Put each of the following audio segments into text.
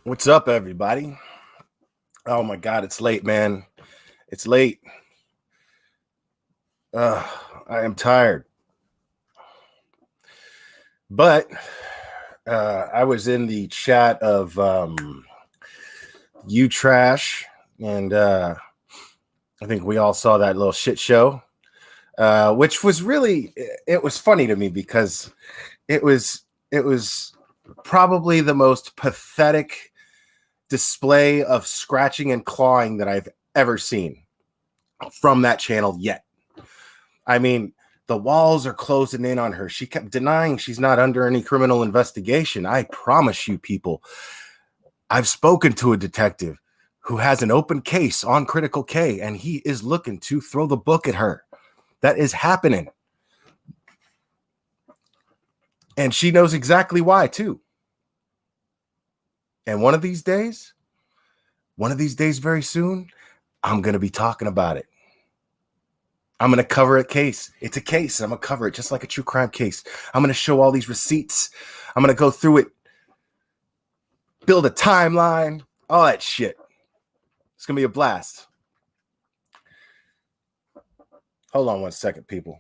What's up, everybody? Oh my God, it's late, man. It's late. I am tired. But I was in the chat of You Trash, and I think we all saw that little shit show, which was really, it was funny to me because it was probably the most pathetic display of scratching and clawing that I've ever seen from that channel yet. I mean, the walls are closing in on her. She kept denying she's not under any criminal investigation. I promise you, people, I've spoken to a detective who has an open case on Critical K, and he is looking to throw the book at her. That is happening. And she knows exactly why, too. And one of these days very soon, I'm going to be talking about it. I'm going to cover a case. It's a case. I'm going to cover it just like a true crime case. I'm going to show all these receipts. I'm going to go through it, build a timeline, all that shit. It's going to be a blast. Hold on one second, people.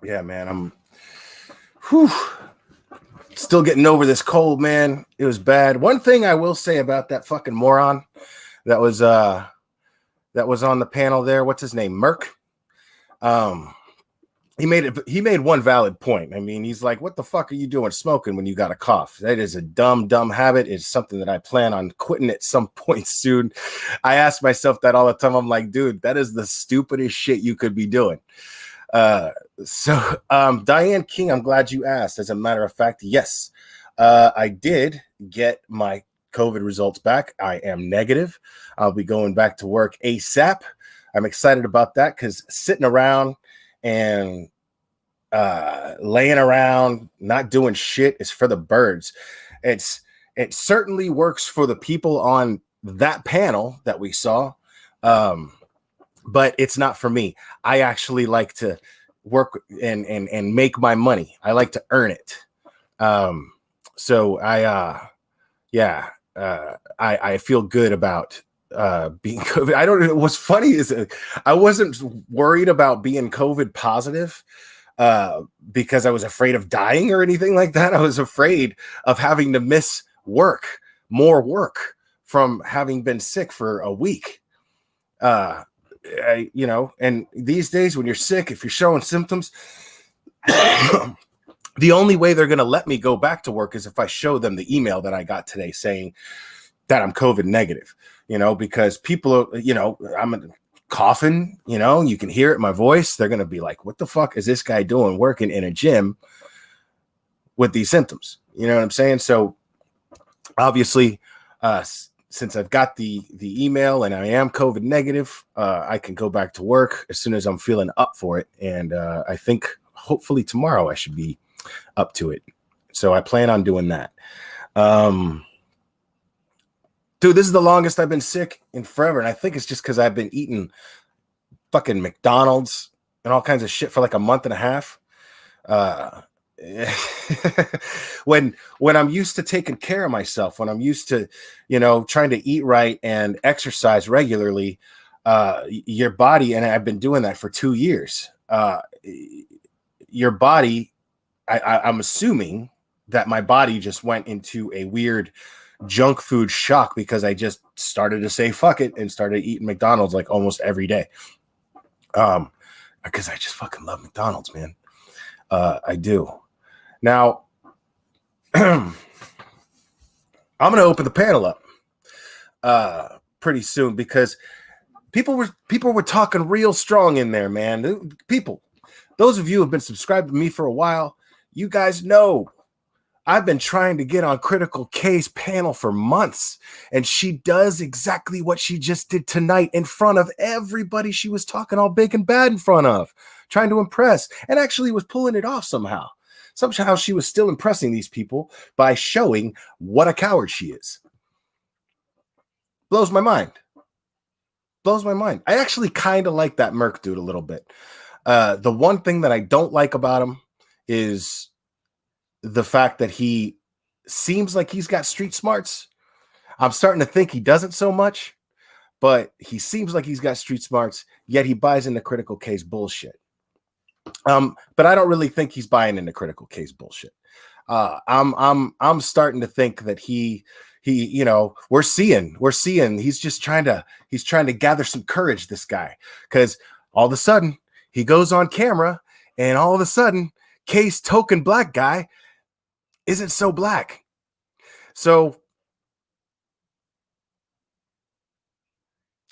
Yeah, man, I'm still getting over this cold, man. It was bad. One thing I will say about that fucking moron that was on the panel there, what's his name? Merck. He made one valid point. I mean, he's like, what the fuck are you doing smoking when you got a cough? That is a dumb habit. It's something that I plan on quitting at some point soon. I ask myself that all the time. I'm like, dude, that is the stupidest shit you could be doing. Diane King, I'm glad you asked. As a matter of fact, yes, I did get my COVID results back. I am negative. I'll be going back to work ASAP. I'm excited about that because sitting around and laying around, not doing shit is for the birds. It certainly works for the people on that panel that we saw. But it's not for me. I actually like to work and make my money. I like to earn it. So I feel good about being COVID. I don't know. What's funny is I wasn't worried about being COVID positive because I was afraid of dying or anything like that. I was afraid of having to miss more work from having been sick for a week. And these days when you're sick, if you're showing symptoms, the only way they're going to let me go back to work is if I show them the email that I got today saying that I'm COVID negative, because people are, I'm coughing, you can hear it in my voice. They're going to be like, what the fuck is this guy doing working in a gym with these symptoms? You know what I'm saying? So obviously, since I've got the email and I am COVID negative, I can go back to work as soon as I'm feeling up for it. And I think hopefully tomorrow I should be up to it. So I plan on doing that. Dude, this is the longest I've been sick in forever. And I think it's just because I've been eating fucking McDonald's and all kinds of shit for like a month and a half. When I'm used to taking care of myself, when I'm used to, trying to eat right and exercise regularly, your body, and I've been doing that for 2 years, your body, I'm assuming that my body just went into a weird junk food shock because I just started to say fuck it and started eating McDonald's like almost every day. Because I just fucking love McDonald's, man. I do. Now, I'm going to open the panel up pretty soon because people were talking real strong in there, man. People, those of you who have been subscribed to me for a while, you guys know I've been trying to get on Critical K's panel for months, and she does exactly what she just did tonight in front of everybody she was talking all big and bad in front of, trying to impress, and actually was pulling it off somehow. Somehow she was still impressing these people by showing what a coward she is. Blows my mind. Blows my mind. I actually kind of like that Merc dude a little bit. The one thing that I don't like about him is the fact that he seems like he's got street smarts. I'm starting to think he doesn't so much, but he seems like he's got street smarts, yet he buys into critical case bullshit. But I don't really think he's buying into critical case bullshit. I'm starting to think that he we're seeing he's trying to gather some courage, this guy, because all of a sudden he goes on camera and all of a sudden Case token black guy isn't so black. So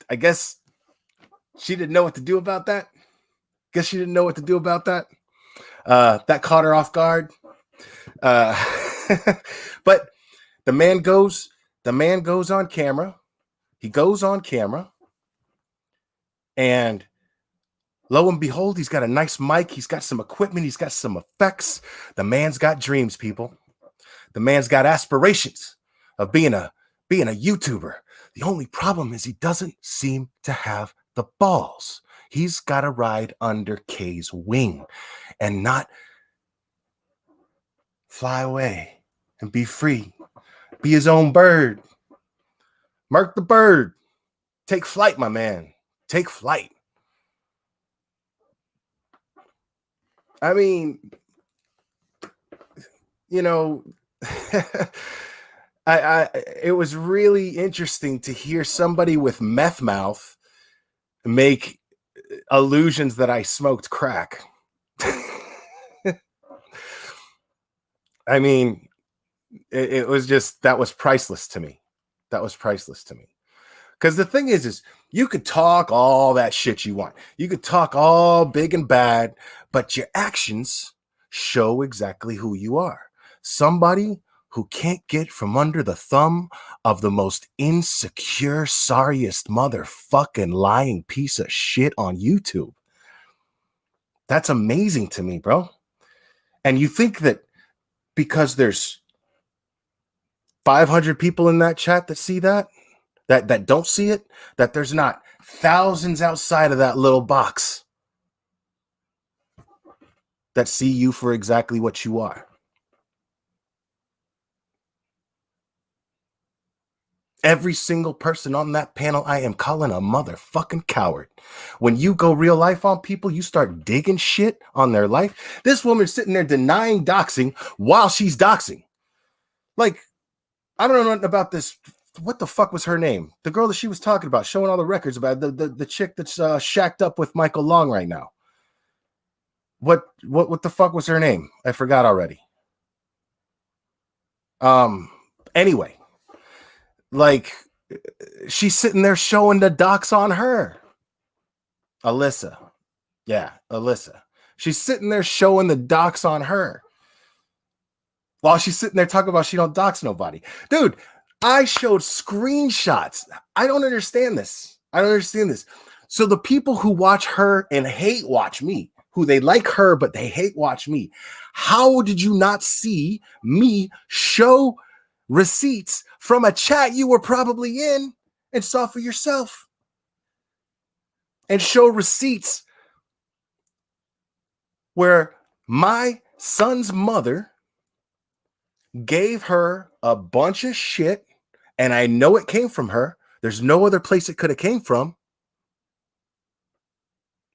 I guess she didn't know what to do about that. That caught her off guard. But the man goes on camera. He goes on camera, and lo and behold, he's got a nice mic. He's got some equipment. He's got some effects. The man's got dreams, people. The man's got aspirations of being a YouTuber. The only problem is he doesn't seem to have the balls. He's got to ride under Kay's wing and not fly away and be free. Be his own bird. Mark the bird. Take flight, my man. Take flight. I mean, it was really interesting to hear somebody with meth mouth make allusions that I smoked crack. I mean, it was just, that was priceless to me. Because the thing is you could talk all that shit you want. You could talk all big and bad, but your actions show exactly who you are. Somebody who can't get from under the thumb of the most insecure, sorriest motherfucking lying piece of shit on YouTube. That's amazing to me, bro. And you think that because there's 500 people in that chat that see that don't see it, that there's not thousands outside of that little box that see you for exactly what you are. Every single person on that panel, I am calling a motherfucking coward. When you go real life on people, you start digging shit on their life. This woman's sitting there denying doxing while she's doxing. Like, I don't know nothing about this. What the fuck was her name? The girl that she was talking about, showing all the records about, the chick that's shacked up with Michael Long right now. What the fuck was her name? I forgot already. Anyway, like, she's sitting there showing the docs on her. Alyssa. Yeah, Alyssa. She's sitting there showing the docs on her while she's sitting there talking about she don't dox nobody. Dude, I showed screenshots. I don't understand this. So the people who watch her and hate watch me, who they like her, but they hate watch me, how did you not see me show receipts from a chat you were probably in and saw for yourself? And show receipts where my son's mother gave her a bunch of shit, and I know it came from her. There's no other place it could have came from,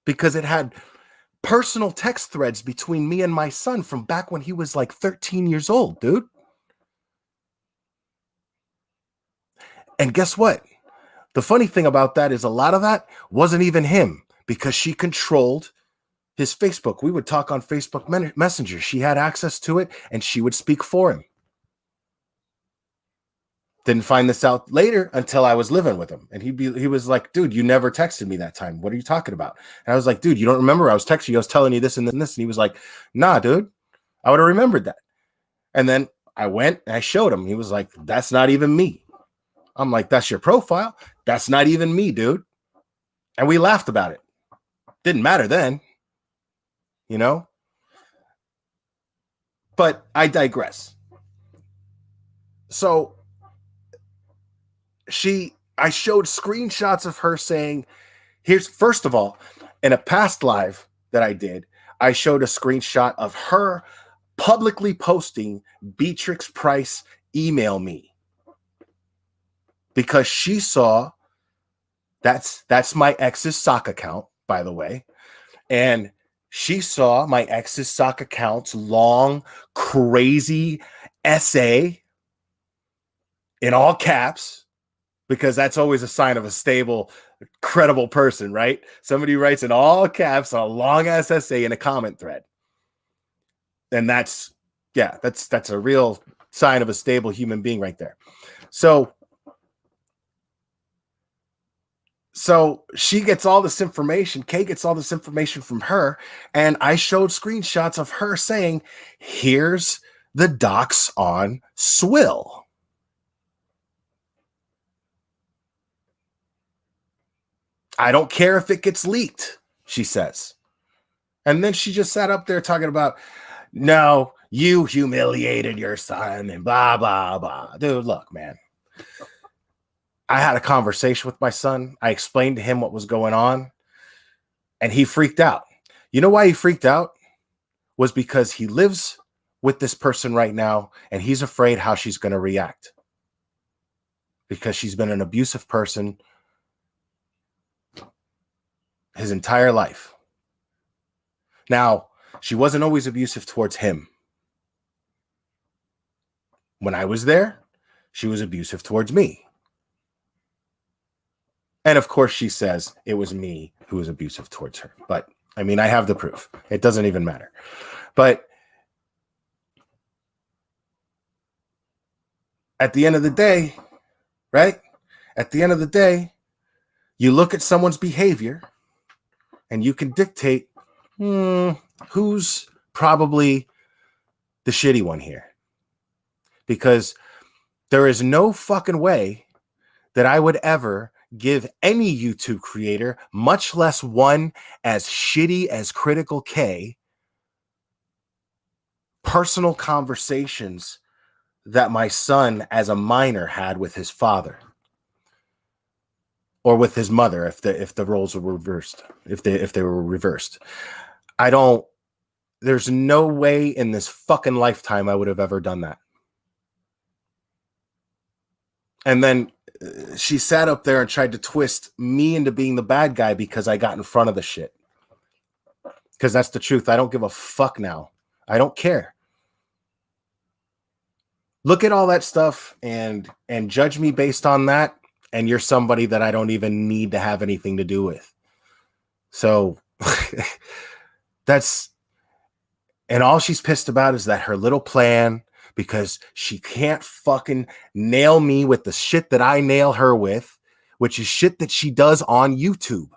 because it had personal text threads between me and my son from back when he was like 13 years old, dude. And guess what? The funny thing about that is a lot of that wasn't even him, because she controlled his Facebook. We would talk on Facebook Messenger. She had access to it, and she would speak for him. Didn't find this out later until I was living with him. And he was like, dude, you never texted me that time. What are you talking about? And I was like, dude, you don't remember? I was texting you. I was telling you this and this. And he was like, nah, dude, I would have remembered that. And then I went and I showed him. He was like, that's not even me. I'm like, that's your profile. That's not even me, dude. And we laughed about it. Didn't matter then, you know? But I digress. So she I showed screenshots of her saying, here's, first of all, in a past live that I did, I showed a screenshot of her publicly posting Beatrix Price email me because she saw that's my ex's sock account, by the way. And she saw my ex's sock account's long, crazy essay in all caps, because that's always a sign of a stable, credible person, right? Somebody writes in all caps a long ass essay in a comment thread. And that's a real sign of a stable human being right there. So she gets all this information. Kay gets all this information from her. And I showed screenshots of her saying, here's the docs on Swill. I don't care if it gets leaked, she says. And then she just sat up there talking about, no, you humiliated your son and blah, blah, blah. Dude, look, man. I had a conversation with my son. I explained to him what was going on, and he freaked out. You know why he freaked out? Was because he lives with this person right now, and he's afraid how she's going to react. Because she's been an abusive person his entire life. Now, she wasn't always abusive towards him. When I was there, she was abusive towards me. And of course, she says it was me who was abusive towards her. But I mean, I have the proof. It doesn't even matter. But at the end of the day, right? At the end of the day, you look at someone's behavior and you can dictate who's probably the shitty one here. Because there is no fucking way that I would ever give any YouTube creator, much less one as shitty as Critical K, personal conversations that my son as a minor had with his father or with his mother, if the roles were reversed, if they were reversed. There's no way in this fucking lifetime I would have ever done that. And then she sat up there and tried to twist me into being the bad guy because I got in front of the shit. Because that's the truth. I don't give a fuck now. I don't care. Look at all that stuff and judge me based on that, and you're somebody that I don't even need to have anything to do with. So and all she's pissed about is that her little plan, because she can't fucking nail me with the shit that I nail her with, which is shit that she does on YouTube.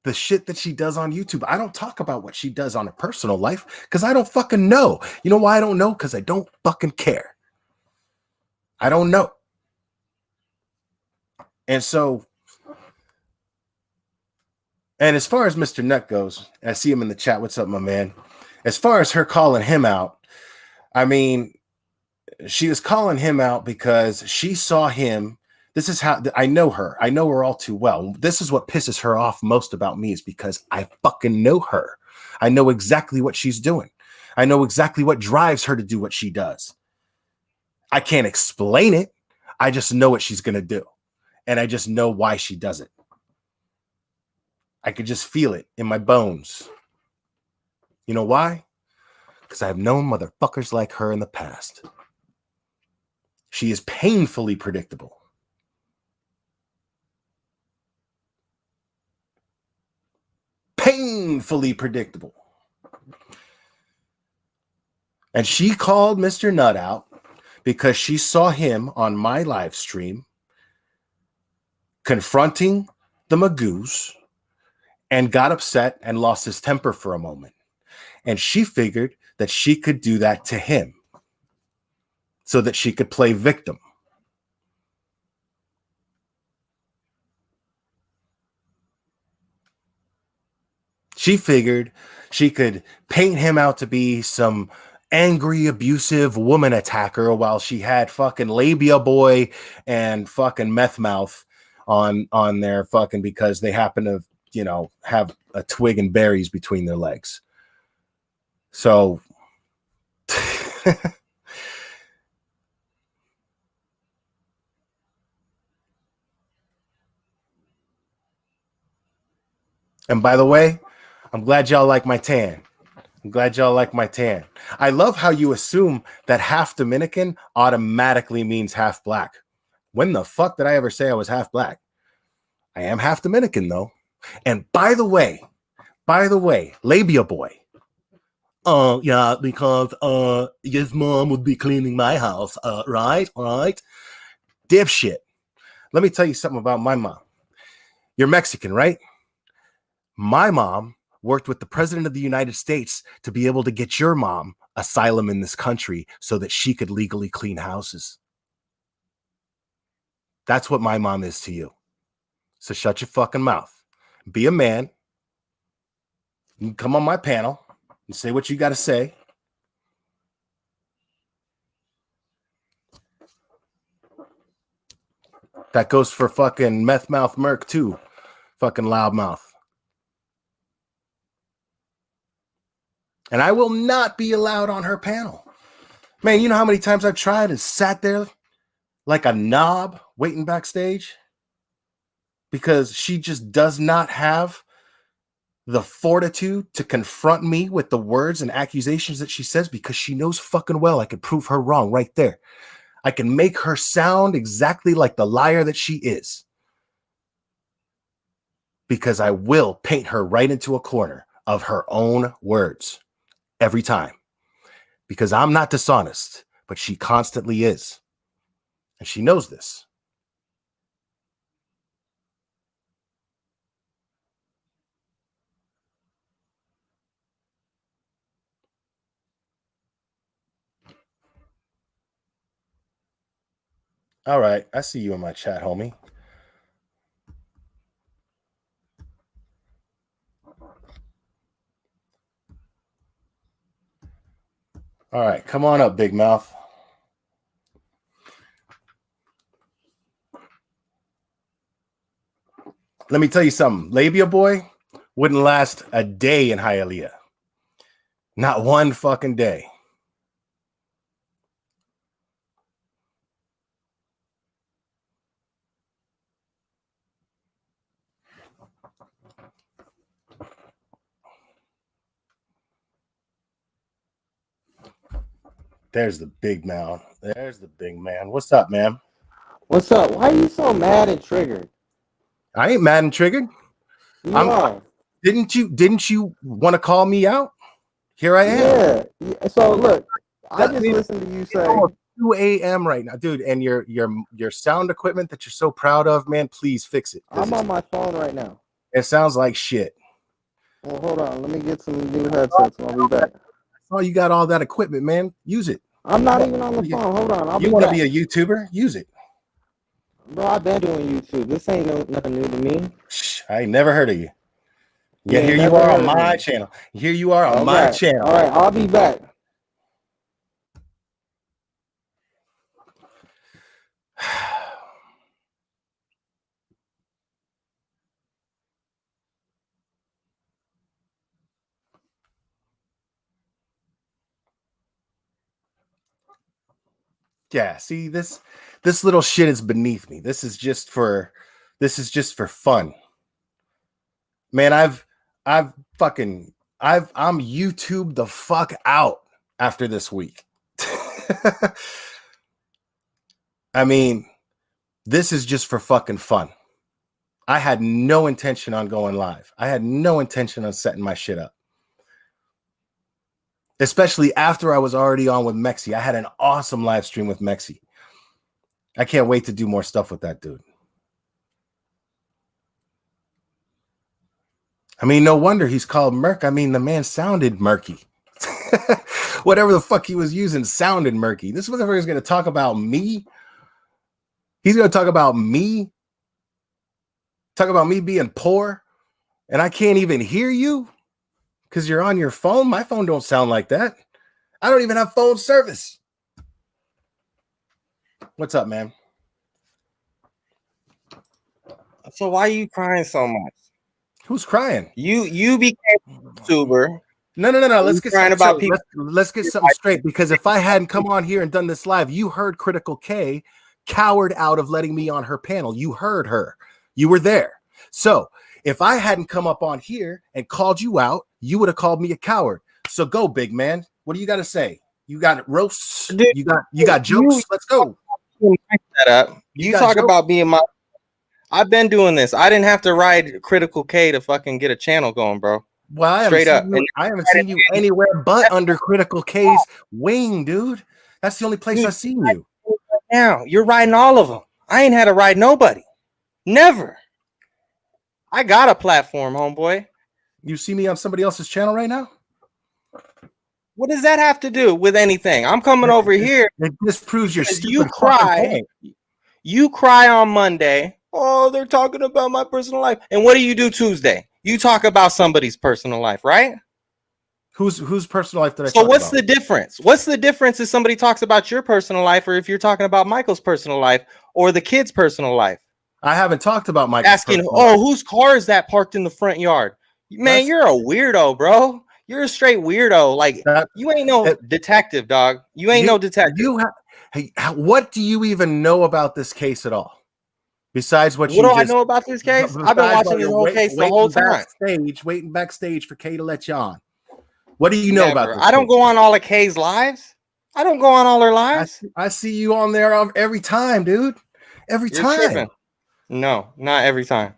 The shit that she does on YouTube. I don't talk about what she does on her personal life because I don't fucking know. You know why I don't know? Because I don't fucking care. I don't know. And so, and as far as Mr. Nut goes, I see him in the chat. What's up, my man? As far as her calling him out, I mean, she was calling him out because she saw him. This is how I know her. I know her all too well. This is what pisses her off most about me, is because I fucking know her. I know exactly what she's doing. I know exactly what drives her to do what she does. I can't explain it. I just know what she's going to do. And I just know why she does it. I could just feel it in my bones. You know why? Because I've known motherfuckers like her in the past. She is painfully predictable. Painfully predictable. And she called Mr. Nut out because she saw him on my live stream confronting the Magoos and got upset and lost his temper for a moment. And she figured that she could do that to him so that she could play victim. She figured she could paint him out to be some angry, abusive woman attacker while she had fucking labia boy and fucking meth mouth on their fucking, because they happen to, you know, have a twig and berries between their legs. So and by the way, I'm glad y'all like my tan. I'm glad y'all like my tan. I love how you assume that half Dominican automatically means half black. When the fuck did I ever say I was half black? I am half Dominican though. And by the way, labia boy. Yeah, because his mom would be cleaning my house. Right? Dipshit. Let me tell you something about my mom. You're Mexican, right? My mom worked with the president of the United States to be able to get your mom asylum in this country so that she could legally clean houses. That's what my mom is to you. So shut your fucking mouth. Be a man. You can come on my panel and say what you got to say. That goes for fucking meth mouth Merc too. Fucking loudmouth. And I will not be allowed on her panel. Man, you know how many times I've tried and sat there like a knob waiting backstage? Because she just does not have the fortitude to confront me with the words and accusations that she says, because she knows fucking well I could prove her wrong right there. I can make her sound exactly like the liar that she is. Because I will paint her right into a corner of her own words every time. Because I'm not dishonest, but she constantly is. And she knows this. All right, I see you in my chat, homie. All right, come on up, big mouth. Let me tell you something. Labia boy wouldn't last a day in Hialeah. Not one fucking day. There's the big man. There's the big man. What's up, man? What's up? Why are you so mad and triggered? I ain't mad and triggered. You are. Didn't you want to call me out? Here I am. Yeah. So look, I just listened to you say 2 a.m. right now, dude. And your sound equipment that you're so proud of, man, please fix it. I'm on my phone right now. It sounds like shit. Well, hold on. Let me get some new headsets and I'll be back. Oh, you got all that equipment, man. Use it. I'm not even on the phone. Hold on. You want to be a YouTuber? Use it. Bro, I've been doing YouTube. This ain't nothing new to me. I ain't never heard of you. Yeah, here you are on my channel. Here you are on my channel. All right, I'll be back. Yeah, see, this little shit is beneath me. This is just for fun. Man, I'm YouTube the fuck out after this week. I mean, this is just for fucking fun. I had no intention on going live. I had no intention on setting my shit up. Especially after I was already on with Mexi. I had an awesome live stream with Mexi. I can't wait to do more stuff with that dude. I mean, no wonder he's called Merc. I mean, the man sounded murky. Whatever the fuck he was using sounded murky. This motherfucker is going to talk about me. He's going to talk about me. Talk about me being poor. And I can't even hear you because you're on your phone. My phone don't sound like that. I don't even have phone service. What's up, man? So why are you crying so much? Who's crying? You became a YouTuber. No. Let's get crying about people. Let's get something straight, because if I hadn't come on here and done this live, you heard Critical K cowered out of letting me on her panel. You heard her. You were there. So if I hadn't come up on here and called you out, you would have called me a coward. So go, big man. What do you got to say? You got roasts. Dude, you got jokes. Let's go. You talk jokes about being my. I've been doing this. I didn't have to ride Critical K to fucking get a channel going, bro. Well, I haven't seen you anywhere but under Critical K's wing, dude. That's the only place I've seen you. Now you're riding all of them. I ain't had to ride nobody. Never. I got a platform, homeboy. You see me on somebody else's channel right now? What does that have to do with anything? I'm coming over here. It just proves you're stupid. You cry. You cry on Monday. Oh, they're talking about my personal life. And what do you do Tuesday? You talk about somebody's personal life, right? Whose personal life did I talk about? So what's the difference? What's the difference if somebody talks about your personal life, or if you're talking about Michael's personal life or the kid's personal life? I haven't talked about Michael's asking, whose car is that parked in the front yard? Man, you're a weirdo, bro. You're a straight weirdo. Like, you ain't no detective, dog. You ain't no detective. What do you even know about this case at all? Besides what do I know about this case? I've been watching this whole case the whole time. Waiting backstage for Kay to let you on. What do you know about this? I don't go on all of Kay's lives. I don't go on all her lives. I see you on there every time, dude. Every time. Tripping. No, not every time.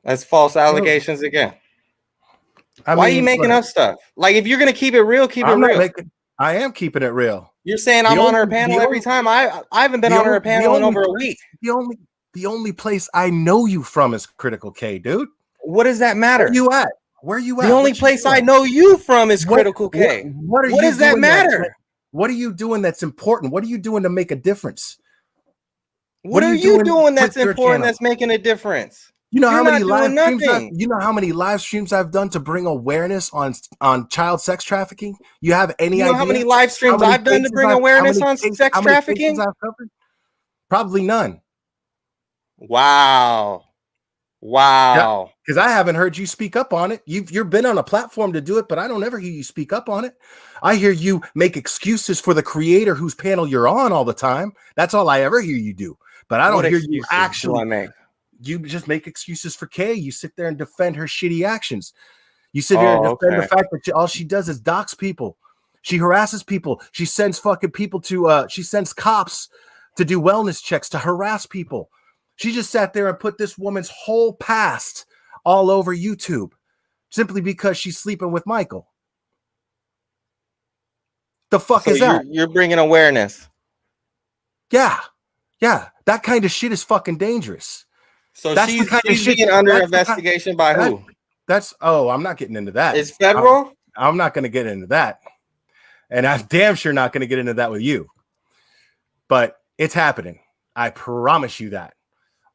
That's false allegations again. Why are you making up stuff? Like, if you're gonna keep it real, keep it real. I am keeping it real. You're saying I'm on her panel every time. I haven't been on her panel in over a week. The only place I know you from is Critical K, dude. What does that matter? Where you at? The only place I know you from is Critical K. What does that matter? What are you doing that's important? What are you doing to make a difference? What are you doing that's important that's making a difference? You know how many live streams you know how many live streams I've done to bring awareness on child sex trafficking? You have any idea? How many live streams I've done to bring awareness on sex trafficking? Probably none. Wow. Because I haven't heard you speak up on it. You've been on a platform to do it, but I don't ever hear you speak up on it. I hear you make excuses for the creator whose panel you're on all the time. That's all I ever hear you do. But I don't hear you actually. You just make excuses for Kay. You sit there and defend her shitty actions. You sit here and defend the fact that all she does is dox people. She harasses people. She sends fucking people to. She sends cops to do wellness checks to harass people. She just sat there and put this woman's whole past all over YouTube simply because she's sleeping with Michael. The fuck is that? You're bringing awareness. Yeah. That kind of shit is fucking dangerous. So she's being under investigation by who? I'm not getting into that. It's federal? I'm not going to get into that. And I'm damn sure not going to get into that with you. But it's happening. I promise you that.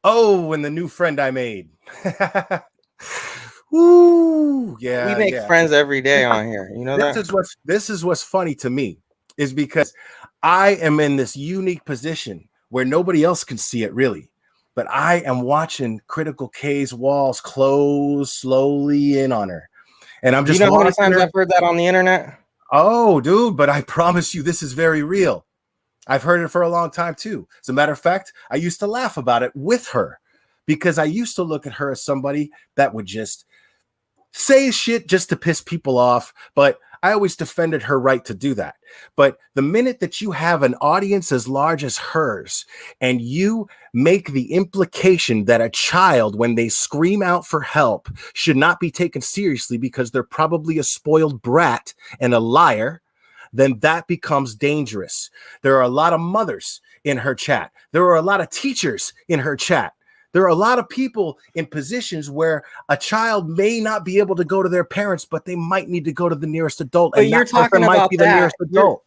Oh, and the new friend I made. Ooh, yeah. We make friends every day on here. You know this is what's funny to me is because I am in this unique position where nobody else can see it really. But I am watching Critical K's walls close slowly in on her. And I'm just, you know how many times I've heard that on the internet? Oh, dude, but I promise you this is very real. I've heard it for a long time too. As a matter of fact, I used to laugh about it with her because I used to look at her as somebody that would just say shit just to piss people off. But I always defended her right to do that. But the minute that you have an audience as large as hers and you make the implication that a child, when they scream out for help, should not be taken seriously because they're probably a spoiled brat and a liar, then that becomes dangerous. There are a lot of mothers in her chat. There are a lot of teachers in her chat. There are a lot of people in positions where a child may not be able to go to their parents, but they might need to go to the nearest adult. But you're talking about that.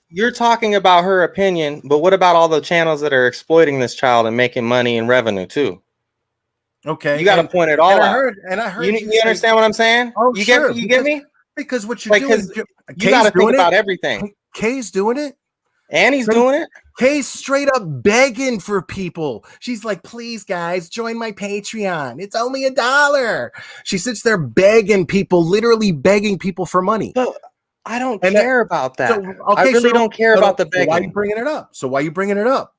You're talking about her opinion, but what about all the channels that are exploiting this child and making money and revenue too? Okay, you got to point it all out. I heard. You understand what I'm saying? Oh, you sure. You get me? Because what you're Like, doing, because you got to think about everything. Kay's doing it. And he's doing it. Kay's straight up begging for people. She's like, please, guys, join my Patreon. It's only $1. She sits there begging people, literally begging people for money. But I don't care about that. So, okay, I really don't care about the begging. Why are you bringing it up? So why are you bringing it up?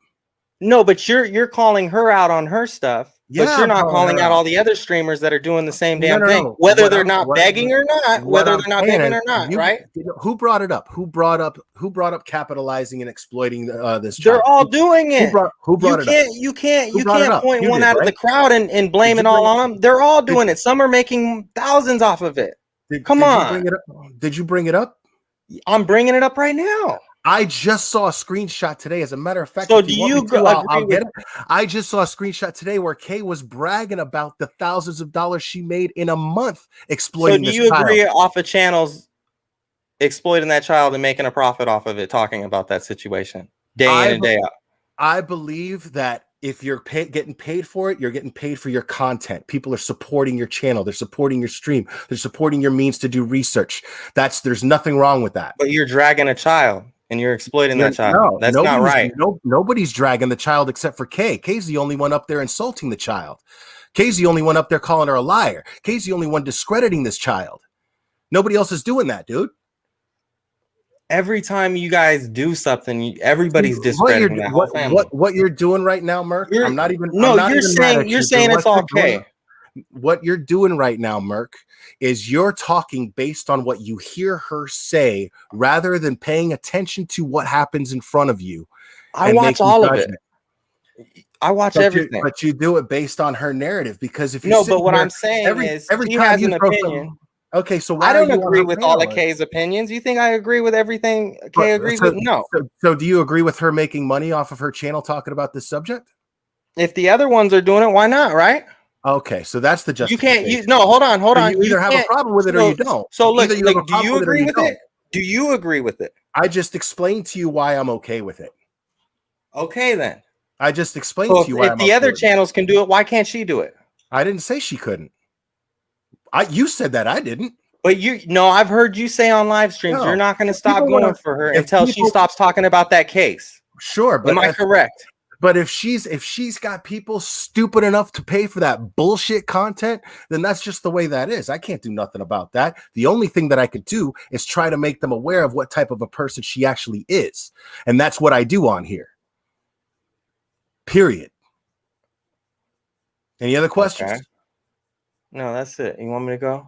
No, but you're calling her out on her stuff. Yeah, but you're not calling out all the other streamers that are doing the same damn thing, No. whether they're not begging or not, whether they're not begging or not, right? Who brought it up? Who brought up capitalizing and exploiting this child? They're all doing it. Who brought it up? You can't point one out of the crowd and blame it all on them. They're all doing it. Some are making thousands off of it. Come on. Did you bring it up? I'm bringing it up right now. I just saw a screenshot today. As a matter of fact, so do you agree I'll get it. I just saw a screenshot today where Kay was bragging about the thousands of dollars she made in a month exploiting this child. So do you agree off of channels exploiting that child and making a profit off of it, talking about that situation day in and day out? I believe that if you're getting paid for it, you're getting paid for your content. People are supporting your channel. They're supporting your stream. They're supporting your means to do research. There's nothing wrong with that. But you're dragging a child. And you're exploiting that child. No, that's not right. Nobody's dragging the child except for Kay. Kay's the only one up there insulting the child. Kay's the only one up there calling her a liar. Kay's the only one discrediting this child. Nobody else is doing that, dude. Every time you guys do something, everybody's discrediting that whole family. What you're doing right now, Merc? You're saying it's okay. What you're doing right now, Merc, is you're talking based on what you hear her say rather than paying attention to what happens in front of you. I watch all of it. I watch everything. But you do it based on her narrative, because if you but what I'm saying is every time has an opinion. Okay, so why I don't agree with all of Kay's opinions. You think I agree with everything Kay agrees with? No. So do you agree with her making money off of her channel talking about this subject? If the other ones are doing it, why not, right? Okay, so that's the justification. You can't. Hold on. You either have a problem with it or you don't. So look, do you agree with it? Do you agree with it? I just explained to you why I'm okay with it. Okay, then. I just explained to you why. If the other channels can do it, why can't she do it? I didn't say she couldn't. You said that, I didn't. But I've heard you say on live streams you're not going to stop going for her until she stops talking about that case. Sure, but am I correct? But if she's got people stupid enough to pay for that bullshit content, then that's just the way that is. I can't do nothing about that. The only thing that I could do is try to make them aware of what type of a person she actually is. And that's what I do on here. Period. Any other questions? Okay. No, that's it. You want me to go?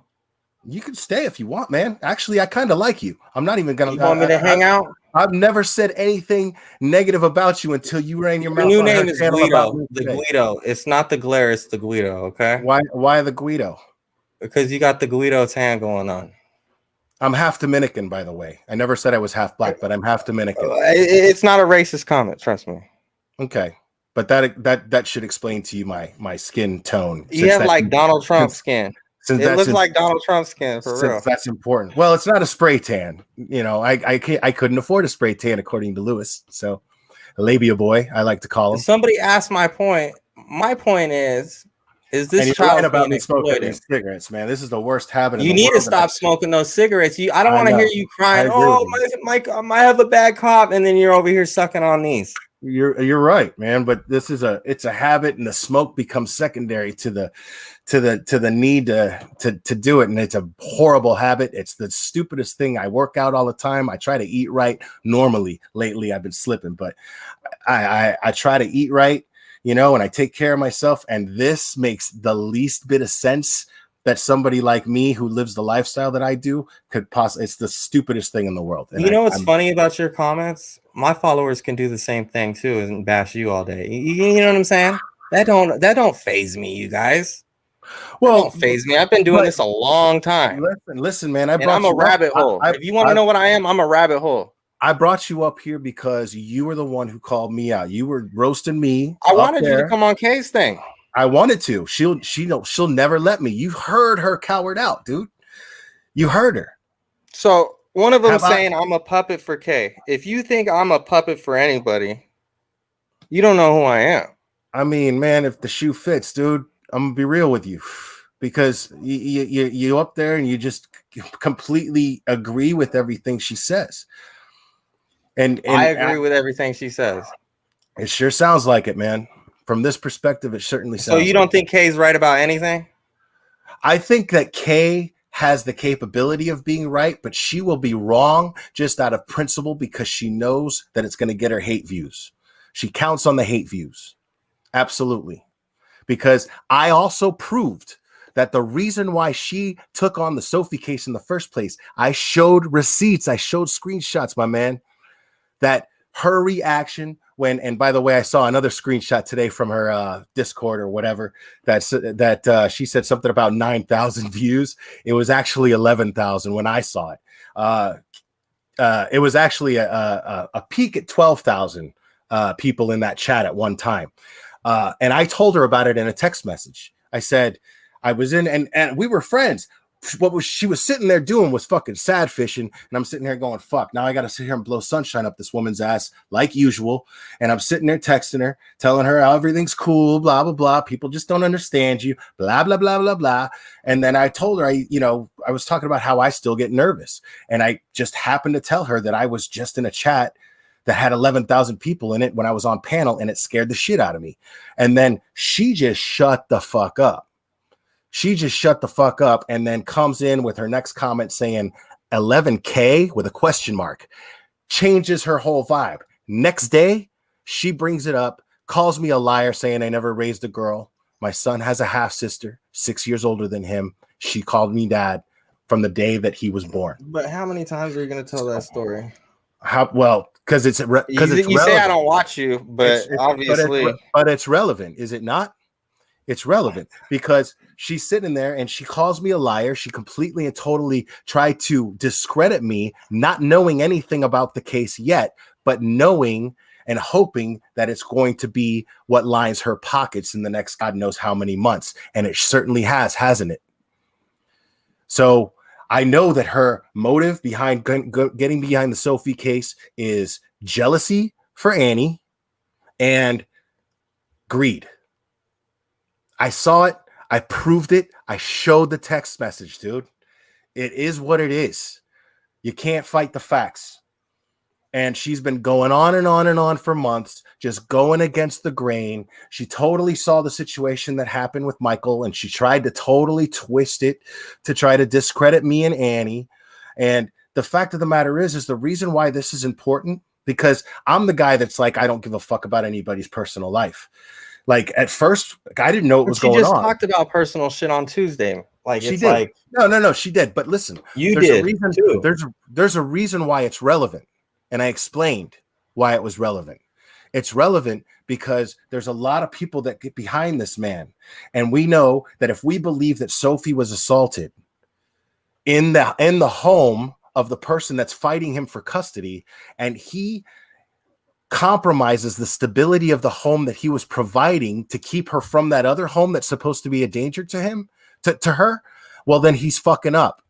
You can stay if you want, man. Actually, I kind of like you. I'm not even gonna. You want me to hang out? I've never said anything negative about you until you ran your mouth. Your new name is Guido. The Guido. It's not the glare. It's the Guido. Okay. Why the Guido? Because you got the Guido tan going on. I'm half Dominican, by the way. I never said I was half black, but I'm half Dominican. It's not a racist comment. Trust me. Okay. But that should explain to you my skin tone. You have like Donald Trump skin. It looks like Donald Trump's skin for real. That's important. Well, it's not a spray tan. I couldn't afford a spray tan according to Lewis. So, a labia boy, I like to call him. Somebody asked my point. My point is this child about me smoking these cigarettes, man? This is the worst habit. You need to stop smoking those cigarettes. I don't want to hear you crying. Oh, I might have a bad cough, and then you're over here sucking on these. You're right, man. But it's a habit, and the smoke becomes secondary to the need to do it, and it's a horrible habit. It's the stupidest thing. I work out all the time. I try to eat right. Normally, lately I've been slipping, but I try to eat right, and I take care of myself. And this makes the least bit of sense that somebody like me who lives the lifestyle that I do could possibly. It's the stupidest thing in the world. And what's funny about your comments? My followers can do the same thing too and bash you all day. You know what I'm saying? That don't faze me, you guys. Well, don't faze me. I've been doing this a long time. Listen, man. I'm a rabbit hole. If you want to know what I am, I'm a rabbit hole. I brought you up here because you were the one who called me out. You were roasting me. I wanted you to come on Kay's thing. I wanted to. She'll never let me. You heard her cowered out, dude. You heard her. So one of them saying I'm a puppet for Kay. If you think I'm a puppet for anybody, you don't know who I am. I mean, man, if the shoe fits, dude, I'm gonna be real with you. because you up there and you just completely agree with everything she says. And I agree with everything she says. It sure sounds like it, man. From this perspective, it certainly sounds. So you don't think Kay's right about anything? I think that Kay has the capability of being right, but she will be wrong just out of principle because she knows that it's going to get her hate views. She counts on the hate views. Absolutely. Because I also proved that the reason why she took on the Sophie case in the first place, I showed receipts, I showed screenshots, my man, that her reaction when, and by the way, I saw another screenshot today from her Discord or whatever that she said something about 9,000 views. It was actually 11,000 when I saw it. It was actually a peak at 12,000 people in that chat at one time. And I told her about it in a text message. I said, I was in, and we were friends. She was sitting there doing was fucking sad fishing, and I'm sitting here going, fuck, now I gotta sit here and blow sunshine up this woman's ass like usual. And I'm sitting there texting her, telling her how everything's cool, blah blah blah, people just don't understand you, blah blah blah blah blah. And then I told her, I was talking about how I still get nervous, and I just happened to tell her that I was just in a chat that had 11,000 people in it when I was on panel, and it scared the shit out of me. And then she just shut the fuck up. She just shut the fuck up and then comes in with her next comment saying 11K with a question mark. Changes her whole vibe. Next day, she brings it up, calls me a liar saying I never raised a girl. My son has a half sister, 6 years older than him. She called me dad from the day that he was born. But how many times are you going to tell that story? Well, because it's you say I don't watch you, but obviously, but it's relevant, is it not? It's relevant because she's sitting there and she calls me a liar. She completely and totally tried to discredit me, not knowing anything about the case yet, but knowing and hoping that it's going to be what lines her pockets in the next God knows how many months. And it certainly has, hasn't it? So I know that her motive behind getting behind the Sophie case is jealousy for Annie and greed. I saw it. I proved it. I showed the text message, dude. It is what it is. You can't fight the facts. And she's been going on and on and on for months, just going against the grain. She totally saw the situation that happened with Michael, and she tried to totally twist it to try to discredit me and Annie. And the fact of the matter is the reason why this is important, because I'm the guy that's like, I don't give a fuck about anybody's personal life. Like at first, I didn't know what was going on. She just talked about personal shit on Tuesday. Like she did. Like no, she did. But listen, there's a reason too. There's a reason why it's relevant, and I explained why it was relevant. It's relevant because there's a lot of people that get behind this man, and we know that if we believe that Sophie was assaulted in the home of the person that's fighting him for custody, and he compromises the stability of the home that he was providing to keep her from that other home that's supposed to be a danger to him, to her, well, then he's fucking up.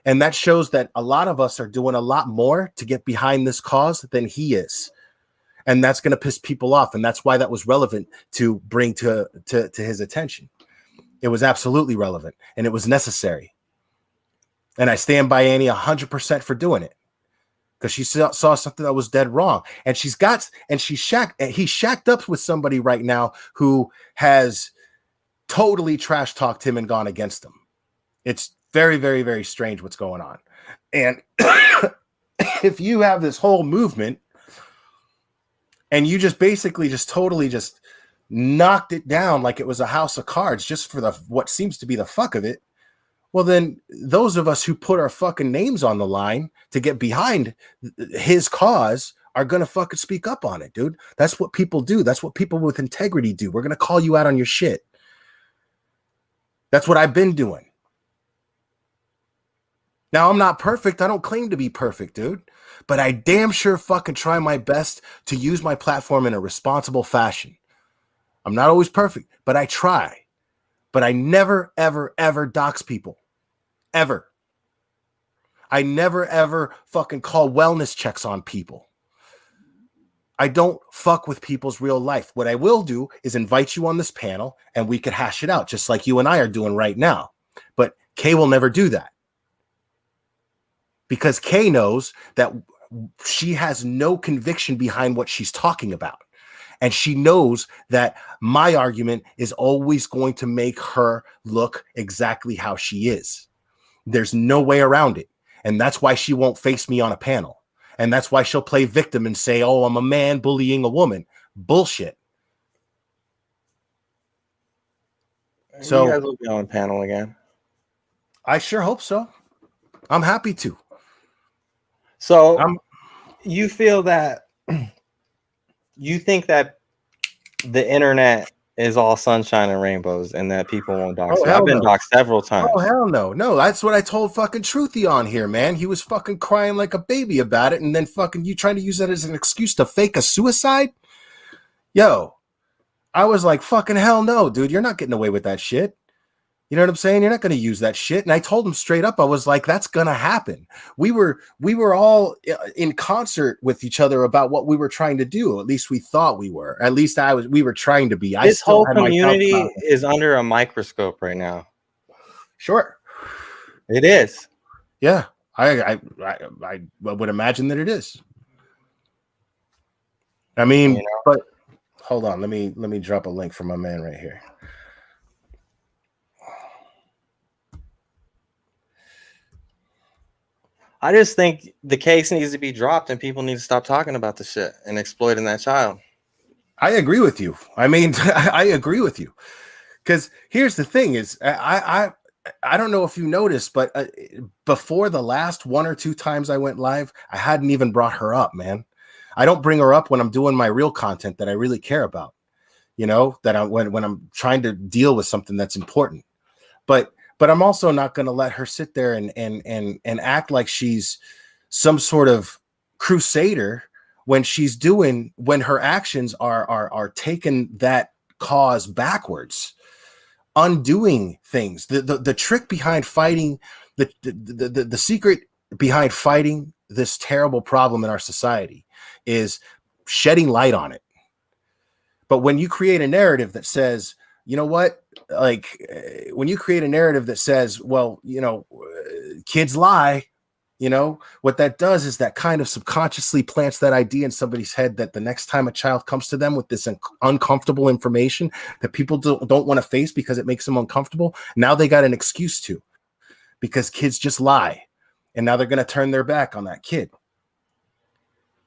And that shows that a lot of us are doing a lot more to get behind this cause than he is. And that's going to piss people off. And that's why that was relevant to bring to his attention. It was absolutely relevant and it was necessary. And I stand by Annie 100% for doing it. Because she saw something that was dead wrong. And he's shacked up with somebody right now who has totally trash talked him and gone against him. It's very, very, very strange what's going on. And if you have this whole movement and you just basically just totally just knocked it down like it was a house of cards just for what seems to be the fuck of it, well, then those of us who put our fucking names on the line to get behind his cause are going to fucking speak up on it, dude. That's what people do. That's what people with integrity do. We're going to call you out on your shit. That's what I've been doing. Now, I'm not perfect. I don't claim to be perfect, dude. But I damn sure fucking try my best to use my platform in a responsible fashion. I'm not always perfect, but I try. But I never, ever, ever dox people. Ever. I never, ever fucking call wellness checks on people. I don't fuck with people's real life. What I will do is invite you on this panel and we could hash it out just like you and I are doing right now. But Kay will never do that because Kay knows that she has no conviction behind what she's talking about. And she knows that my argument is always going to make her look exactly how she is. There's no way around it. And that's why she won't face me on a panel. And that's why she'll play victim and say, oh, I'm a man bullying a woman. Bullshit. So you guys will be on panel again. I sure hope so. I'm happy to. So you feel that you think that the internet is all sunshine and rainbows and that people won't dox you. I've been doxed several times. Oh, hell no. No, that's what I told fucking Truthy on here, man. He was fucking crying like a baby about it, and then fucking you trying to use that as an excuse to fake a suicide? Yo, I was like, fucking hell no, dude. You're not getting away with that shit. You know what I'm saying? You're not going to use that shit. And I told him straight up, I was like, that's going to happen. We were all in concert with each other about what we were trying to do. At least we thought we were. At least we were trying to be. This whole community is under a microscope right now. Sure. It is. Yeah. I would imagine that it is. I mean, but hold on. Let me drop a link for my man right here. I just think the case needs to be dropped and people need to stop talking about the shit and exploiting that child. I agree with you. I mean, I agree with you. Because here's the thing is, I don't know if you noticed, but before the last 1 or 2 times I went live, I hadn't even brought her up, man. I don't bring her up when I'm doing my real content that I really care about, you know, that when I'm trying to deal with something that's important. But I'm also not going to let her sit there and act like she's some sort of crusader when her actions are taking that cause backwards, undoing things. The trick behind fighting, the secret behind fighting this terrible problem in our society is shedding light on it. But when you create a narrative that says, you know what? Like when you create a narrative that says, well, you know, kids lie, you know, what that does is that kind of subconsciously plants that idea in somebody's head that the next time a child comes to them with this uncomfortable information that people don't want to face because it makes them uncomfortable, now they got an excuse to, because kids just lie. And now they're going to turn their back on that kid.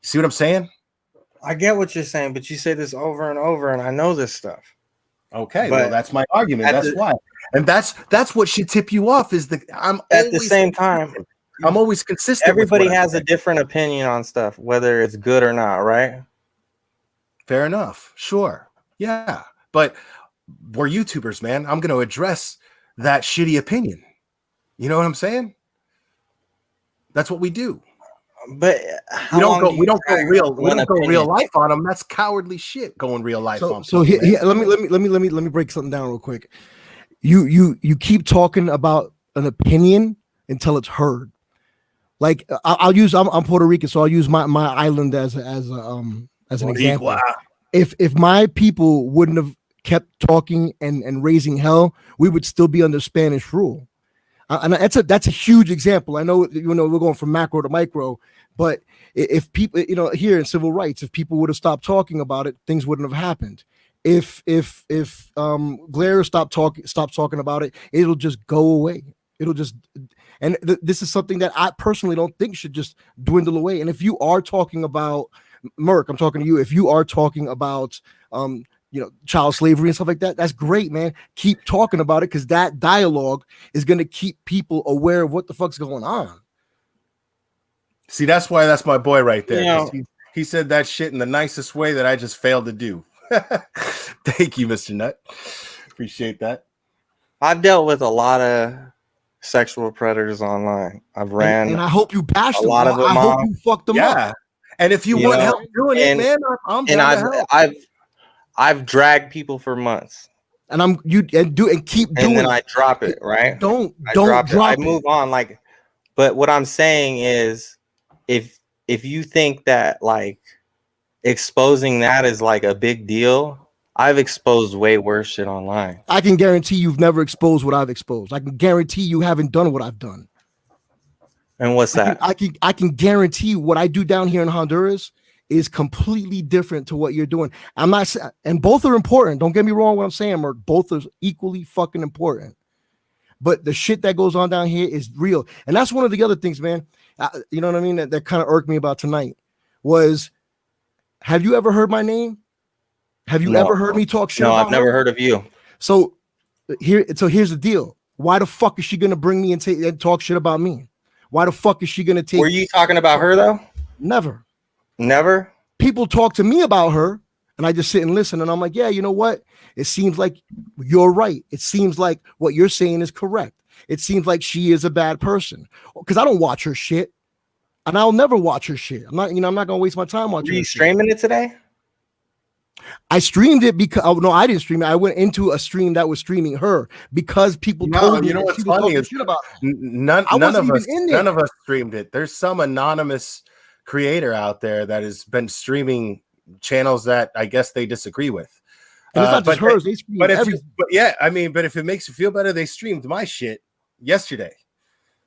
See what I'm saying? I get what you're saying, but you say this over and over, and I know this stuff. Okay, well, that's my argument. That's why, and that's what should tip you off. Is that at the same time, I'm always consistent. Everybody has a different opinion on stuff, whether it's good or not, right? Fair enough. Sure. Yeah, but we're YouTubers, man. I'm going to address that shitty opinion. You know what I'm saying? That's what we do. But we don't go real life on them. That's cowardly shit. Going real life on. So here, let me break something down real quick. You keep talking about an opinion until it's heard. Like I'm Puerto Rican, so I'll use my island as an example. If my people wouldn't have kept talking and raising hell, we would still be under Spanish rule. And that's a huge example. I know, we're going from macro to micro, but if people, here in civil rights, if people would have stopped talking about it, things wouldn't have happened. If Glare stops talking about it, it'll just go away. This is something that I personally don't think should just dwindle away. And if you are talking about Merc, I'm talking to you. If you are talking about child slavery and stuff like that, that's great, man. Keep talking about it, because that dialogue is going to keep people aware of what the fuck's going on. See, that's why that's my boy right there. He said that shit in the nicest way that I just failed to do. Thank you, Mr. Nut. Appreciate that. I've dealt with a lot of sexual predators online. I've ran, and I hope you bashed a lot of them. I hope you fucked them up. And if you want help doing it, man, I'm down to help. I've dragged people for months, and keep doing. And then I drop it, right? Don't drop it. I move on. But what I'm saying is, if you think that exposing that is like a big deal. I've exposed way worse shit online. I can guarantee you've never exposed what I've exposed. I can guarantee you haven't done what I've done. And what's that? I can guarantee what I do down here in Honduras is completely different to what you're doing. I'm not, and both are important. Don't get me wrong what I'm saying, Merc. Both are equally fucking important. But the shit that goes on down here is real. And that's one of the other things, man. You know what I mean? That kind of irked me about tonight was, have you ever heard my name? Have you ever heard me talk shit about I've never heard of you. So here's the deal. Why the fuck is she going to bring me and talk shit about me? Why the fuck is she going to take? Were you talking about her though? Never. Never? People talk to me about her and I just sit and listen and I'm like, yeah, you know what? It seems like you're right. It seems like what you're saying is correct. It seems like she is a bad person because I don't watch her shit and I'll never watch her shit. I'm not going to waste my time watching. Were you streaming it today? I streamed it because I didn't stream it. I went into a stream that was streaming her because people told me. You know what's funny is none of us streamed it. There's some anonymous creator out there that has been streaming channels that I guess they disagree with. And it's not just hers. They stream but if it makes you feel better, they streamed my shit yesterday.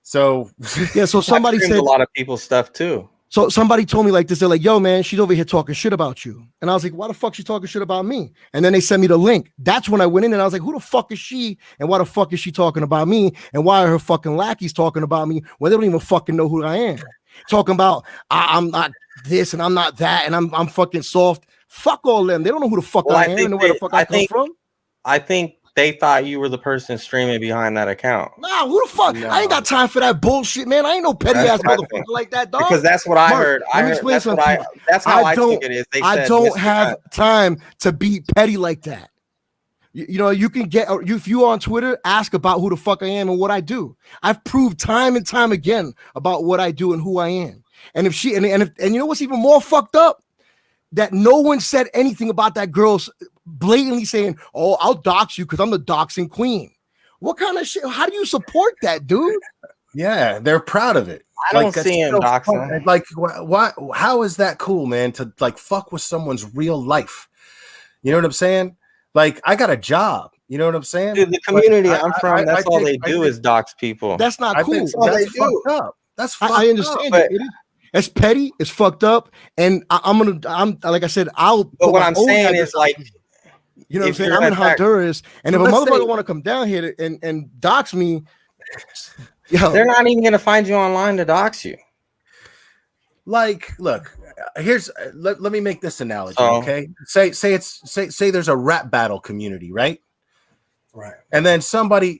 So yeah, so somebody said a lot of people's stuff too. So somebody told me like this, they're like, yo, man, she's over here talking shit about you. And I was like, why the fuck she talking shit about me? And then they sent me the link. That's when I went in and I was like, who the fuck is she? And why the fuck is she talking about me? And why are her fucking lackeys talking about me when they don't even fucking know who I am? Talking about I'm not this and I'm not that and I'm fucking soft. Fuck all them. They don't know who the fuck I am and where the fuck I come from. I think they thought you were the person streaming behind that account. Nah, who the fuck? No. I ain't got time for that bullshit, man. I ain't no petty ass motherfucker like that, dog. Because that's what I heard. That's how I think it is. I don't have time to be petty like that. You know, you can get if you on Twitter, ask about who the fuck I am and what I do. I've proved time and time again about what I do and who I am. And if she and you know what's even more fucked up? That no one said anything about that girl's blatantly saying, oh, I'll dox you because I'm the doxing queen. What kind of shit? How do you support that, dude? Yeah, they're proud of it. I don't see him doxing. Like, why? How is that cool, man? To like fuck with someone's real life. You know what I'm saying? Like, I got a job. You know what I'm saying? Dude, the community I'm from, that's all they do is dox people. That's not cool. That's all they do. That's fucked up. I understand it. It's petty. It's fucked up. And I'm like I said, But what I'm saying is like, you know what I'm saying? I'm in Honduras, and if a motherfucker want to come down here and dox me, yo, they're not even gonna find you online to dox you. Like, look, here's let me make this analogy, okay? Say there's a rap battle community, right? Right. And then somebody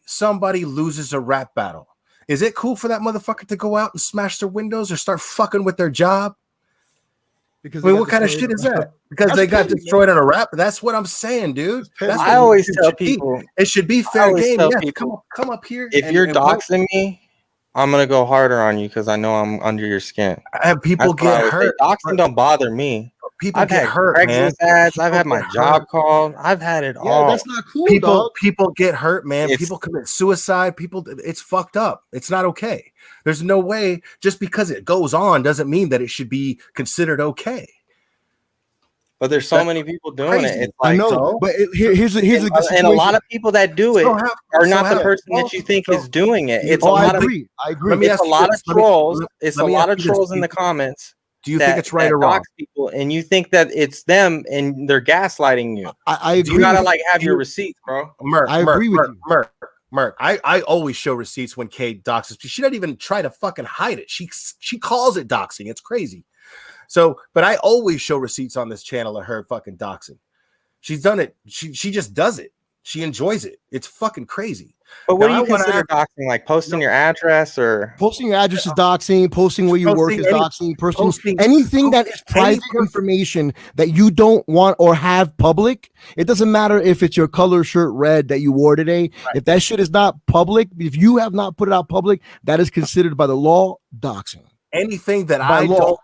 loses a rap battle. Is it cool for that motherfucker to go out and smash their windows or start fucking with their job? Because I mean, what kind of shit is that? Because they got destroyed on a rap. That's what I'm saying, dude. I always tell people it should be fair game. Yeah, come up here. If you're doxing me, I'm gonna go harder on you because I know I'm under your skin. I have people get hurt. Doxing don't bother me. People get hurt, man. Ads. I've had my job called. I've had it all. That's not cool. People get hurt, man. People commit suicide. It's fucked up. It's not okay. There's no way. Just because it goes on doesn't mean that it should be considered okay. But there's so many people doing it. It's like, I know, but here's and a lot of people that do it are not the person that you think is doing it. It's I agree. It's a lot of trolls. It's a lot of trolls in the comments. Do you think it's right or wrong? People, and you think that it's them and they're gaslighting you. I agree. You gotta have your receipts, bro. I agree with you. Merc, I always show receipts when Kate doxes. She doesn't even try to fucking hide it. She calls it doxing. It's crazy. So, but I always show receipts on this channel of her fucking doxing. She's done it. She just does it. She enjoys it. It's fucking crazy. But what do you consider doxing? Like posting your address or posting your address is doxing, posting where you work is doxing, anything that is private information that you don't want or have public. It doesn't matter if it's your color shirt red that you wore today. Right. If that shit is not public, if you have not put it out public, that is considered by the law doxing. Anything that I don't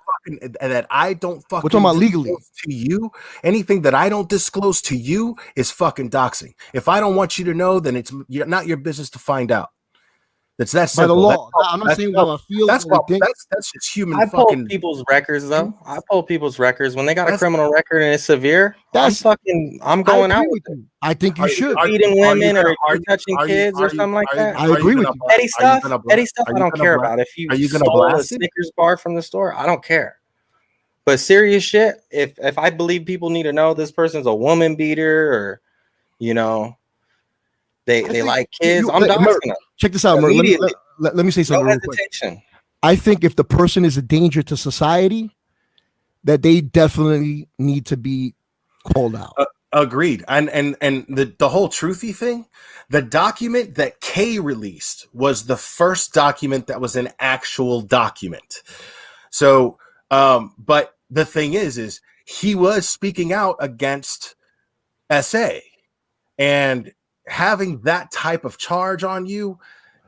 fucking we're talking about legally to you, anything that I don't disclose to you is fucking doxing. If I don't want you to know, then it's not your business to find out. That's that By the simple. law. I'm not saying how I feel. That's what we think. that's just human. I pull fucking people's records though. I pull people's records when they got a That's- criminal record and it's severe. I'm I going out agree with with it. you. I think you should. Beating women or are you- touching are you- kids or are you- something like are you- that. I are you agree with gonna you. bla- Petty are you stuff. gonna bla- Petty stuff. are I you don't gonna care bla- about. If you are you gonna stole a blast it? Snickers bar from the store, I don't care. But serious shit. If I believe people need to know this person's a woman beater or they think like kids, I'm Merk, doxing them. check this out, Merk. Immediately. Let me say something No real quick. hesitation. I think if the person is a danger to society, that they definitely need to be called out. Agreed. And the whole truthy thing, the document that Kay released was the first document that was an actual document. So, but the thing is he was speaking out against SA, and having that type of charge on you,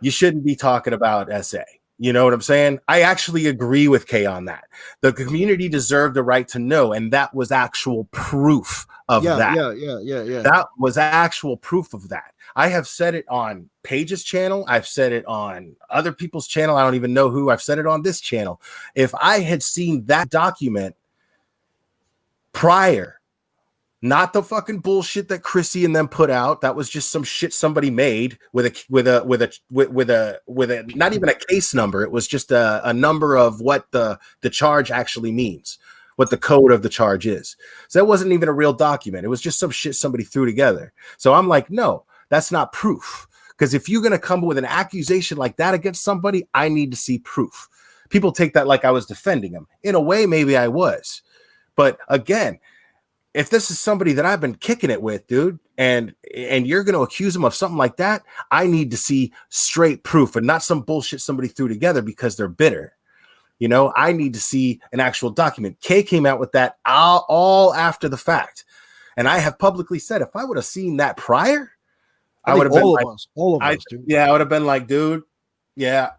you shouldn't be talking about SA. You know what I'm saying? I actually agree with Kay on that. The community deserved the right to know, and that was actual proof of that. Yeah. That was actual proof of that. I have said it on Paige's channel. I've said it on other people's channel. I don't even know who. I've said it on this channel. If I had seen that document prior, not the fucking bullshit that Chrissy and them put out. That was just some shit somebody made with a not even a case number. It was just a number of what the charge actually means, what the code of the charge is. So that wasn't even a real document. It was just some shit somebody threw together. So I'm like, no, that's not proof. Because if you're gonna come with an accusation like that against somebody, I need to see proof. People take that like I was defending him. In a way, maybe I was, but again, if this is somebody that I've been kicking it with, dude, and you're going to accuse them of something like that, I need to see straight proof and not some bullshit somebody threw together because they're bitter. I need to see an actual document. Kay came out with that all after the fact. And I have publicly said, if I would have seen that prior, I would have been like, all of us, dude. Yeah, I would have been like, dude, yeah.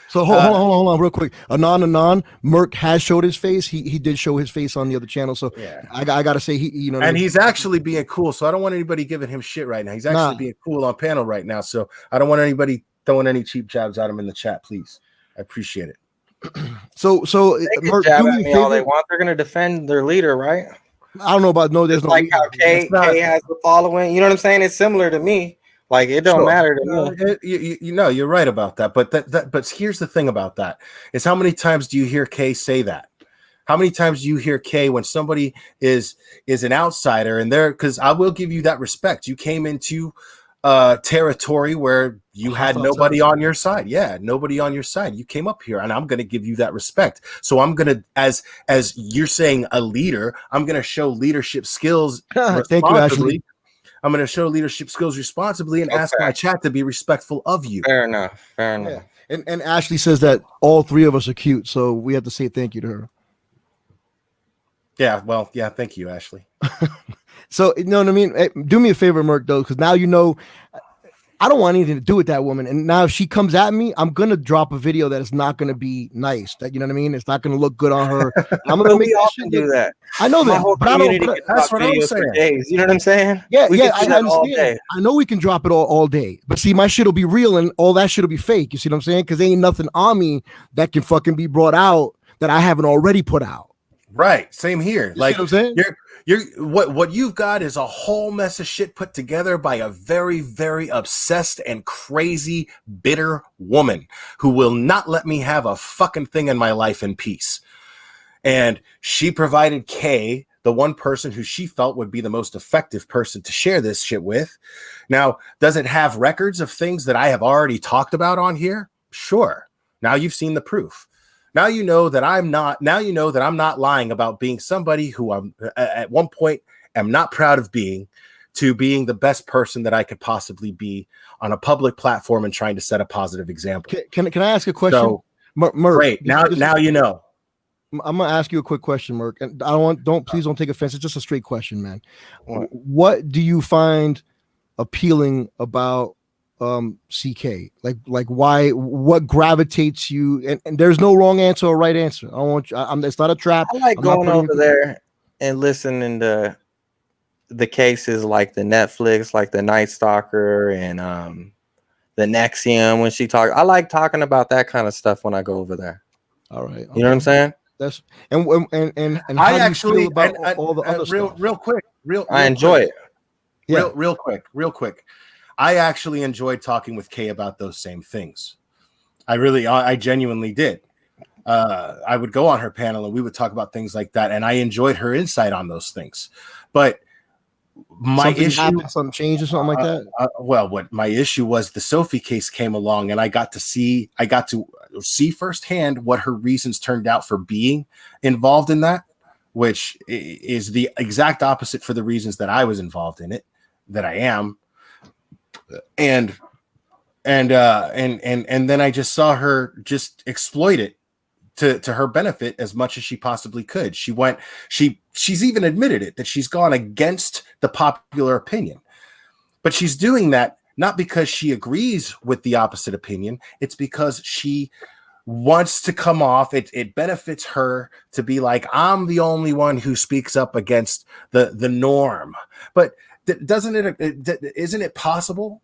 So hold on real quick. Anon, Merk has showed his face. He did show his face on the other channel. So yeah, I gotta say and he's actually being cool. So I don't want anybody giving him shit right now. He's actually being cool on panel right now. So I don't want anybody throwing any cheap jabs at him in the chat, please. I appreciate it. So they can Merk, jab at me all they want. They're gonna defend their leader, right? I don't know about there's no like how Kay has the following. You know what I'm saying? It's similar to me. Like it don't matter to me. You're right about that. But here's the thing about that is how many times do you hear Kay say that? How many times do you hear Kay when somebody is an outsider and because I will give you that respect. You came into territory where you had nobody on your side. Yeah, nobody on your side. You came up here and I'm going to give you that respect. So I'm going to, as you're saying a leader, I'm going to show leadership skills. Thank you, Ashley. I'm going to show leadership skills responsibly and ask my chat to be respectful of you. Fair enough. Yeah. And Ashley says that all three of us are cute, so we have to say thank you to her. Yeah, well, yeah, thank you, Ashley. So, you know what I mean? Hey, do me a favor, Merk, though, because now I don't want anything to do with that woman. And now if she comes at me, I'm going to drop a video that is not going to be nice. That, you know what I mean? It's not going to look good on her. I'm going to make often do that. I know that. But that's what I'm saying. Days. You know what I'm saying? Yeah, I understand. I know we can drop it all day. But see, my shit will be real and all that shit will be fake. You see what I'm saying? Because there ain't nothing on me that can fucking be brought out that I haven't already put out. Right. Same here. You see what I'm saying? What you've got is a whole mess of shit put together by a very, very obsessed and crazy, bitter woman who will not let me have a fucking thing in my life in peace. And she provided Kay, the one person who she felt would be the most effective person to share this shit with. Now, does it have records of things that I have already talked about on here? Sure. Now you've seen the proof. Now you know that I'm not lying about being somebody who I'm at one point am not proud of being, to being the best person that I could possibly be on a public platform and trying to set a positive example. Can I ask a question? So, Merk, great. Now you know. I'm gonna ask you a quick question, Merk, and please don't take offense. It's just a straight question, man. What do you find appealing about CK? Like why? What gravitates you? And there's no wrong answer or right answer. I want you. It's not a trap. I like going over there and listening to the cases like the Netflix, like the Night Stalker, and the Nexium when she talks. I like talking about that kind of stuff when I go over there. All right. Okay. You know what I'm saying? That's and how I do actually you feel about all the other real stuff? real quick. I enjoy it. Yeah. Real quick. I actually enjoyed talking with Kay about those same things. I genuinely did. I would go on her panel and we would talk about things like that, and I enjoyed her insight on those things. But my something changed or something like that. Well, what my issue was, the Sophie case came along, and I got to see firsthand what her reasons turned out for being involved in that, which is the exact opposite for the reasons that I was involved in it, that I am, and then I just saw her just exploit it to her benefit as much as she possibly could. She's even admitted it, that she's gone against the popular opinion, but she's doing that not because she agrees with the opposite opinion. It's because she wants to come off. It benefits her to be like, I'm the only one who speaks up against the norm. But isn't it possible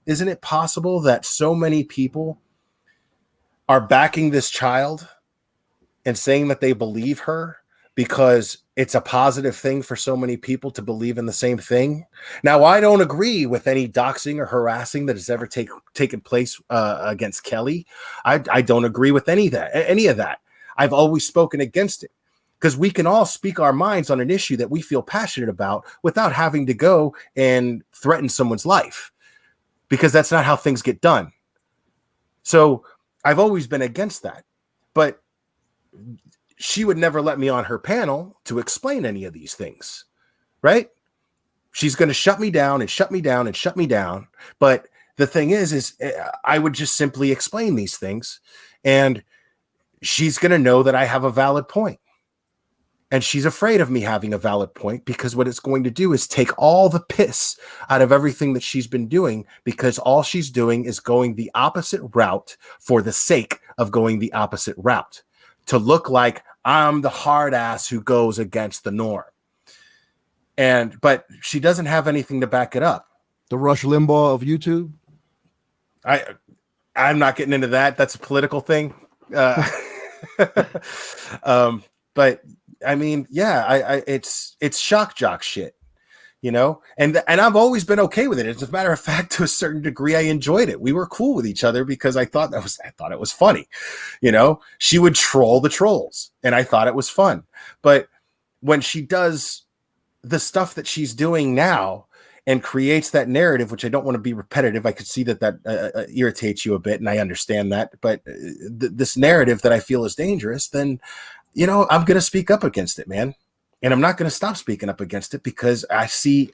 that so many people are backing this child and saying that they believe her because it's a positive thing for so many people to believe in the same thing? Now, I don't agree with any doxing or harassing that has ever taken place against Kelly. I don't agree with any of that. I've always spoken against it, because we can all speak our minds on an issue that we feel passionate about without having to go and threaten someone's life, because that's not how things get done. So I've always been against that. But she would never let me on her panel to explain any of these things, right? She's going to shut me down and shut me down and shut me down. But the thing is I would just simply explain these things, and she's going to know that I have a valid point. And she's afraid of me having a valid point, because what it's going to do is take all the piss out of everything that she's been doing, because all she's doing is going the opposite route for the sake of going the opposite route, to look like I'm the hard ass who goes against the norm. But she doesn't have anything to back it up. The Rush Limbaugh of YouTube. I'm not getting into that. That's a political thing. But I mean, yeah, it's shock jock shit, you know, and I've always been okay with it. As a matter of fact, to a certain degree, I enjoyed it. We were cool with each other because I thought it was funny, you know. She would troll the trolls, and I thought it was fun. But when she does the stuff that she's doing now and creates that narrative, which I don't want to be repetitive, I could see that irritates you a bit, and I understand that. But this narrative that I feel is dangerous, then, you know, I'm going to speak up against it, man. And I'm not going to stop speaking up against it, because I see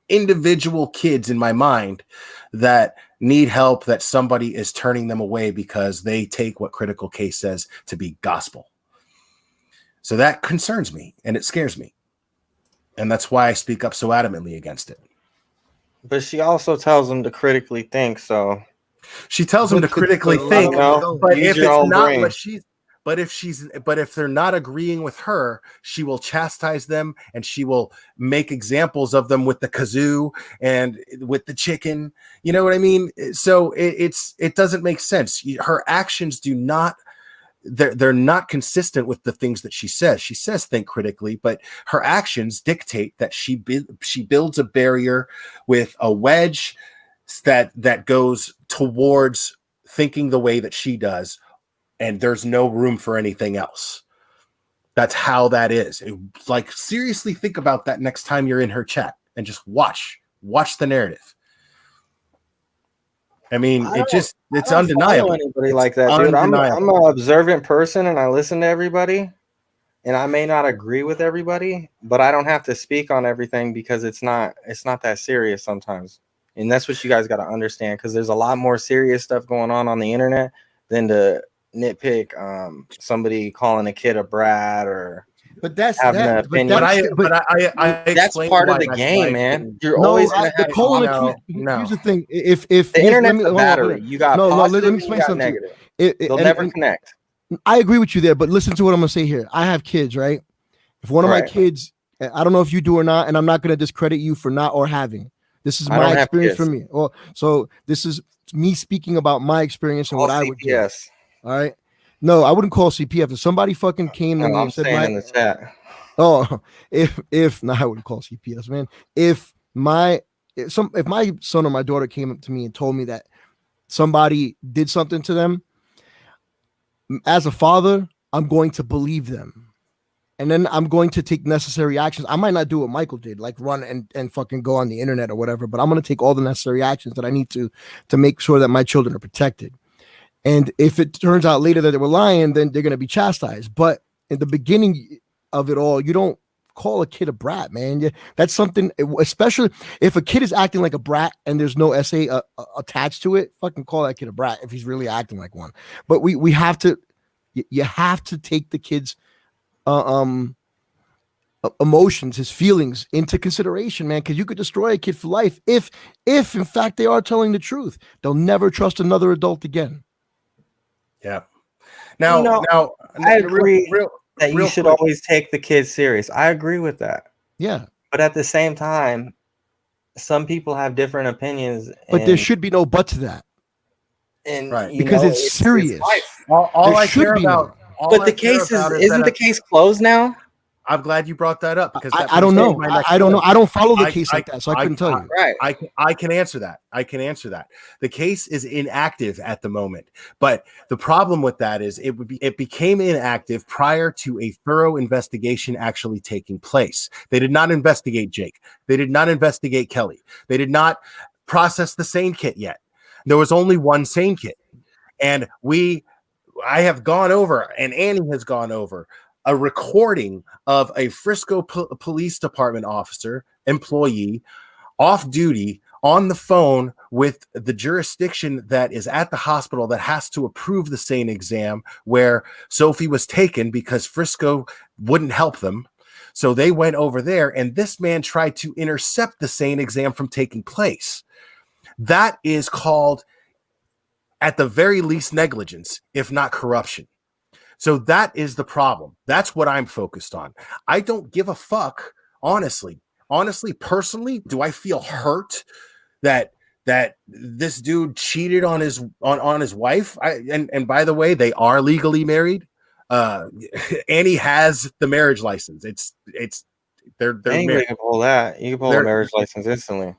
individual kids in my mind that need help, that somebody is turning them away because they take what Critical Case says to be gospel. So that concerns me, and it scares me. And that's why I speak up so adamantly against it. But she also tells them to critically think. So she tells them to critically think, but if it's not brain. what she's, but if they're not agreeing with her, she will chastise them, and she will make examples of them with the kazoo and with the chicken. You know what I mean? So it doesn't make sense. Her actions do not. They're not consistent with the things that she says. She says think critically, but her actions dictate that she builds a barrier with a wedge that goes towards thinking the way that she does, and there's no room for anything else. That's how that is. Like, seriously, think about that next time you're in her chat, and just watch the narrative. I mean, it's undeniable. Anybody like that, dude? I'm an observant person, and I listen to everybody, and I may not agree with everybody, but I don't have to speak on everything, because it's not that serious sometimes. And that's what you guys got to understand, because there's a lot more serious stuff going on the internet than to nitpick somebody calling a kid a brat or. But that's having an opinion. That's part of the game, man. You're always gonna have Here's the thing: if the internet's a battery, you got positive, let me explain something. Negative. They'll never connect. I agree with you there, but listen to what I'm gonna say here. I have kids, right? If one of my kids, I don't know if you do or not, and I'm not gonna discredit you for not or having. This is I don't my have experience kids. from me. Well, so this is me speaking about my experience and Call what I would do. CPS. All right. No, I wouldn't call CPF. If somebody fucking came to No, me I'm and said saying in the chat. oh, if no, I wouldn't call CPS, man. If my son or my daughter came up to me and told me that somebody did something to them, as a father, I'm going to believe them. And then I'm going to take necessary actions. I might not do what Michael did, like run and fucking go on the internet or whatever, but I'm going to take all the necessary actions that I need to make sure that my children are protected. And if it turns out later that they were lying, then they're going to be chastised. But in the beginning of it all, you don't call a kid a brat, man. That's something, especially if a kid is acting like a brat and there's no essay attached to it, fucking call that kid a brat if he's really acting like one. But we have to, you have to take the kid's emotions, his feelings into consideration, man, because you could destroy a kid for life if in fact they are telling the truth. They'll never trust another adult again. Yeah. Now, I agree that you real should quick. always take the kids serious. I agree with that. Yeah. But at the same time, some people have different opinions. But there should be no but to that. And right. Because it's serious. All I care about. But the case isn't the case closed now? I'm glad you brought that up because I don't know. I don't know. I don't follow the case like that, so I couldn't tell you. Right. I can answer that. I can answer that. The case is inactive at the moment, but the problem with that is it became inactive prior to a thorough investigation actually taking place. They did not investigate Jake. They did not investigate Kelly. They did not process the SANE kit yet. There was only one SANE kit, and I have gone over, and Annie has gone over a recording of a Frisco Police Department officer, employee, off duty on the phone with the jurisdiction that is at the hospital that has to approve the SANE exam, where Sophie was taken because Frisco wouldn't help them. So they went over there, and this man tried to intercept the SANE exam from taking place. That is called, at the very least, negligence, if not corruption. So that is the problem. That's what I'm focused on. I don't give a fuck, honestly. Honestly, personally, do I feel hurt that this dude cheated on his wife? And by the way, they are legally married. Annie has the marriage license. They're married. You can pull that. You can pull a marriage license instantly.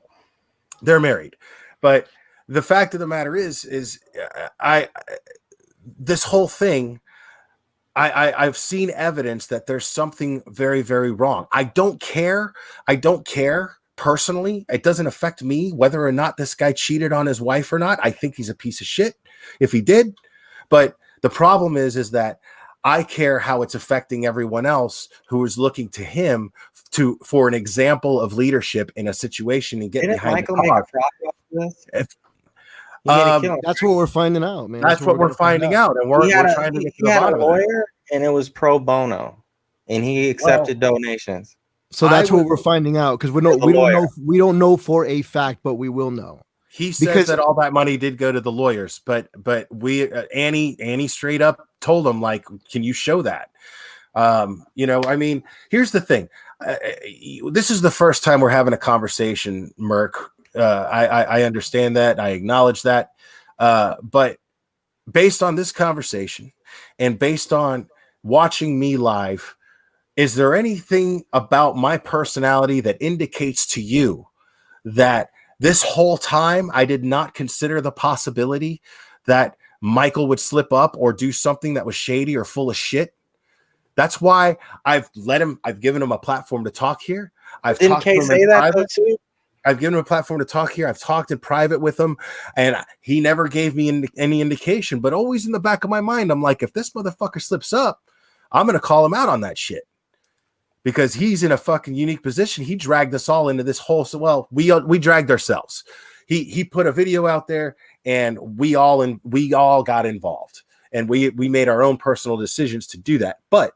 They're married. But the fact of the matter is this whole thing, I've seen evidence that there's something very, very wrong. I don't care personally. It doesn't affect me whether or not this guy cheated on his wife or not. I think he's a piece of shit if he did. But the problem is that I care how it's affecting everyone else who is looking to him for an example of leadership in a situation and get behind Michael the car. That's what we're finding out, man. That's what we're finding out, and we're trying to get to the bottom of it. He had a lawyer, and it was pro bono, and he accepted donations. So that's what we're finding out, because we don't know for a fact, but we will know. He says that all that money did go to the lawyers, but Annie straight up told him, like, can you show that? I mean, here's the thing. This is the first time we're having a conversation, Merc. I understand that. I acknowledge that. But based on this conversation and based on watching me live, is there anything about my personality that indicates to you that this whole time I did not consider the possibility that Michael would slip up or do something that was shady or full of shit? That's why I've given him a platform to talk here. Didn't Kay say that though too? I've given him a platform to talk here. I've talked in private with him, and he never gave me any indication. But always in the back of my mind, I'm like, if this motherfucker slips up, I'm going to call him out on that shit. Because he's in a fucking unique position. He dragged us all into this whole. We dragged ourselves. He put a video out there, and we all got involved, and we made our own personal decisions to do that. But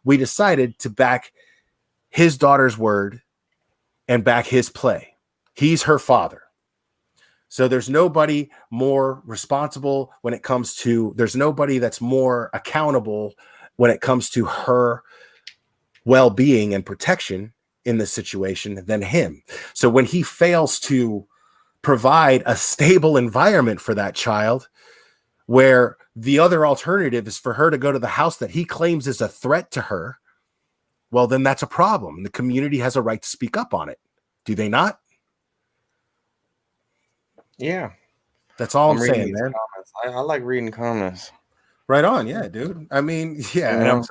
we decided to back his daughter's word and back his play. He's her father. So there's nobody more responsible when it comes to, there's nobody that's more accountable when it comes to her well-being and protection in this situation than him. So when he fails to provide a stable environment for that child, where the other alternative is for her to go to the house that he claims is a threat to her, well, then that's a problem. The community has a right to speak up on it. Do they not? Yeah. That's all I'm reading saying, these man. comments. I like reading comments. Right on. Yeah, dude. I mean, yeah. You And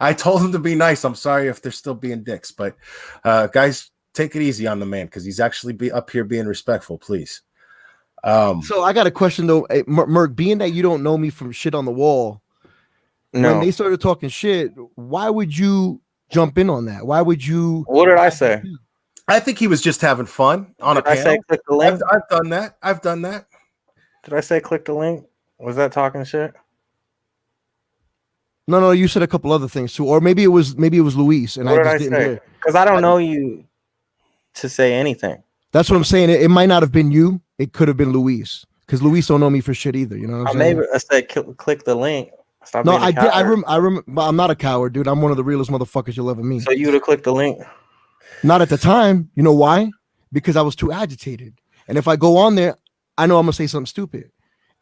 I told them to be nice. I'm sorry if they're still being dicks, but guys, take it easy on the man, because he's actually up here being respectful, please. So I got a question though, hey, Merc, being that you don't know me from shit on the wall, when they started talking shit, why would you jump in on that? Why would you? What did I say? I think he was just having fun on a panel. I say click the link? I've done that. I've done that. Did I say click the link? Was that talking shit? No, you said a couple other things too, or maybe it was Luis, and what I just didn't say? hear. Because I don't know you to say anything. That's what I'm saying. It might not have been you. It could have been Luis, because Luis don't know me for shit either. You know what I'm saying? Maybe I said click the link. Stop no, being a I did. coward. I remember. But I'm not a coward, dude. I'm one of the realest motherfuckers you'll ever meet. So you would have clicked the link? Not at the time. You know why? Because I was too agitated. And if I go on there, I know I'm gonna say something stupid.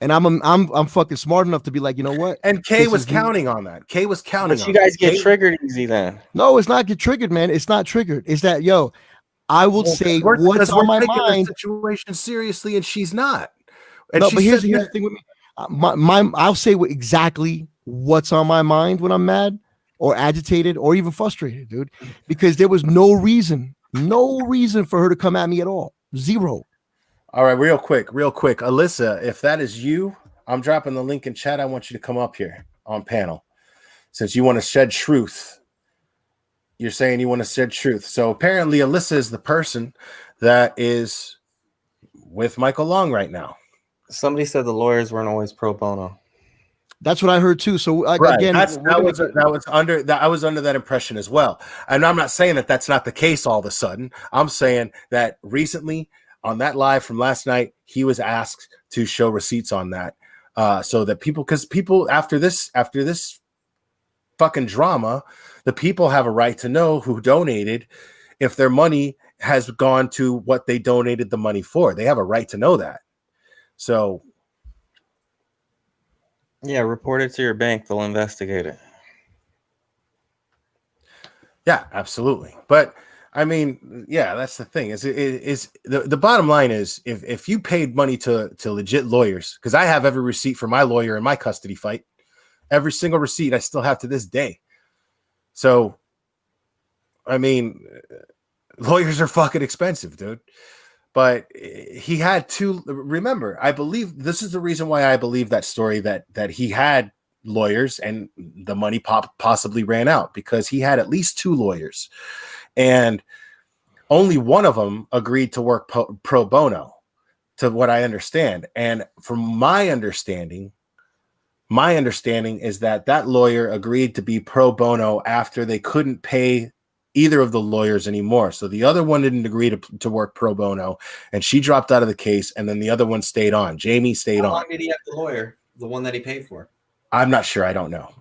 And I'm fucking smart enough to be like, you know what? And Kay was counting on that. Kay was counting. But you guys get triggered easy then. No, it's not get triggered, man. It's not triggered. It's that, yo, I will say what's on my mind. The situation seriously, and she's not. And no, but here's the thing with me. I'll say exactly what's on my mind when I'm mad or agitated or even frustrated, dude. Because there was no reason for her to come at me at all. Zero. All right, real quick. Alyssa, if that is you, I'm dropping the link in chat. I want you to come up here on panel. Since you want to shed truth. You're saying you want to shed truth. So apparently Alyssa is the person that is with Michael Long right now. Somebody said the lawyers weren't always pro bono. That's what I heard too. So again, I was under that impression as well. And I'm not saying that that's not the case all of a sudden. I'm saying that recently on that live from last night, he was asked to show receipts on that, so that people after this fucking drama, the people have a right to know who donated, if their money has gone to what they donated the money for. They have a right to know that. So, yeah, report it to your bank. They'll investigate it. Yeah, absolutely. But I mean, yeah, that's the thing. Is the bottom line is if you paid money to legit lawyers, because I have every receipt for my lawyer in my custody fight, every single receipt I still have to this day. So, I mean, lawyers are fucking expensive, dude. But he had to remember. I believe this is the reason why I believe that story that he had lawyers and the money possibly ran out, because he had at least 2 lawyers. And only one of them agreed to work pro bono, to what I understand. And from my understanding is that lawyer agreed to be pro bono after they couldn't pay either of the lawyers anymore. So the other one didn't agree to work pro bono, and she dropped out of the case. And then the other one stayed on. Jamie stayed on. How long did he have the lawyer, the one that he paid for? I'm not sure. I don't know.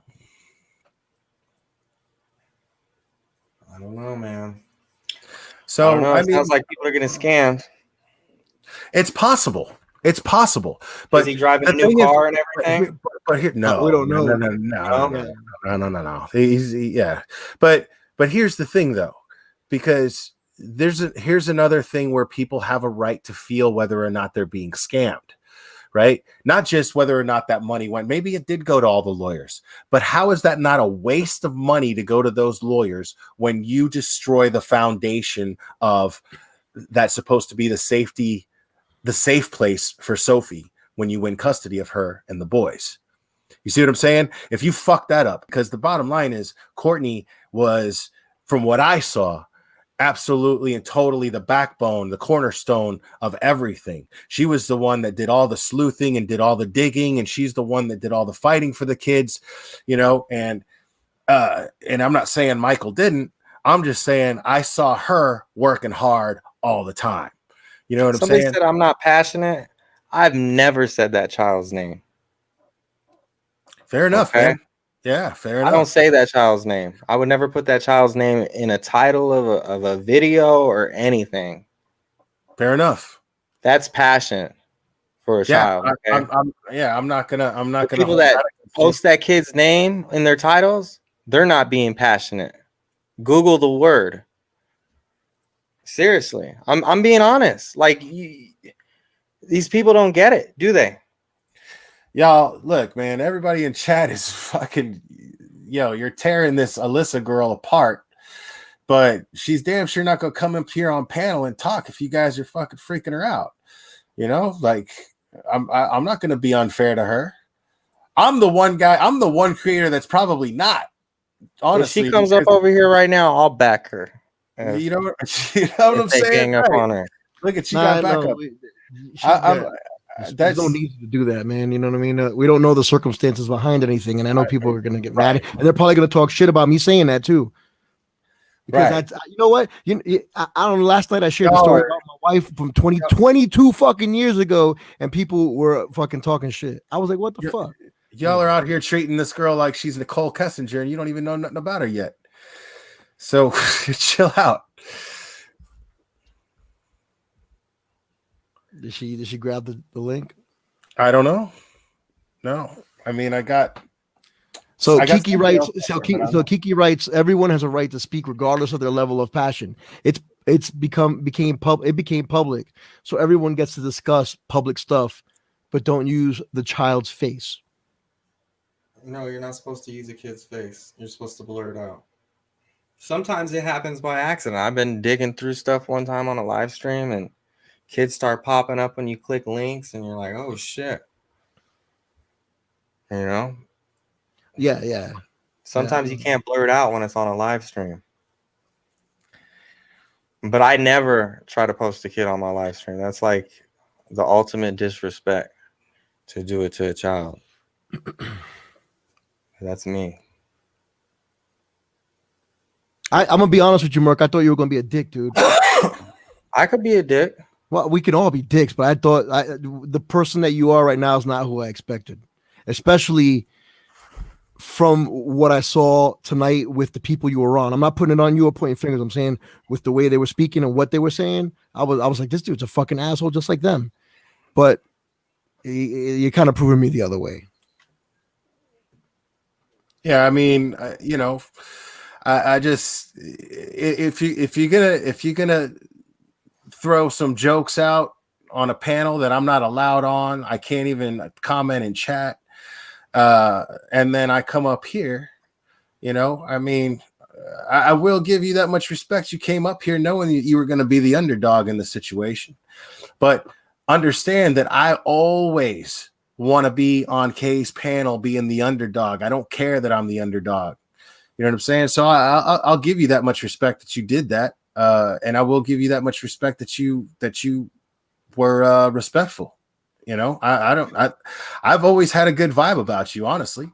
I don't know, man. So I mean, sounds like people are getting scammed. It's possible. But is he driving a new car and everything? But here, no, we don't know. No. Yeah. But here's the thing, though, because here's another thing where people have a right to feel whether or not they're being scammed, right? Not just whether or not that money went. Maybe it did go to all the lawyers, but how is that not a waste of money to go to those lawyers when you destroy the foundation of that's supposed to be the safe place for Sophie when you win custody of her and the boys? You see what I'm saying? If you fuck that up, because the bottom line is Courtney was, from what I saw, absolutely and totally the backbone, the cornerstone of everything. She was the one that did all the sleuthing and did all the digging, and she's the one that did all the fighting for the kids, and I'm not saying Michael didn't. I'm just saying I saw her working hard all the time. You know what I'm saying? Somebody said I'm not passionate. I've never said that child's name. Fair enough, man. Yeah, fair I enough. don't say that child's name. I would never put that child's name in a title of a video or anything. Fair enough. That's passion for a child. Okay? I'm not gonna. People that post that kid's name in their titles, they're not being passionate. Google the word. Seriously, I'm being honest. Like these people don't get it, do they? Y'all, look, man. Everybody in chat is fucking. You're tearing this Alyssa girl apart. But she's damn sure not gonna come up here on panel and talk if you guys are fucking freaking her out. Like I'm not gonna be unfair to her. I'm the one creator that's probably not. Honestly, if she comes up over here right now, I'll back her. You know what I'm saying? Gang up on her. Look at she got back up. There's no need to do that, man. You know what I mean? We don't know the circumstances behind anything, and I know people are gonna get mad, and they're probably gonna talk shit about me saying that too. Because you know what? I don't know. Last night I shared the story about my wife from 22 fucking years ago, and people were fucking talking shit. I was like, what the fuck? Y'all are out here treating this girl like she's Nicole Kessinger, and you don't even know nothing about her yet. So chill out. Did she grab the link? I don't know. No. I mean, I got. So Kiki writes. Kiki writes. Everyone has a right to speak, regardless of their level of passion. It became public, so everyone gets to discuss public stuff, but don't use the child's face. No, you're not supposed to use a kid's face. You're supposed to blur it out. Sometimes it happens by accident. I've been digging through stuff one time on a live stream, and kids start popping up when you click links, and you're like, "Oh shit!" You know. Yeah. Sometimes you can't blur it out when it's on a live stream. But I never try to post a kid on my live stream. That's like the ultimate disrespect to do it to a child. That's me. I'm gonna be honest with you, Merc. I thought you were gonna be a dick, dude. I could be a dick. Well, we can all be dicks, but I thought the person that you are right now is not who I expected, especially from what I saw tonight with the people you were on. I'm not putting it on you or pointing fingers. I'm saying with the way they were speaking and what they were saying, I was like, this dude's a fucking asshole just like them. But you're kind of proving me the other way. Yeah, I mean, I just if you're gonna throw some jokes out on a panel that I'm not allowed on, I can't even comment in chat. And then I come up here, I mean, I will give you that much respect. You came up here knowing you were going to be the underdog in the situation, but understand that I always want to be on Kay's panel being the underdog. I don't care that I'm the underdog. You know what I'm saying? So I'll give you that much respect that you did that. And I will give you that much respect that you were respectful. I've always had a good vibe about you, honestly.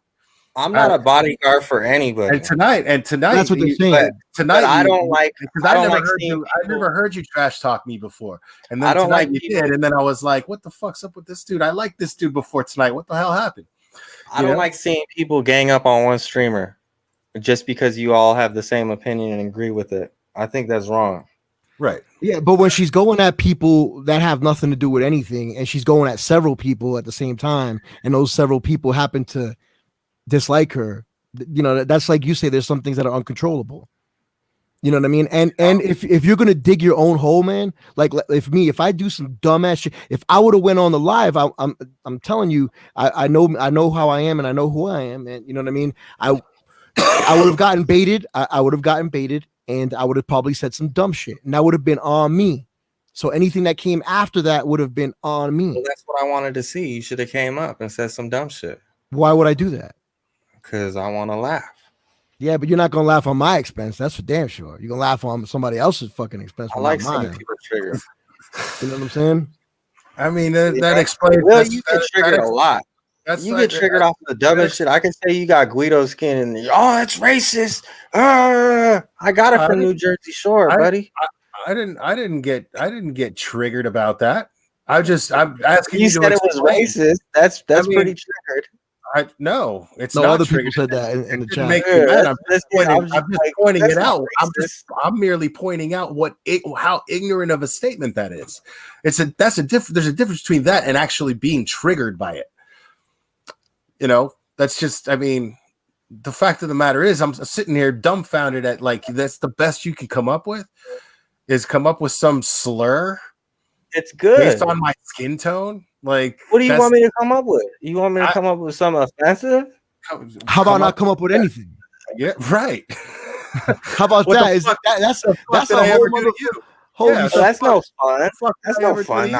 I'm not a bodyguard for anybody. And tonight, that's what they're saying. Tonight, I don't like because I never heard you trash talk me before. And then tonight you did, and then I was like, "What the fuck's up with this dude? I liked this dude before tonight. What the hell happened?" I don't like seeing people gang up on one streamer just because you all have the same opinion and agree with it. I think that's wrong. Right. Yeah, but when she's going at people that have nothing to do with anything, and she's going at several people at the same time, and those several people happen to dislike her, that's like you say, there's some things that are uncontrollable. You know what I mean? And if you're gonna dig your own hole, man, like if I do some dumbass shit, if I would have went on the live, I'm telling you, I know how I am and I know who I am, and you know what I mean? I would have gotten baited. I would have gotten baited. And I would have probably said some dumb shit, and that would have been on me. So anything that came after that would have been on me. Well, that's what I wanted to see. You should have came up and said some dumb shit. Why would I do that? Because I want to laugh. Yeah, but you're not gonna laugh on my expense. That's for damn sure. You're gonna laugh on somebody else's fucking expense. I like seeing people triggered. You know what I'm saying? I mean, that explains. Well, you get triggered a lot. You get triggered off of the dumbest shit. I can say you got Guido skin and it's racist. I got it from New Jersey Shore, buddy. I didn't get triggered about that. I'm asking you said it was racist. That's pretty triggered. No, it's No, not other triggered. people said that in the Didn't chat. make me mad. I'm just like, pointing that's it not out. racist. I'm merely pointing out how ignorant of a statement that is. There's a difference between that and actually being triggered by it. You know, that's just, I mean, the fact of the matter is I'm sitting here dumbfounded at, like, that's the best you can come up with is come up with some slur. It's good. Based on my skin tone. Like, what do you want me to come up with? You want me to come up with something offensive? How about not come up with anything? Yeah, right. How about that? That's a whole mother. Holy shit! That's no fun. That's no fun.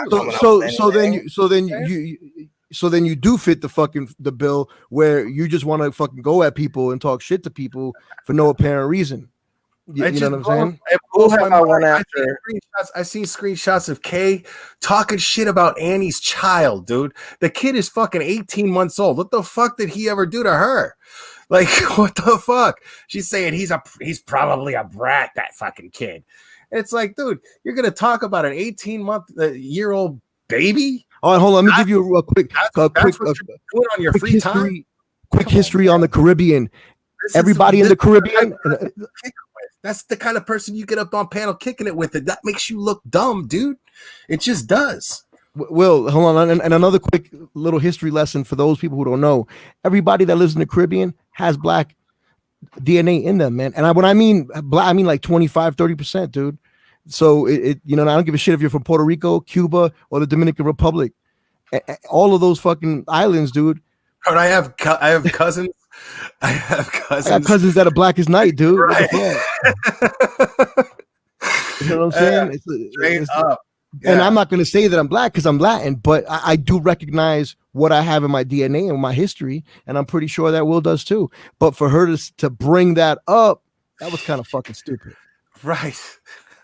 So then you do fit the bill where you just want to fucking go at people and talk shit to people for no apparent reason. You know what I'm saying? I seen screenshots of Kay talking shit about Annie's child, dude. The kid is fucking 18 months old. What the fuck did he ever do to her? Like, what the fuck? She's saying he's probably a brat, that fucking kid. And it's like, dude, you're gonna talk about an 18-year-old baby? All right, hold on. Let me give you a quick history on the Caribbean. Everybody in the Caribbean. That's the kind of person you get up on panel kicking it with. It that makes you look dumb, dude. It just does. Will, hold on, and another quick little history lesson for those people who don't know. Everybody that lives in the Caribbean has black DNA in them, man. And when I mean black, I mean like 25-30%, dude. So I don't give a shit if you're from Puerto Rico, Cuba, or the Dominican Republic. All of those fucking islands, dude. But I have cousins. I got cousins that are black as night, dude. Right. You know what I'm saying? Straight up. Yeah. And I'm not going to say that I'm black because I'm Latin, but I do recognize what I have in my DNA and my history, and I'm pretty sure that Will does too. But for her to bring that up, that was kind of fucking stupid. Right.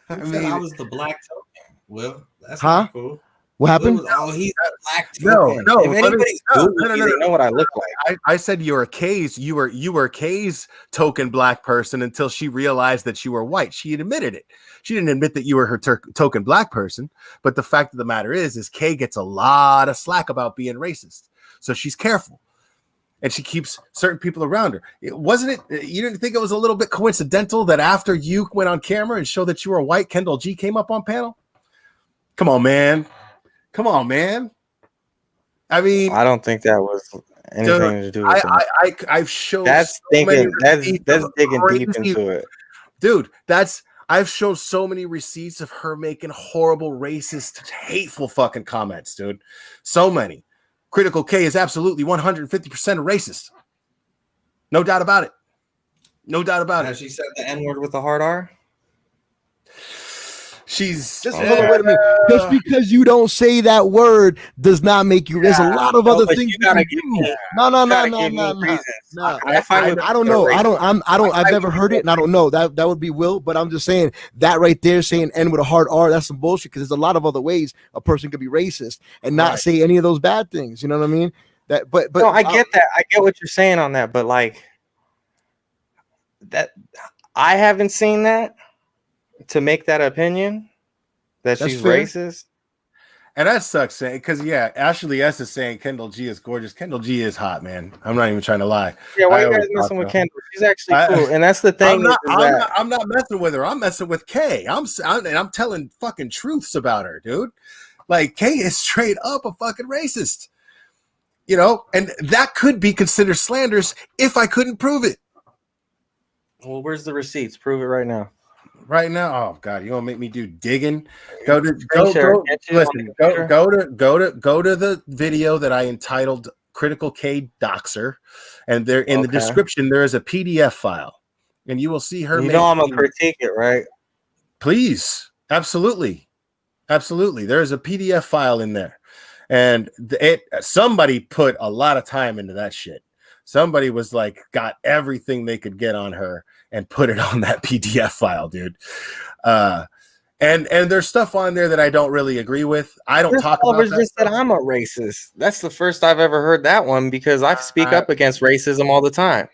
I mean, I was the black token. Will, that's cool. What happened? He's a black token. No. If anybody's Google me, they know what I look like. I said you were Kay's. You were Kay's token black person until she realized that you were white. She admitted it. She didn't admit that you were her token black person. But the fact of the matter is Kay gets a lot of slack about being racist. So she's careful. And she keeps certain people around her. You didn't think it was a little bit coincidental that after you went on camera and showed that you were white, Kendall G came up on panel? Come on, man. I mean, I don't think that was anything to do with it. I've shown that's digging deep into it. Dude, I've shown so many receipts of her making horrible, racist, hateful fucking comments, dude. So many. Critical K is absolutely 150% a racist. No doubt about it. Has she said the N-word with a hard R? She's just because you don't say that word does not make you. There's a lot of other things you gotta do. No. I don't know. I've never heard it, and I don't know. That would be Will, but I'm just saying that right there, saying N with a hard R, that's some bullshit. Because there's a lot of other ways a person could be racist and not say any of those bad things. You know what I mean? But no, I get that. I get what you're saying on that, but like that, I haven't seen that. To make that opinion that she's racist, and that sucks. Because Ashley S is saying Kendall G is gorgeous. Kendall G is hot, man. I'm not even trying to lie. Yeah, why you guys messing with Kendall? She's actually cool, and that's the thing. I'm not messing with her. I'm messing with Kay. I'm telling fucking truths about her, dude. Like Kay is straight up a fucking racist. You know, and that could be considered slanders if I couldn't prove it. Well, where's the receipts? Prove it right now. Right now, oh god, you want to make me do digging? Go to the video that I entitled "Critical K Doxer," and there in the description there is a PDF file, and you will see her. You know I'm gonna critique it, right? Please, absolutely. There is a PDF file in there, and somebody put a lot of time into that shit. Somebody was like, got everything they could get on her and put it on that PDF file, dude. And there's stuff on there that I don't really agree with. I don't talk about that. Just that I'm a racist. That's the first I've ever heard that one because I speak up against racism all the time.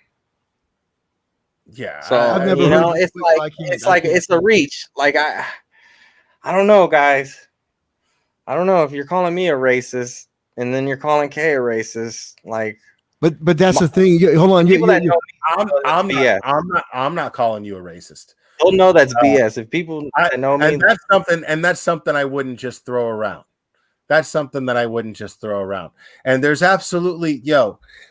Yeah. So I've never it's a reach. Like I don't know, guys. I don't know if you're calling me a racist and then you're calling Kay a racist. Like But that's the thing. Hold on. People that know me know that's BS. I'm not calling you a racist. They'll know that's BS. If people that know me, and that's something I wouldn't just throw around. That's something that I wouldn't just throw around. And there's absolutely,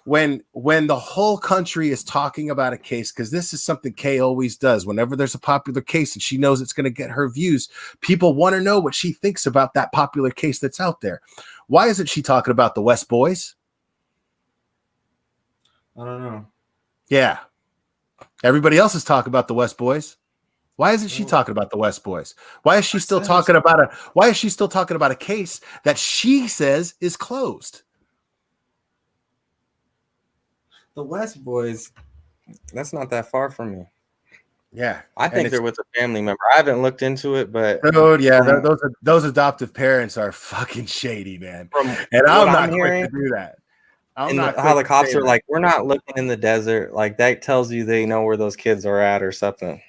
when the whole country is talking about a case, because this is something Kay always does. Whenever there's a popular case and she knows it's going to get her views, people want to know what she thinks about that popular case that's out there. Why isn't she talking about the West Boys? I don't know. Yeah. Everybody else is talking about the West Boys. Why isn't she talking about the West Boys? Why is she still talking about a case that she says is closed? The West Boys, that's not that far from me. Yeah. I think they're with a family member. I haven't looked into it, but dude, yeah, those adoptive parents are fucking shady, man. And I'm not quick to do that. How the cops are like, we're not looking in the desert. Like that tells you they know where those kids are at or something.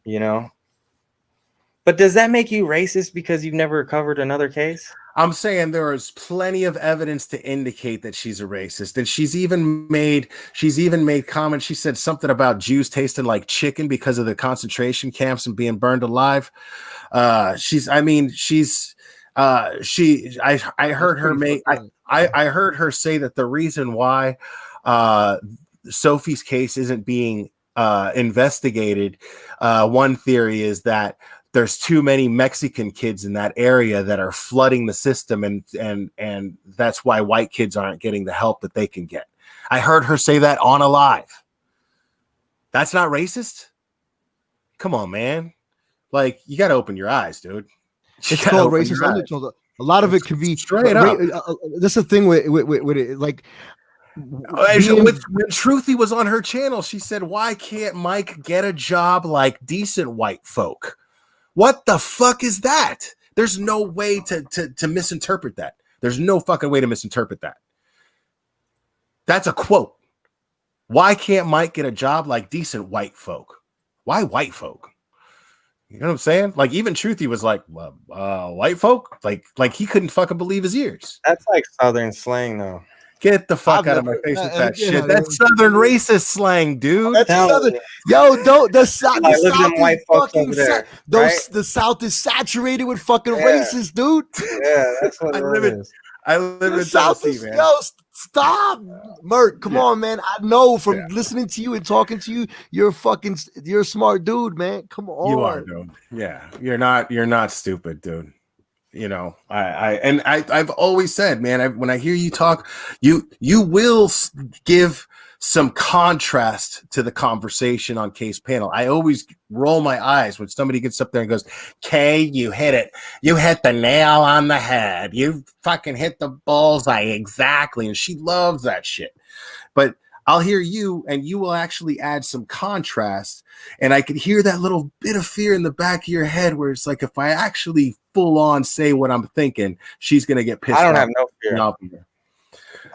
But does that make you racist because you've never covered another case? I'm saying there is plenty of evidence to indicate that she's a racist, and she's even made comments. She said something about Jews tasting like chicken because of the concentration camps and being burned alive. I heard her say that the reason why Sophie's case isn't being investigated, one theory is that there's too many Mexican kids in that area that are flooding the system, and that's why white kids aren't getting the help that they can get. I heard her say that on Alive. That's not racist? Come on, man. Like, you got to open your eyes, dude. It's called racist undertones. A lot of it can be straight up. That's the thing with it, like. When Truthy was on her channel, she said, "Why can't Mike get a job like decent white folk?" What the fuck is that? There's no way to misinterpret that. There's no fucking way to misinterpret that. That's a quote. Why can't Mike get a job like decent white folk? Why white folk? You know what I'm saying? Like, even Truthy was like, white folk? Like he couldn't fucking believe his ears. That's like Southern slang, though. Get the fuck out of my face with that shit. That's Southern racist slang, dude. That's Southern. Yo, don't the South. The South white is folks fucking. Over there, right? The South is saturated with fucking racists, dude. Yeah, that's what it is. I live in Tennessee, man. Yo, stop, Mert. Come on, man. I know from listening to you and talking to you, you're a smart dude, man. Come on. You are, dude. Yeah, you're not stupid, dude. I've always said, man, when I hear you talk, you will give some contrast to the conversation on Kay's panel. I always roll my eyes when somebody gets up there and goes, "Kay, you hit it. You hit the nail on the head. You fucking hit the bullseye exactly." And she loves that shit. But I'll hear you, and you will actually add some contrast. And I could hear that little bit of fear in the back of your head where it's like, if I actually full on say what I'm thinking, she's going to get pissed off. I don't have no fear.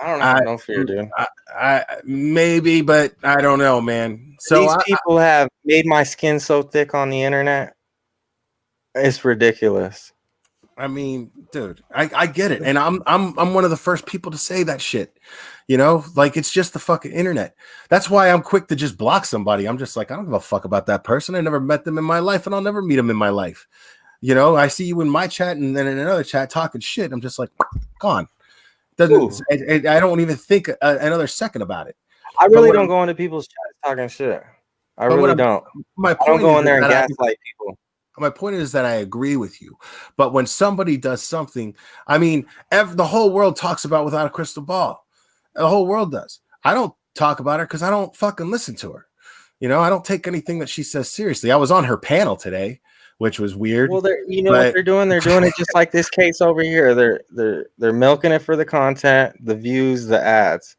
I don't have no fear, dude. I maybe, but I don't know, man. So these people have made my skin so thick on the internet. It's ridiculous. I mean, dude, I get it. And I'm one of the first people to say that shit. Like, it's just the fucking internet. That's why I'm quick to just block somebody. I'm just like, I don't give a fuck about that person. I never met them in my life, and I'll never meet them in my life. I see you in my chat and then in another chat talking shit. I'm just like, gone. I don't even think another second about it. I really don't go into people's chats talking shit. I really don't. I don't go in there and gaslight people. My point is that I agree with you. But when somebody does something, I mean, the whole world talks about Without a Crystal Ball. The whole world does. I don't talk about her because I don't fucking listen to her. I don't take anything that she says seriously. I was on her panel today, which was weird. Well, what they're doing? They're doing it just like this case over here. They're milking it for the content, the views, the ads.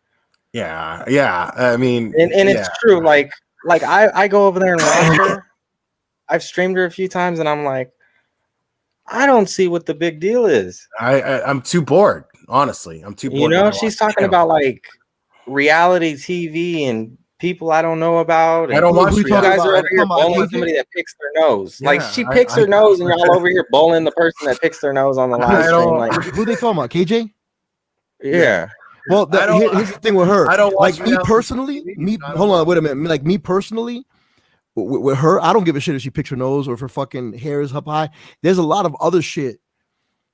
Yeah. I mean, and it's true. Like I go over there and watch her. I've streamed her a few times, and I'm like, I don't see what the big deal is. I'm too bored. Honestly, I'm too bored. She's talking about like reality TV and people I don't know about. I don't watch. You guys are over here bowling somebody that picks their nose. Yeah, like she picks her nose, and y'all over here bowling the person that picks their nose on the live stream. Like, who they talking about? KJ? Yeah. Well, here's the thing with her. I don't watch like me personally. Hold on, wait a minute. Like me personally, with her, I don't give a shit if she picks her nose or if her fucking hair is up high. There's a lot of other shit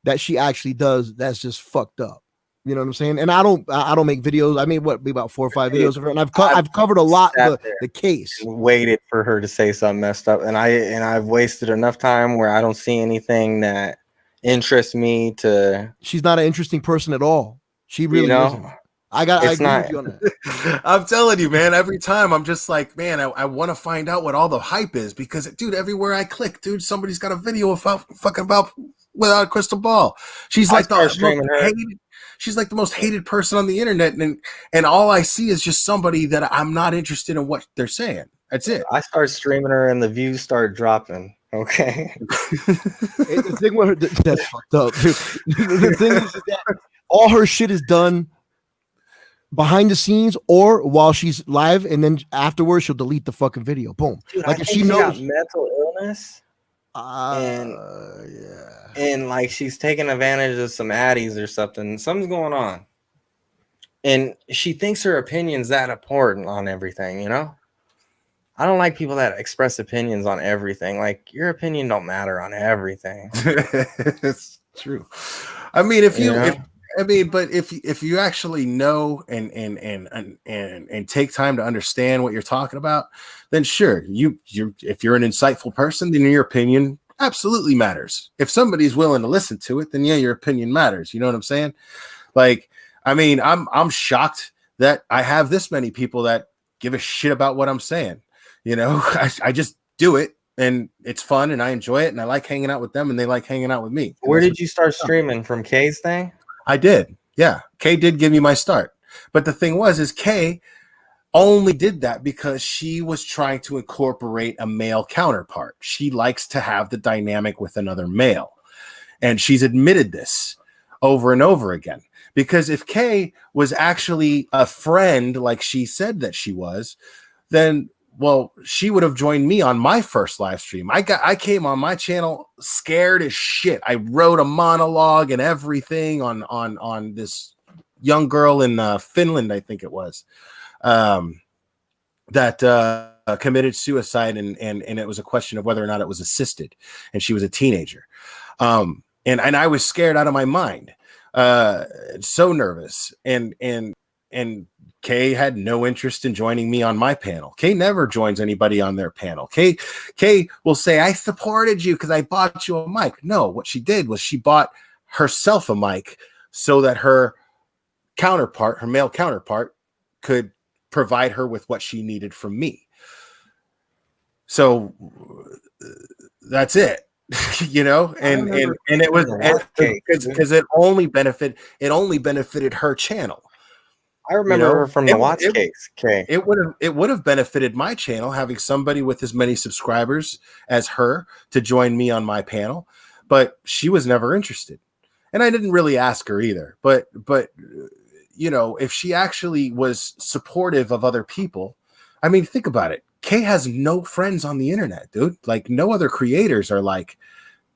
that she actually does that's just fucked up. You know what I'm saying? And I don't make videos. I made maybe about 4 or 5 videos of her, and I've covered a lot of the case. Waited for her to say something messed up, and I've wasted enough time where I don't see anything that interests me to. She's not an interesting person at all. She really isn't. I agree with you on that. I'm telling you, man, every time I'm just like, man, I want to find out what all the hype is because, dude, everywhere I click, dude, somebody's got a video about without a crystal ball. She's like she's like the most hated person on the internet, and all I see is just somebody that I'm not interested in what they're saying. That's it. I start streaming her and the views start dropping. Okay. The thing with her, that's fucked up. The thing is that all her shit is done behind the scenes or while she's live, and then afterwards she'll delete the fucking video. Boom. Dude, like if she knows mental illness, and like she's taking advantage of some addies or something. Something's going on, and she thinks her opinion's that important on everything. You know, I don't like people that express opinions on everything. Like your opinion don't matter on everything. It's true. I mean, but if you actually know and take time to understand what you're talking about, then sure, if you're an insightful person, then your opinion absolutely matters. If somebody's willing to listen to it, then yeah, your opinion matters. You know what I'm saying? Like, I mean, I'm shocked that I have this many people that give a shit about what I'm saying. You know, I just do it. And it's fun, and I enjoy it, and I like hanging out with them, and they like hanging out with me. Where did you start streaming? From Kay's thing? I did. Yeah. Kay did give me my start. But the thing is Kay only did that because she was trying to incorporate a male counterpart. She likes to have the dynamic with another male. And she's admitted this over and over again. Because if Kay was actually a friend like she said that she was, then well, she would have joined me on my first live stream. I came on my channel scared as shit. I wrote a monologue and everything on this young girl in Finland, I think it was, that committed suicide, and it was a question of whether or not it was assisted, and she was a teenager, and I was scared out of my mind, so nervous, and Kay had no interest in joining me on my panel. Kay never joins anybody on their panel. Kay will say, I supported you because I bought you a mic. No, what she did was she bought herself a mic so that her male counterpart, could provide her with what she needed from me. So that's it. You know, and it was because it only benefited her channel. I remember her from the Watts case. Okay, it would have benefited my channel having somebody with as many subscribers as her to join me on my panel, but she was never interested, and I didn't really ask her either. But you know, if she actually was supportive of other people, I mean, think about it. Kay has no friends on the internet, dude. Like no other creators are like.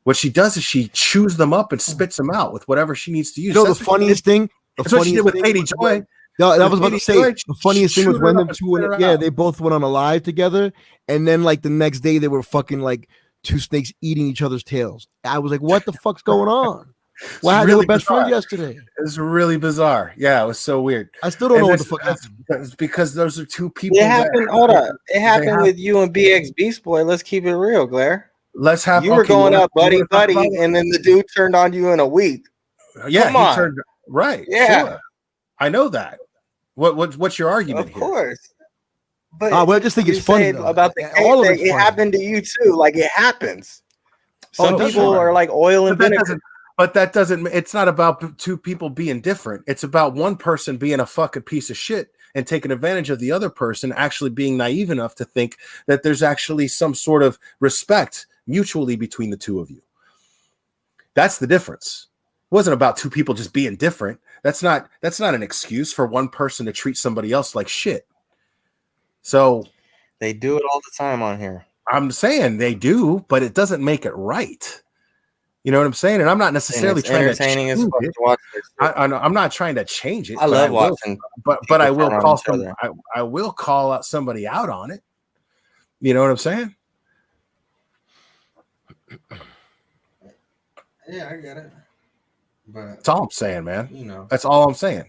What she does is she chews them up and spits them out with whatever she needs to use. You know, the funniest thing. That's what she did with Katie Joy. No, I was about to say the funniest thing was when them two they both went on a live together, and then like the next day they were fucking like two snakes eating each other's tails. I was like, what the fuck's going on? Why they were best friends yesterday? It was really bizarre. Yeah, it was so weird. I still don't know what the fuck happened. It's because those are two people. It happened. Hold up. It happened with you and BX Beast Boy. Let's keep it real, Claire. Let's have you were going up, buddy, and then the dude turned on you in a week. Yeah, he turned right. Yeah, sure. I know that. What's your argument of here? Of course. But well, I just think it's funny about the all thing. It happened to you too. Like it happens. Some people are like oil and vinegar. But that doesn't. It's not about two people being different. It's about one person being a fucking piece of shit and taking advantage of the other person actually being naive enough to think that there's actually some sort of respect mutually between the two of you. That's the difference. It wasn't about two people just being different. That's not an excuse for one person to treat somebody else like shit. So they do it all the time on here. I'm saying they do, but it doesn't make it right. You know what I'm saying? And I'm not And necessarily it's trying to entertaining as change fuck it. to watch this shit. I'm not trying to change it. I love watching. But I will turn on call each some. other. I will call out somebody out on it. You know what I'm saying? Yeah, I get it. But That's all I'm saying, man. you know, That's all I'm saying.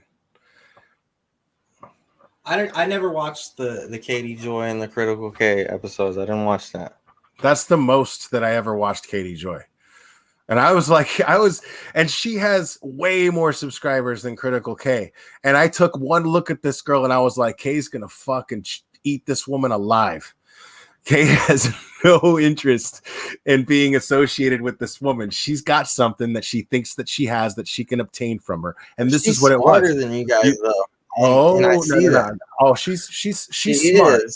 I never watched the Katie Joy and the Critical K episodes. I didn't watch that. That's the most that I ever watched Katie Joy. And and she has way more subscribers than Critical K. And I took one look at this girl and I was like, Kay's going to fucking eat this woman alive. Kay has no interest in being associated with this woman. She's got something that she thinks that she has that she can obtain from her. And this is what it was. She's smarter than you guys, though. And I see that. Oh, she's smart.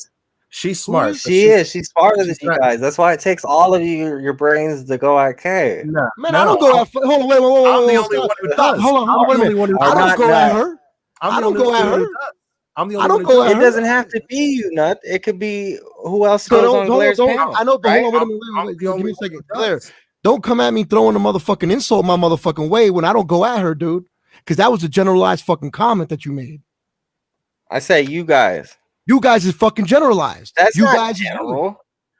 She's smart. She's smarter than you guys. That's why it takes all of your brains to go at Kay. No, man, I don't go at. Hold on, wait. I'm the only one who does. Hold on, wait a minute. I don't go at her. I don't go at her. I'm the only I don't one go at her. It doesn't have to be you, Nut. It could be who else goes on Blair's panel. I know, but right? hold on, wait. Give me a second. Blair, don't come at me throwing a motherfucking insult my motherfucking way when I don't go at her, dude. Because that was a generalized fucking comment that you made. I say you guys. You guys is fucking generalized. That's you not guys general.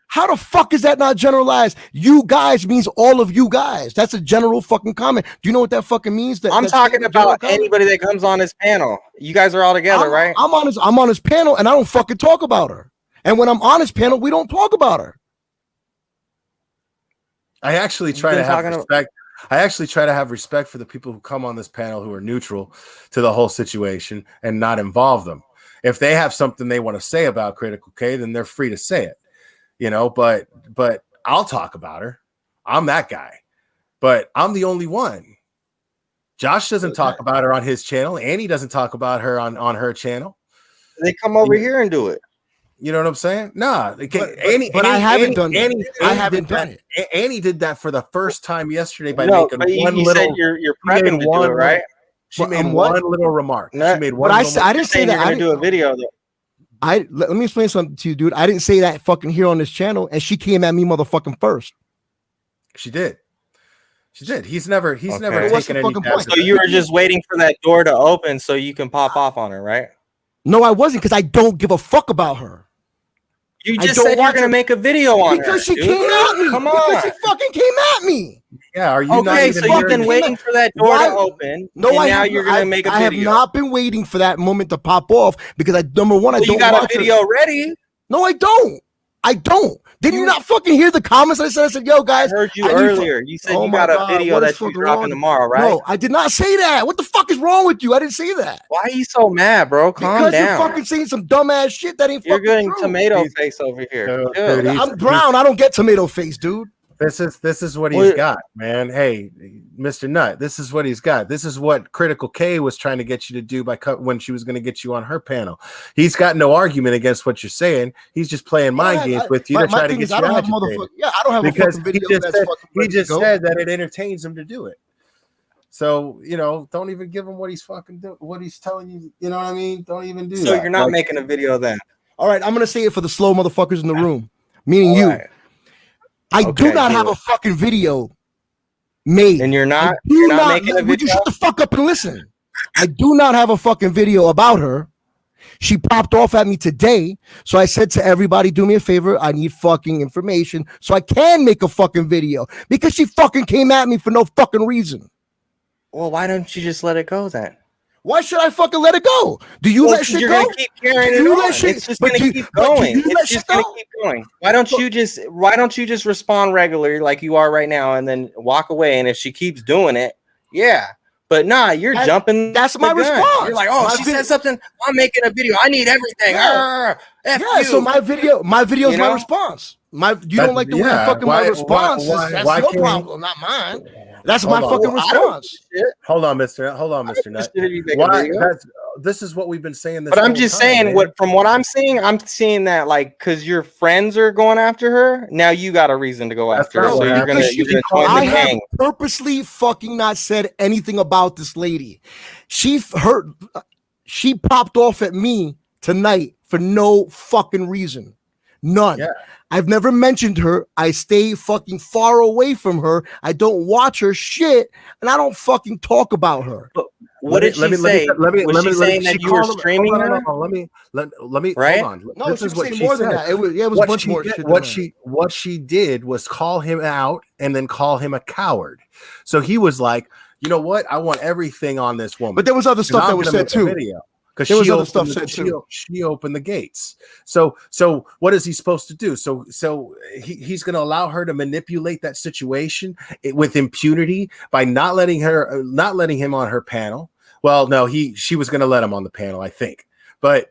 How the fuck is that not generalized? You guys means all of you guys. That's a general fucking comment. Do you know what that fucking means? I'm talking about anybody that comes on his panel. You guys are all together, right? I'm on his panel and I don't fucking talk about her. And when I'm on his panel, we don't talk about her. I actually try to have respect. I actually try to have respect for the people who come on this panel who are neutral to the whole situation and not involve them. If they have something they want to say about Critical K, then they're free to say it. You know, but I'll talk about her. I'm that guy. But I'm the only one. Josh doesn't talk about her on his channel. Annie doesn't talk about her on her channel. They come over here and do it. You know what I'm saying? Nah. I haven't done it. I haven't done it. Annie did that for the first time yesterday by No, making but one you little. said you're prepping to do it, right? She made one little remark. No, she made one. But I didn't say that. You're gonna do a video though. Let me explain something to you, dude. I didn't say that fucking here on this channel, and she came at me motherfucking first. She did. She did. He's never taken any. So you were just waiting for that door to open so you can pop off on her, right? No, I wasn't, because I don't give a fuck about her. You just said you're gonna make a video on her because she came at me. Come on, because she fucking came at me. Yeah, are you okay? So you've been waiting for that door to open. No, and now you're gonna make a video. I have not been waiting for that moment to pop off because number one, I don't. You got a video ready? No, I don't. Did you not fucking hear the comments? I said, yo, guys. I heard you earlier. You said you got a video that you're dropping tomorrow, right? No, I did not say that. What the fuck is wrong with you? I didn't say that. Why are you so mad, bro? Calm down. Because you're fucking saying some dumbass shit that ain't you're fucking getting true. tomato face over here. Dude, I'm brown. I don't get tomato face, dude. This is what he's got, man. Hey, Mr. Nut, this is what he's got. This is what Critical K was trying to get you to do when she was going to get you on her panel. He's got no argument against what you're saying. He's just playing mind games with you to try to get you agitated. I don't have because a fucking video he just said that it entertains him to do it. So, you know, don't even give him what he's fucking doing, what he's telling you. You know what I mean? Don't even do that. So you're not making a video then? All right, I'm going to say it for the slow motherfuckers in the room, meaning you. Right. I do not have a fucking video made. And you're not making a video? Would you shut the fuck up and listen? I do not have a fucking video about her. She popped off at me today. So I said to everybody, do me a favor. I need fucking information so I can make a fucking video because she fucking came at me for no fucking reason. Well, why don't you just let it go then? Why should I fucking let it go? Do you let shit go? You're gonna keep carrying it on. It's just gonna keep going. It's just gonna keep going. Why don't you just respond regularly like you are right now and then walk away? And if she keeps doing it, yeah. But nah, you're jumping. That's my response. You're like, oh, she said something. I'm making a video. I need everything. So my video is my response. You don't like the way I fucking my response. That's your problem, not mine. That's my fucking response. Hold on, Mr. Nut. This is what we've been saying. But I'm just saying, from what I'm seeing, I'm seeing that like because your friends are going after her. Now you got a reason to go after her. So you're gonna join the gang. I have purposely fucking not said anything about this lady. She popped off at me tonight for no fucking reason. None. Yeah. I've never mentioned her. I stay fucking far away from her. I don't watch her shit, and I don't fucking talk about her. But what did she say? Was she saying that you were streaming her? Let me right? hold on. No, This she is was what saying she more than said. that. It was What much she more did, shit. What she did was call him out and then call him a coward. So he was like, you know what? I want everything on this woman. But there was other stuff that was said too. Because there was other stuff said too. She opened the gates. So what is he supposed to do? So he's going to allow her to manipulate that situation with impunity by not letting him on her panel. Well, no, she was going to let him on the panel, I think. But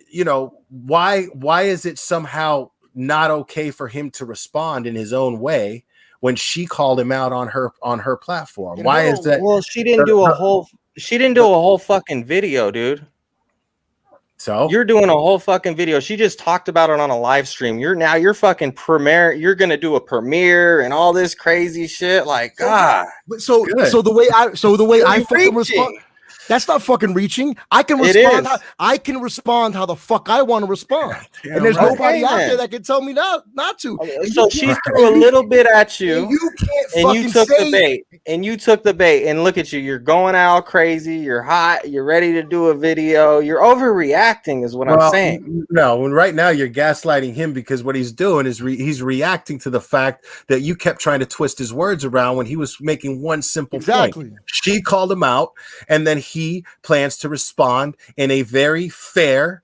you know, why is it somehow not okay for him to respond in his own way when she called him out on her platform? Why is that? Well, she didn't do a whole fucking video, dude. So you're doing a whole fucking video. She just talked about it on a live stream. You're fucking premiere. You're gonna do a premiere and all this crazy shit. Like, God. So the way I fucking respond. That's not fucking reaching. I can respond. I can respond how the fuck I want to respond, and there's nobody out there that can tell me not to. So she threw a little bit at you. You can't and fucking you took say the bait. And you took the bait. And look at you. You're going out crazy. You're hot. You're ready to do a video. You're overreacting, is what I'm saying. No, and right now you're gaslighting him because what he's doing is he's reacting to the fact that you kept trying to twist his words around when he was making one simple point. She called him out, and then he plans to respond in a very fair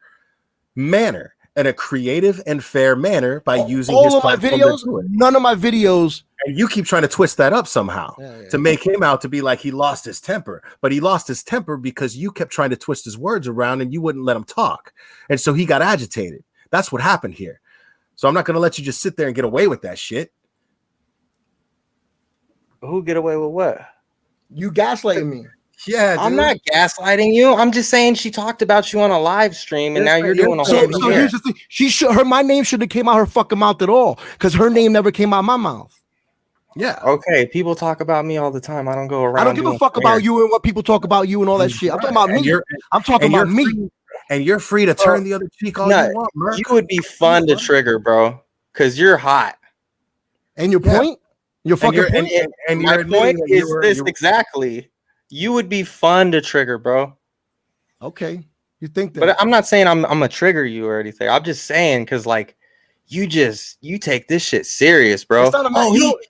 manner, in a creative and fair manner by using all his of my videos. None of my videos. And you keep trying to twist that up somehow to make him out to be like he lost his temper. But he lost his temper because you kept trying to twist his words around and you wouldn't let him talk. And so he got agitated. That's what happened here. So I'm not going to let you just sit there and get away with that shit. Who get away with what? You gaslighting me. Yeah, dude. I'm not gaslighting you. I'm just saying she talked about you on a live stream, and now you're doing a whole. So here's the thing: my name shouldn't have came out her fucking mouth at all, because her name never came out my mouth. Yeah. Okay. People talk about me all the time. I don't go around. I don't give a fuck about you and what people talk about you and all that shit. I'm talking about me. I'm talking about me. And you're free to turn the other cheek all you want, Merc. You would be fun to trigger, bro, because you're hot. And your point? Your fucking point? And my point is this exactly. You would be fun to trigger, bro. Okay, you think that? But I'm not saying I'm gonna trigger you or anything. I'm just saying because like you take this shit serious, bro.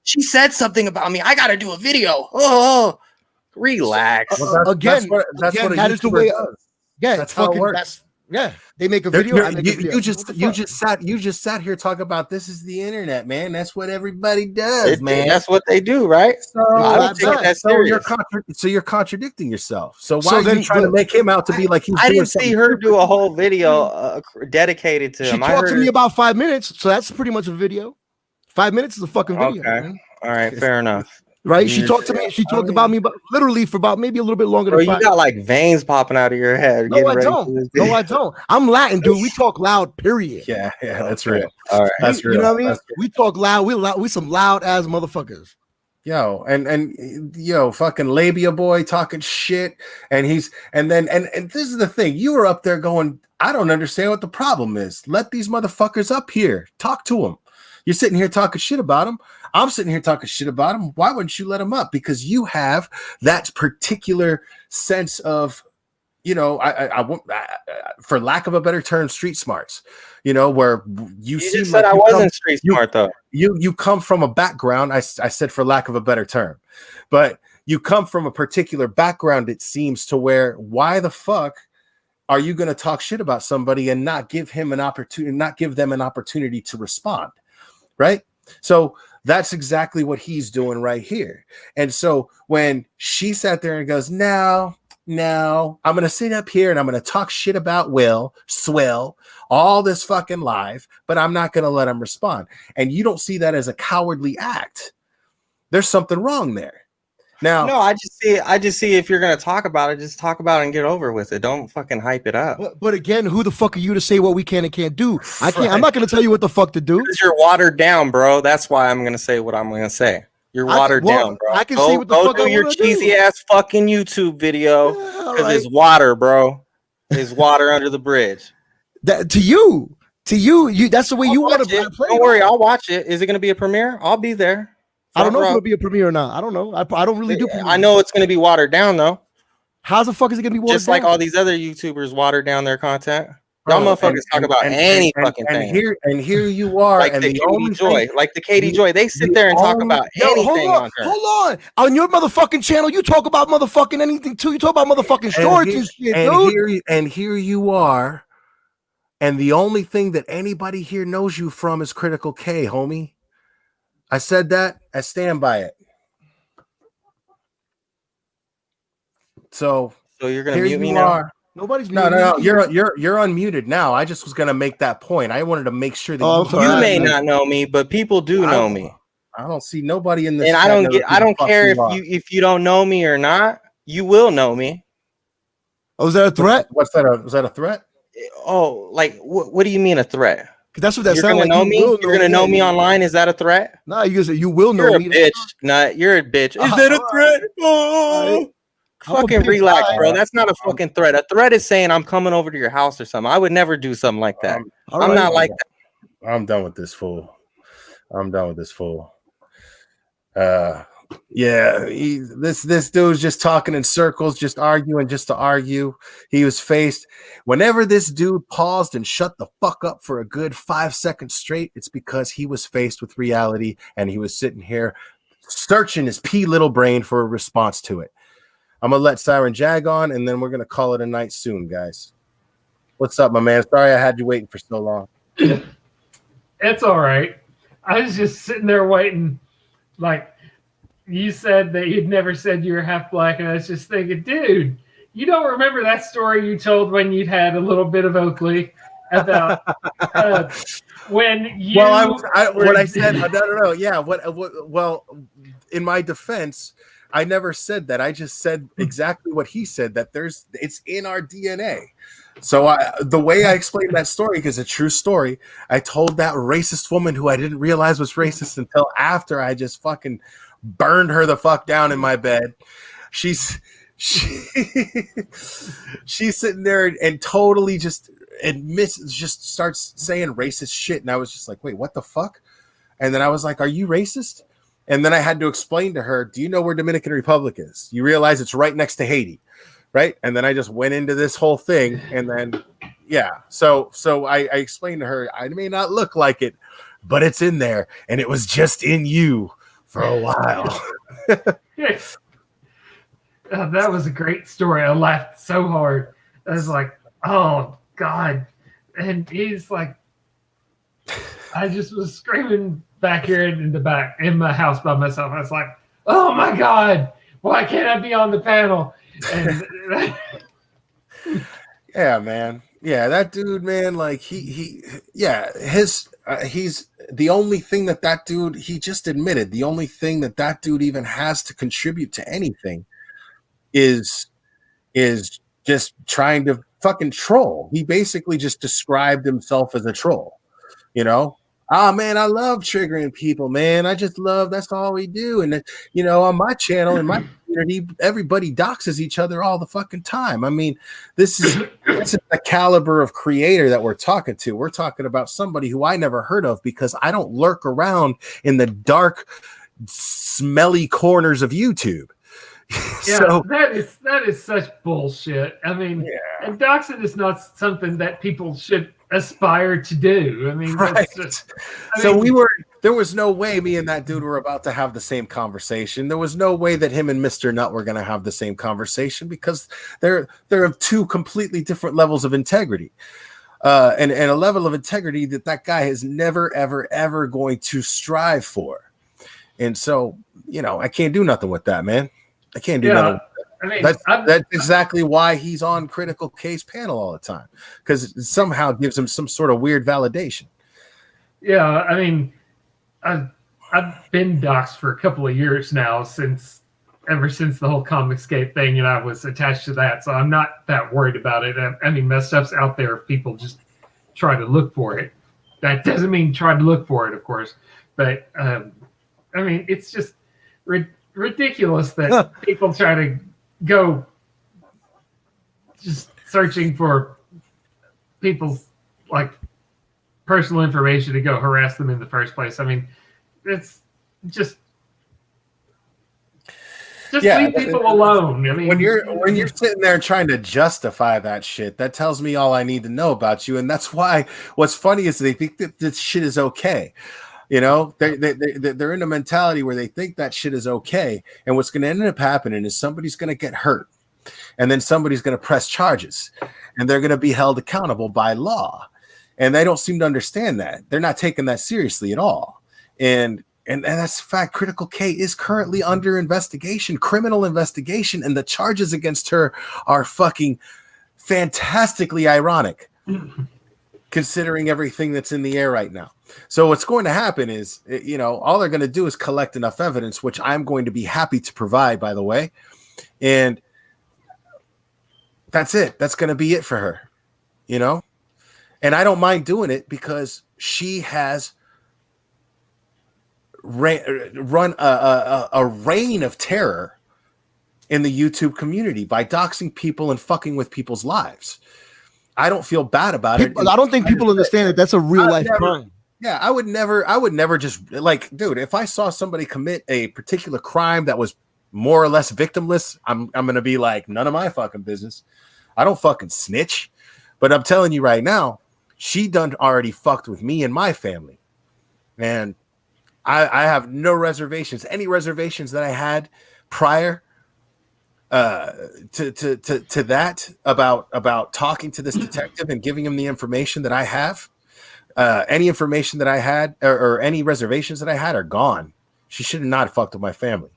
She said something about me. I gotta do a video. Oh, relax. Well, that's what that is the way. Yeah, that's how it works. They make a video. I make a video. You just sat here talking about this is the internet, man. That's what everybody does, man. That's what they do, right? So I don't take that serious. So you're contradicting yourself. So why are you trying to make him out to be like he's? I didn't see her do a whole video dedicated to him. She talked to me about 5 minutes, so that's pretty much a video. 5 minutes is a fucking video. Okay, man. All right, fair enough. Right? She talked to me. She talked about me, but literally for about maybe a little bit longer. Bro, you got like veins popping out of your head. No, I don't. No, I don't. I'm Latin, dude. We talk loud. Period. Yeah, that's real. All right, that's real. You know what I mean? We talk loud. We some loud ass motherfuckers. Yo, and fucking labia boy talking shit, and this is the thing. You were up there going, I don't understand what the problem is. Let these motherfuckers up here. Talk to them. You're sitting here talking shit about them. I'm sitting here talking shit about them. Why wouldn't you let them up? Because you have that particular sense of, for lack of a better term, street smarts. Where you seem just said like I wasn't street smart though. You come from a background. I said for lack of a better term, but you come from a particular background. It seems to where why the fuck are you going to talk shit about somebody and not give them an opportunity to respond? Right. So that's exactly what he's doing right here. And so when she sat there and goes, no, I'm going to sit up here and I'm going to talk shit about Will, Swill, all this fucking live, but I'm not going to let him respond. And you don't see that as a cowardly act. There's something wrong there. Now, no, I just see if you're going to talk about it, just talk about it and get over with it. Don't fucking hype it up. But again, who the fuck are you to say what we can and can't do? I can't. Right. I'm not going to tell you what the fuck to do. Because you're watered down, bro. That's why I'm going to say what I'm going to say. You're watered down, bro. I can say what the fuck I do your cheesy ass fucking YouTube video because it's water, bro. It's water under the bridge. That to you. To you that's the way you want to play. Don't worry, I'll watch it. Is it going to be a premiere? I'll be there. I don't know if it'll be a premiere or not. I don't know. I don't really do premiere. I know it's going to be watered down though. How the fuck is it going to be watered Just down? like all these other YouTubers watered down their content. Y'all motherfuckers talk about any fucking thing. Here you are, like and the Katie Joy, like the Katie Joy. They sit there and talk about anything on her. Hold on. On your motherfucking channel, you talk about motherfucking anything too. You talk about motherfucking shorts and shit, dude. Here you are, and the only thing that anybody here knows you from is Critical K, homie. I said that. I stand by it. So you're gonna mute me now? Nobody's no. You're unmuted now. I just was gonna make that point. I wanted to make sure that you may not know me, but people do know me. I don't see nobody in this. And I don't care if you don't know me or not. You will know me. Oh, is that a threat? What's that? Was that a threat? Oh, like what do you mean a threat? That's what that you're sounds like. Know me? You're gonna know me online. Is that a threat? No, you will know me. You're a bitch. Nah, you're a bitch. Is that a threat? Oh. Fucking relax, bro. That's not a fucking threat. A threat is saying I'm coming over to your house or something. I would never do something like that. I'm not like that. I'm done with this fool. Yeah, this dude's just talking in circles, just arguing just to argue. He was faced. Whenever this dude paused and shut the fuck up for a good 5 seconds straight, it's because he was faced with reality and he was sitting here searching his little brain for a response to it. I'm gonna let Siren Jag on, and then we're gonna call it a night soon, guys. What's up, my man? Sorry I had you waiting for so long. It's all right. I was just sitting there waiting. Like, you said that you'd never said you were half black, and I was just thinking, dude, you don't remember that story you told when you'd had a little bit of Oakley about when you. Well, what I said, no. Yeah, well, in my defense, I never said that. I just said exactly what he said, that it's in our DNA. So the way I explained that story, because it's a true story, I told that racist woman who I didn't realize was racist until after I just fucking burned her the fuck down in my bed. She's sitting there and totally just starts saying racist shit. And I was just like, wait, what the fuck? And then I was like, are you racist? And then I had to explain to her, do you know where Dominican Republic is? You realize it's right next to Haiti, right? And then I just went into this whole thing. And then, yeah. So I explained to her, I may not look like it, but it's in there. And it was just in you for a while. That was a great story. I laughed so hard. I was like, oh, God. And he's like, I just was screaming back here in my house by myself. I was like, oh my God, why can't I be on the panel? And yeah, man. Yeah, that dude, man, like he's the only thing that dude, he just admitted, the only thing that dude even has to contribute to anything is just trying to fucking troll. He basically just described himself as a troll, you know? Oh man, I love triggering people, man. I just love, that's all we do. And you know, on my channel, in my community, everybody doxes each other all the fucking time. I mean, this is the caliber of creator that we're talking to. We're talking about somebody who I never heard of because I don't lurk around in the dark, smelly corners of YouTube. Yeah, so that is such bullshit. I mean, yeah. And doxing is not something that people should aspire to do. I mean, right. There was no way me and that dude were about to have the same conversation. There was no way that him and Mr. Nut were going to have the same conversation because they're of two completely different levels of integrity. And a level of integrity that guy is never, ever, ever going to strive for. And so, you know, I can't do nothing with that, man. I can't do nothing. I mean, that's exactly why he's on Critical K's panel all the time, because it somehow gives him some sort of weird validation. Yeah, I mean, I've been doxxed for a couple of years now, ever since the whole Comicscape thing, and I was attached to that, so I'm not that worried about it. I mean, my stuff's out there if people just try to look for it. That doesn't mean try to look for it, of course, but I mean, it's just ridiculous that people try to go just searching for people's like personal information to go harass them in the first place. I mean, it's just leave people alone. I mean, when you're sitting there trying to justify that shit, that tells me all I need to know about you. And that's why what's funny is they think that this shit is okay. You know, they're in a mentality where they think that shit is okay. And what's going to end up happening is somebody's going to get hurt, and then somebody's going to press charges, and they're going to be held accountable by law. And they don't seem to understand that. They're not taking that seriously at all. And that's a fact. Critical K is currently under investigation, criminal investigation, and the charges against her are fucking fantastically ironic, considering everything that's in the air right now. So what's going to happen is, you know, all they're going to do is collect enough evidence, which I'm going to be happy to provide, by the way. And that's it. That's going to be it for her, you know? And I don't mind doing it because she has run a reign of terror in the YouTube community by doxing people and fucking with people's lives. I don't feel bad about it. I don't think people understand that that's a real life crime. Yeah, I would never just, like, dude, if I saw somebody commit a particular crime that was more or less victimless, I'm gonna be like, none of my fucking business. I don't fucking snitch. But I'm telling you right now, she done already fucked with me and my family. And I have no reservations. Any reservations that I had prior to that about talking to this detective and giving him the information that I have, any information that I had or any reservations that I had are gone. She should have not fucked with my family.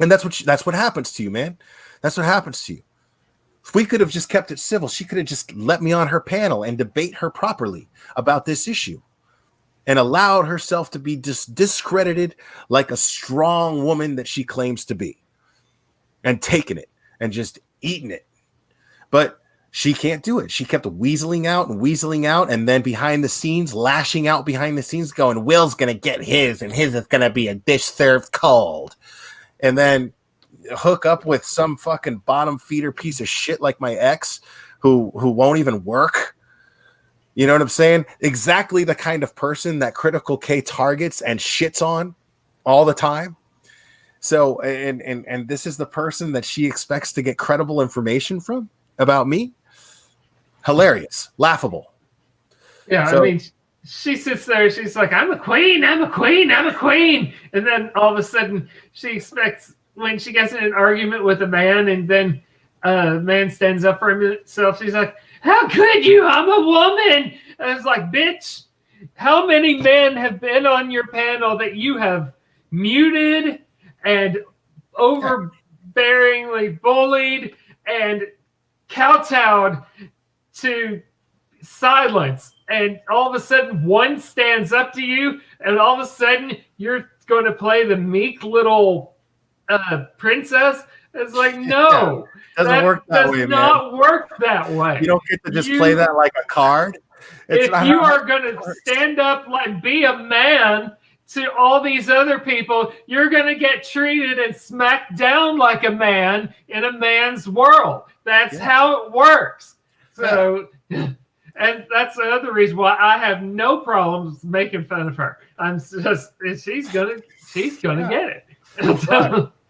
And that's what happens to you, man. That's what happens to you. If we could have just kept it civil, she could have just let me on her panel and debate her properly about this issue and allowed herself to be discredited like a strong woman that she claims to be, and taking it and just eating it. But she can't do it. She kept weaseling out, and then behind the scenes, lashing out behind the scenes, going, Will's going to get his, and his is going to be a dish served cold. And then hook up with some fucking bottom feeder piece of shit like my ex who won't even work. You know what I'm saying? Exactly the kind of person that Critical K targets and shits on all the time. So, and this is the person that she expects to get credible information from about me. Hilarious, laughable. Yeah, so, I mean, she sits there. She's like, I'm a queen. I'm a queen. I'm a queen. And then all of a sudden, she expects when she gets in an argument with a man, and then a man stands up for himself. She's like, how could you? I'm a woman. And I was like, bitch, how many men have been on your panel that you have muted and overbearingly bullied and kowtowed to silence? And all of a sudden, one stands up to you, and all of a sudden, you're going to play the meek little princess. It's like, no, doesn't work that way, man. Does not work that way. You don't get to just play that like a card. If you are going to stand up like be a man to all these other people, you're going to get treated and smacked down like a man in a man's world. That's how it works. So, and that's the other reason why I have no problems making fun of her. I'm just, she's gonna get it.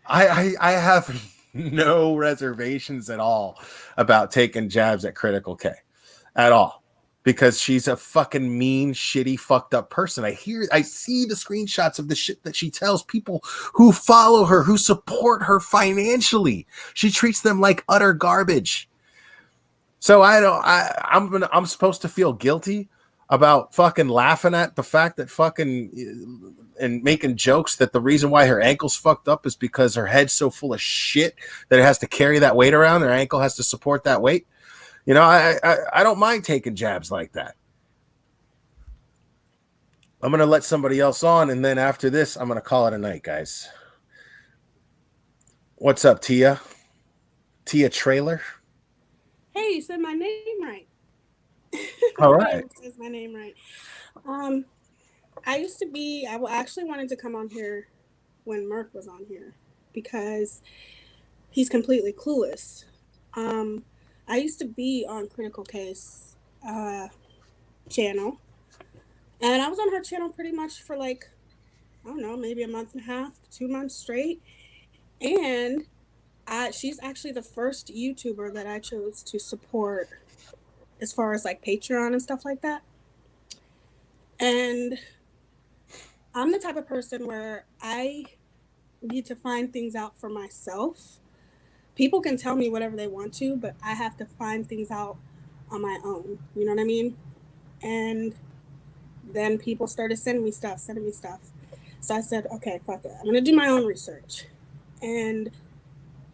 I have no reservations at all about taking jabs at Critical K at all, because she's a fucking mean, shitty, fucked up person. I see the screenshots of the shit that she tells people who follow her, who support her financially. She treats them like utter garbage. So I'm supposed to feel guilty about fucking laughing at the fact that fucking and making jokes that the reason why her ankle's fucked up is because her head's so full of shit that it has to carry that weight around. Her ankle has to support that weight. You know, I don't mind taking jabs like that. I'm going to let somebody else on, and then after this, I'm going to call it a night, guys. What's up, Tia? Tia Trailer? Hey, you said my name right. All right. Says my name right. I actually wanted to come on here when Merc was on here because he's completely clueless. I used to be on Critical Case channel, And I was on her channel pretty much for like, I don't know, maybe a month and a half, 2 months straight. And she's actually the first YouTuber that I chose to support as far as like Patreon and stuff like that. And I'm the type of person where I need to find things out for myself. People can tell me whatever they want to, but I have to find things out on my own. You know what I mean? And then people started sending me stuff. So I said, okay, fuck it. I'm going to do my own research. And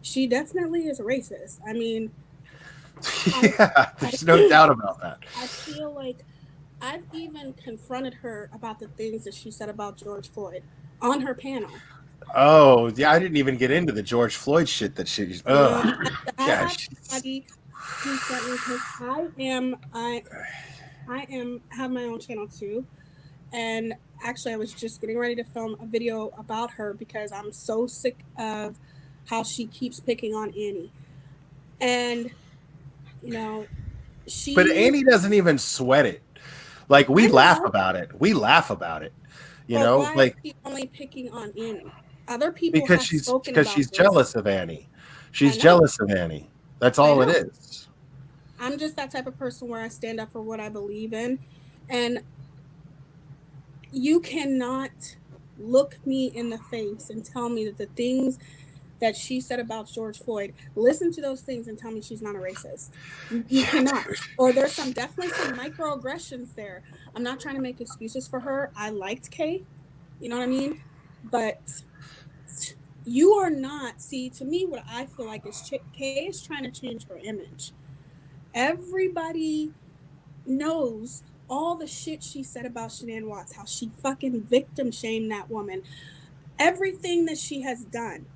she definitely is a racist. I mean, yeah, there's no doubt about that. I feel like I've even confronted her about the things that she said about George Floyd on her panel. Oh, yeah, I didn't even get into the George Floyd shit that she's. I have somebody who sent me, because I have my own channel too, and actually I was just getting ready to film a video about her because I'm so sick of how she keeps picking on Annie, and you know, But Annie doesn't even sweat it. Like we laugh about it. You but know, why like is she only picking on Annie? Other people because she's jealous of Annie. She's jealous of Annie. That's all it is. I'm just that type of person where I stand up for what I believe in, and you cannot look me in the face and tell me that the things that she said about George Floyd, listen to those things and tell me she's not a racist. You cannot. Or there's definitely some microaggressions there. I'm not trying to make excuses for her. I liked Kay, you know what I mean? But you are not, see, to me, what I feel like is Kay is trying to change her image. Everybody knows all the shit she said about Shanann Watts, how she fucking victim shamed that woman, everything that she has done.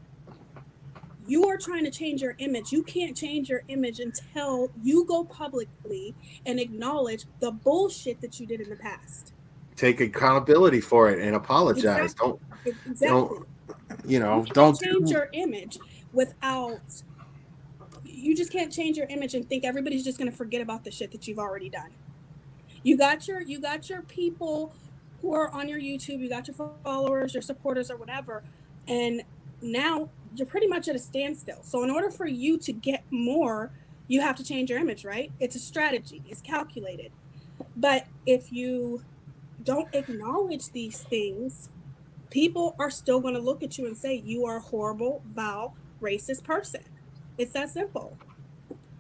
You are trying to change your image. You can't change your image until you go publicly and acknowledge the bullshit that you did in the past. Take accountability for it and apologize. Exactly. Don't change your image without. You just can't change your image and think everybody's just going to forget about the shit that you've already done. You got your people who are on your YouTube. You got your followers, your supporters, or whatever, and now you're pretty much at a standstill. So in order for you to get more, you have to change your image, right? It's a strategy. It's calculated. But if you don't acknowledge these things, people are still going to look at you and say you are a horrible, vile, racist person. It's that simple.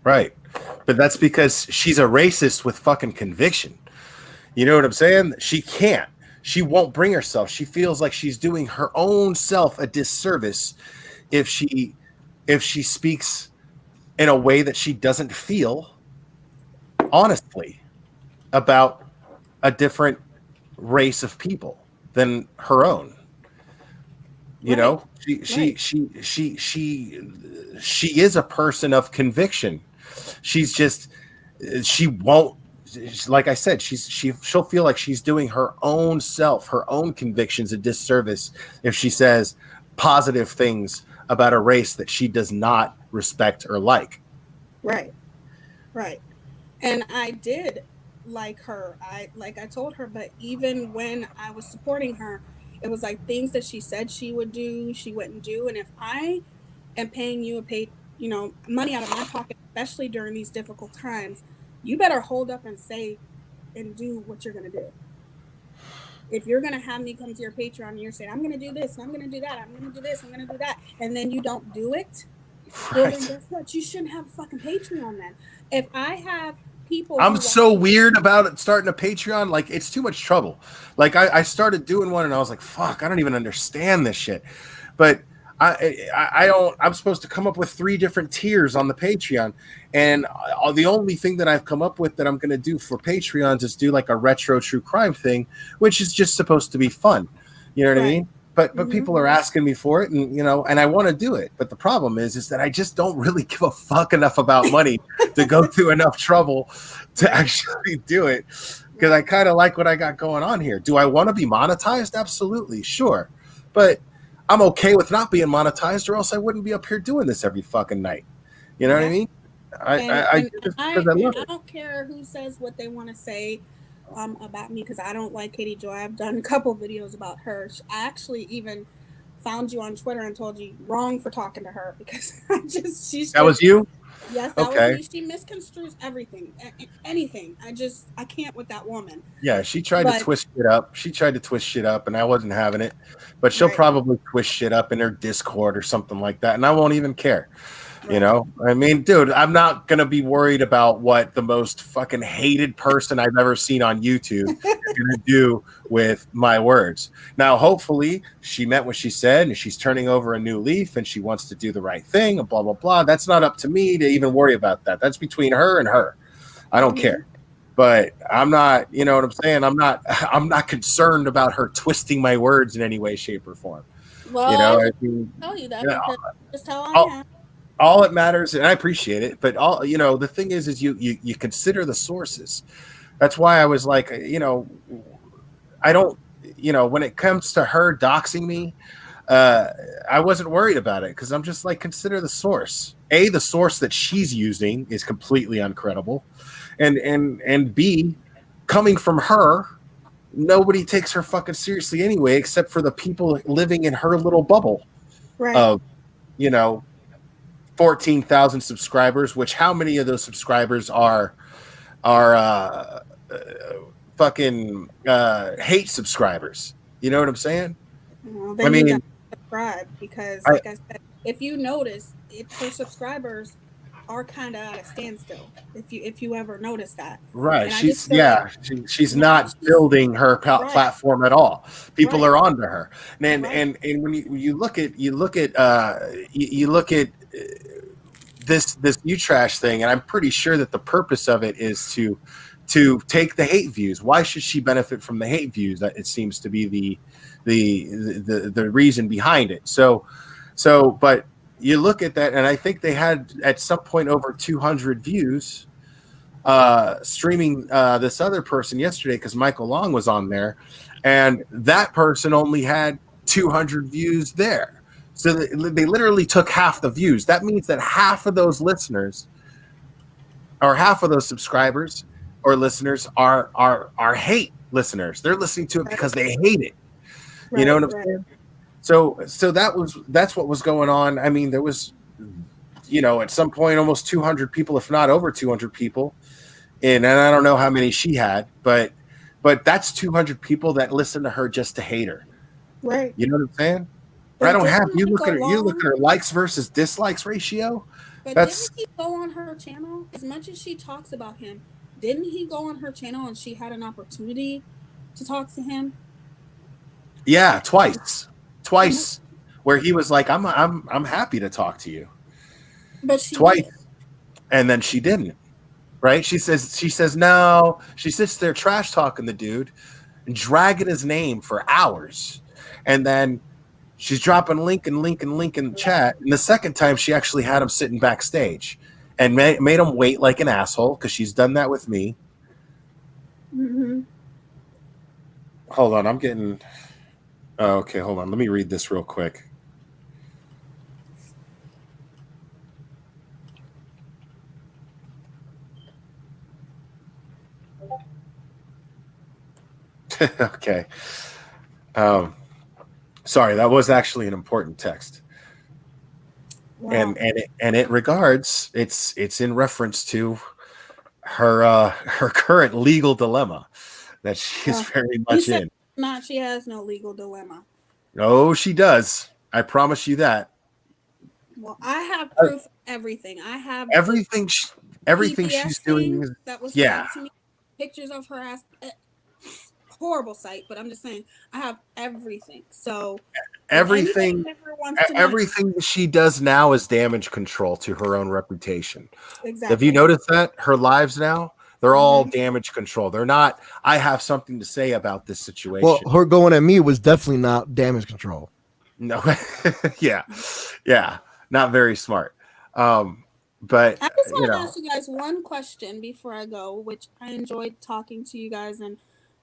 Right. But that's because she's a racist with fucking conviction. You know what I'm saying? She can't. She won't bring herself. She feels like she's doing her own self a disservice if she speaks in a way that she doesn't feel honestly about a different race of people than her own. You know, she is a person of conviction. She won't, like I said, she'll feel like she's doing her own self, her own convictions a disservice if she says positive things about a race that she does not respect or like. Right. And I did like her. I told her, but even when I was supporting her, it was like things that she said she would do, she wouldn't do. And if I am paying you money out of my pocket, especially during these difficult times, you better hold up and say and do what you're going to do. If you're going to have me come to your Patreon and you're saying, I'm going to do this, and I'm going to do that, I'm going to do this, I'm going to do that, and then you don't do it, well, then guess what? You shouldn't have a fucking Patreon then. If I have people... I'm so weird about it starting a Patreon. Like, it's too much trouble. Like, I started doing one, and I was like, fuck, I don't even understand this shit. But I'm supposed to come up with 3 different tiers on the Patreon, and the only thing that I've come up with that I'm going to do for Patreons is do like a retro true crime thing, which is just supposed to be fun. You know what I mean? But people are asking me for it, and and I want to do it. But the problem is that I just don't really give a fuck enough about money to go through enough trouble to actually do it, because I kind of like what I got going on here. Do I want to be monetized? Absolutely, sure, but I'm okay with not being monetized, or else I wouldn't be up here doing this every fucking night. You know what I mean? I don't care who says what they want to say. about me because I don't like Katie Joy. I've done a couple videos about her. I actually even found you on Twitter and told you wrong for talking to her because she's That was just you? yes, that was Okay. me. She misconstrues everything, anything. I can't with that woman. Yeah, she tried to But twist shit up. She tried to twist shit up, and I wasn't having it. But she'll right, probably twist shit up in her Discord or something like that, and I won't even care. You right. know, I mean, dude, I'm not gonna be worried about what the most fucking hated person I've ever seen on YouTube is gonna do with my words. Now, hopefully, she meant what she said, and she's turning over a new leaf, and she wants to do the right thing, and blah blah blah. That's not up to me to even worry about that. That's between her and her. I don't care. But I'm not, you know what I'm saying? I'm not concerned about her twisting my words in any way, shape, or form. Well, You know, I I mean, tell you that you know, because that's how I all, am. all it matters, and I appreciate it, but all, you know, the thing is you consider the sources. That's why I was like, you know, I don't, you know, when it comes to her doxing me, I wasn't worried about it because I'm just like, consider the source. A, the source that she's using is completely uncredible, and B, coming from her, nobody takes her fucking seriously anyway, except for the people living in her little bubble Right. of, you know, 14,000 subscribers. Which how many of those subscribers are fucking hate subscribers? You know what I'm saying? Well, I then you got mean, to subscribe because, I, like I said, if you notice, her subscribers are kind of at a standstill. If you ever notice that, right. and I just feel like She's now not she's building her right, platform at all. People right, are onto her. right. And when you look at this you trash thing, and I'm pretty sure that the purpose of it is to take the hate views. Why should she benefit from the hate views? That it seems to be the reason behind it. But you look at that, and I think they had at some point over 200 views streaming this other person yesterday because Michael Long was on there, and that person only had 200 views there. So they literally took half the views. That means that half of those listeners or half of those subscribers or listeners are hate listeners. They're listening to it because they hate it. You know Right, what I'm right. saying? So that's what was going on. I mean, there was, you know, at some point almost 200 people, if not over 200 people, and I don't know how many she had, but that's 200 people that listen to her just to hate her. Right. You know what I'm saying? I But don't have didn't Michael you look at Long? her likes versus dislikes ratio. But That's didn't he go on her channel? As much as she talks about him, didn't he go on her channel and she had an opportunity to talk to him? yeah, twice. And Twice where he was like, I'm happy to talk to you. but she Twice. did. And then she didn't. Right? She says no. She sits there trash talking the dude and dragging his name for hours. And then she's dropping link in the chat. And the second time she actually had him sitting backstage and made him wait like an asshole because she's done that with me. Mm-hmm. Hold on, I'm getting. Oh, okay, hold on. Let me read this real quick. Okay. Sorry, that was actually an important text. Wow. And it regards it's in reference to her current legal dilemma that she is very You much said in. not. She has no legal dilemma. Oh, she does. I promise you that. Well, I have proof of everything. I have Everything everything she's PBS doing thing is, that was yeah. sent to me. Pictures of her ass. Horrible sight, but I'm just saying I have everything. So Everything wants everything she does now is damage control to her own reputation. exactly. Have you noticed that? Her lives now, they're all damage control. They're not, I have something to say about this situation. Well, her going at me was definitely not damage control. No. Yeah. Not very smart. But I just want to ask you guys one question before I go, which I enjoyed talking to you guys, and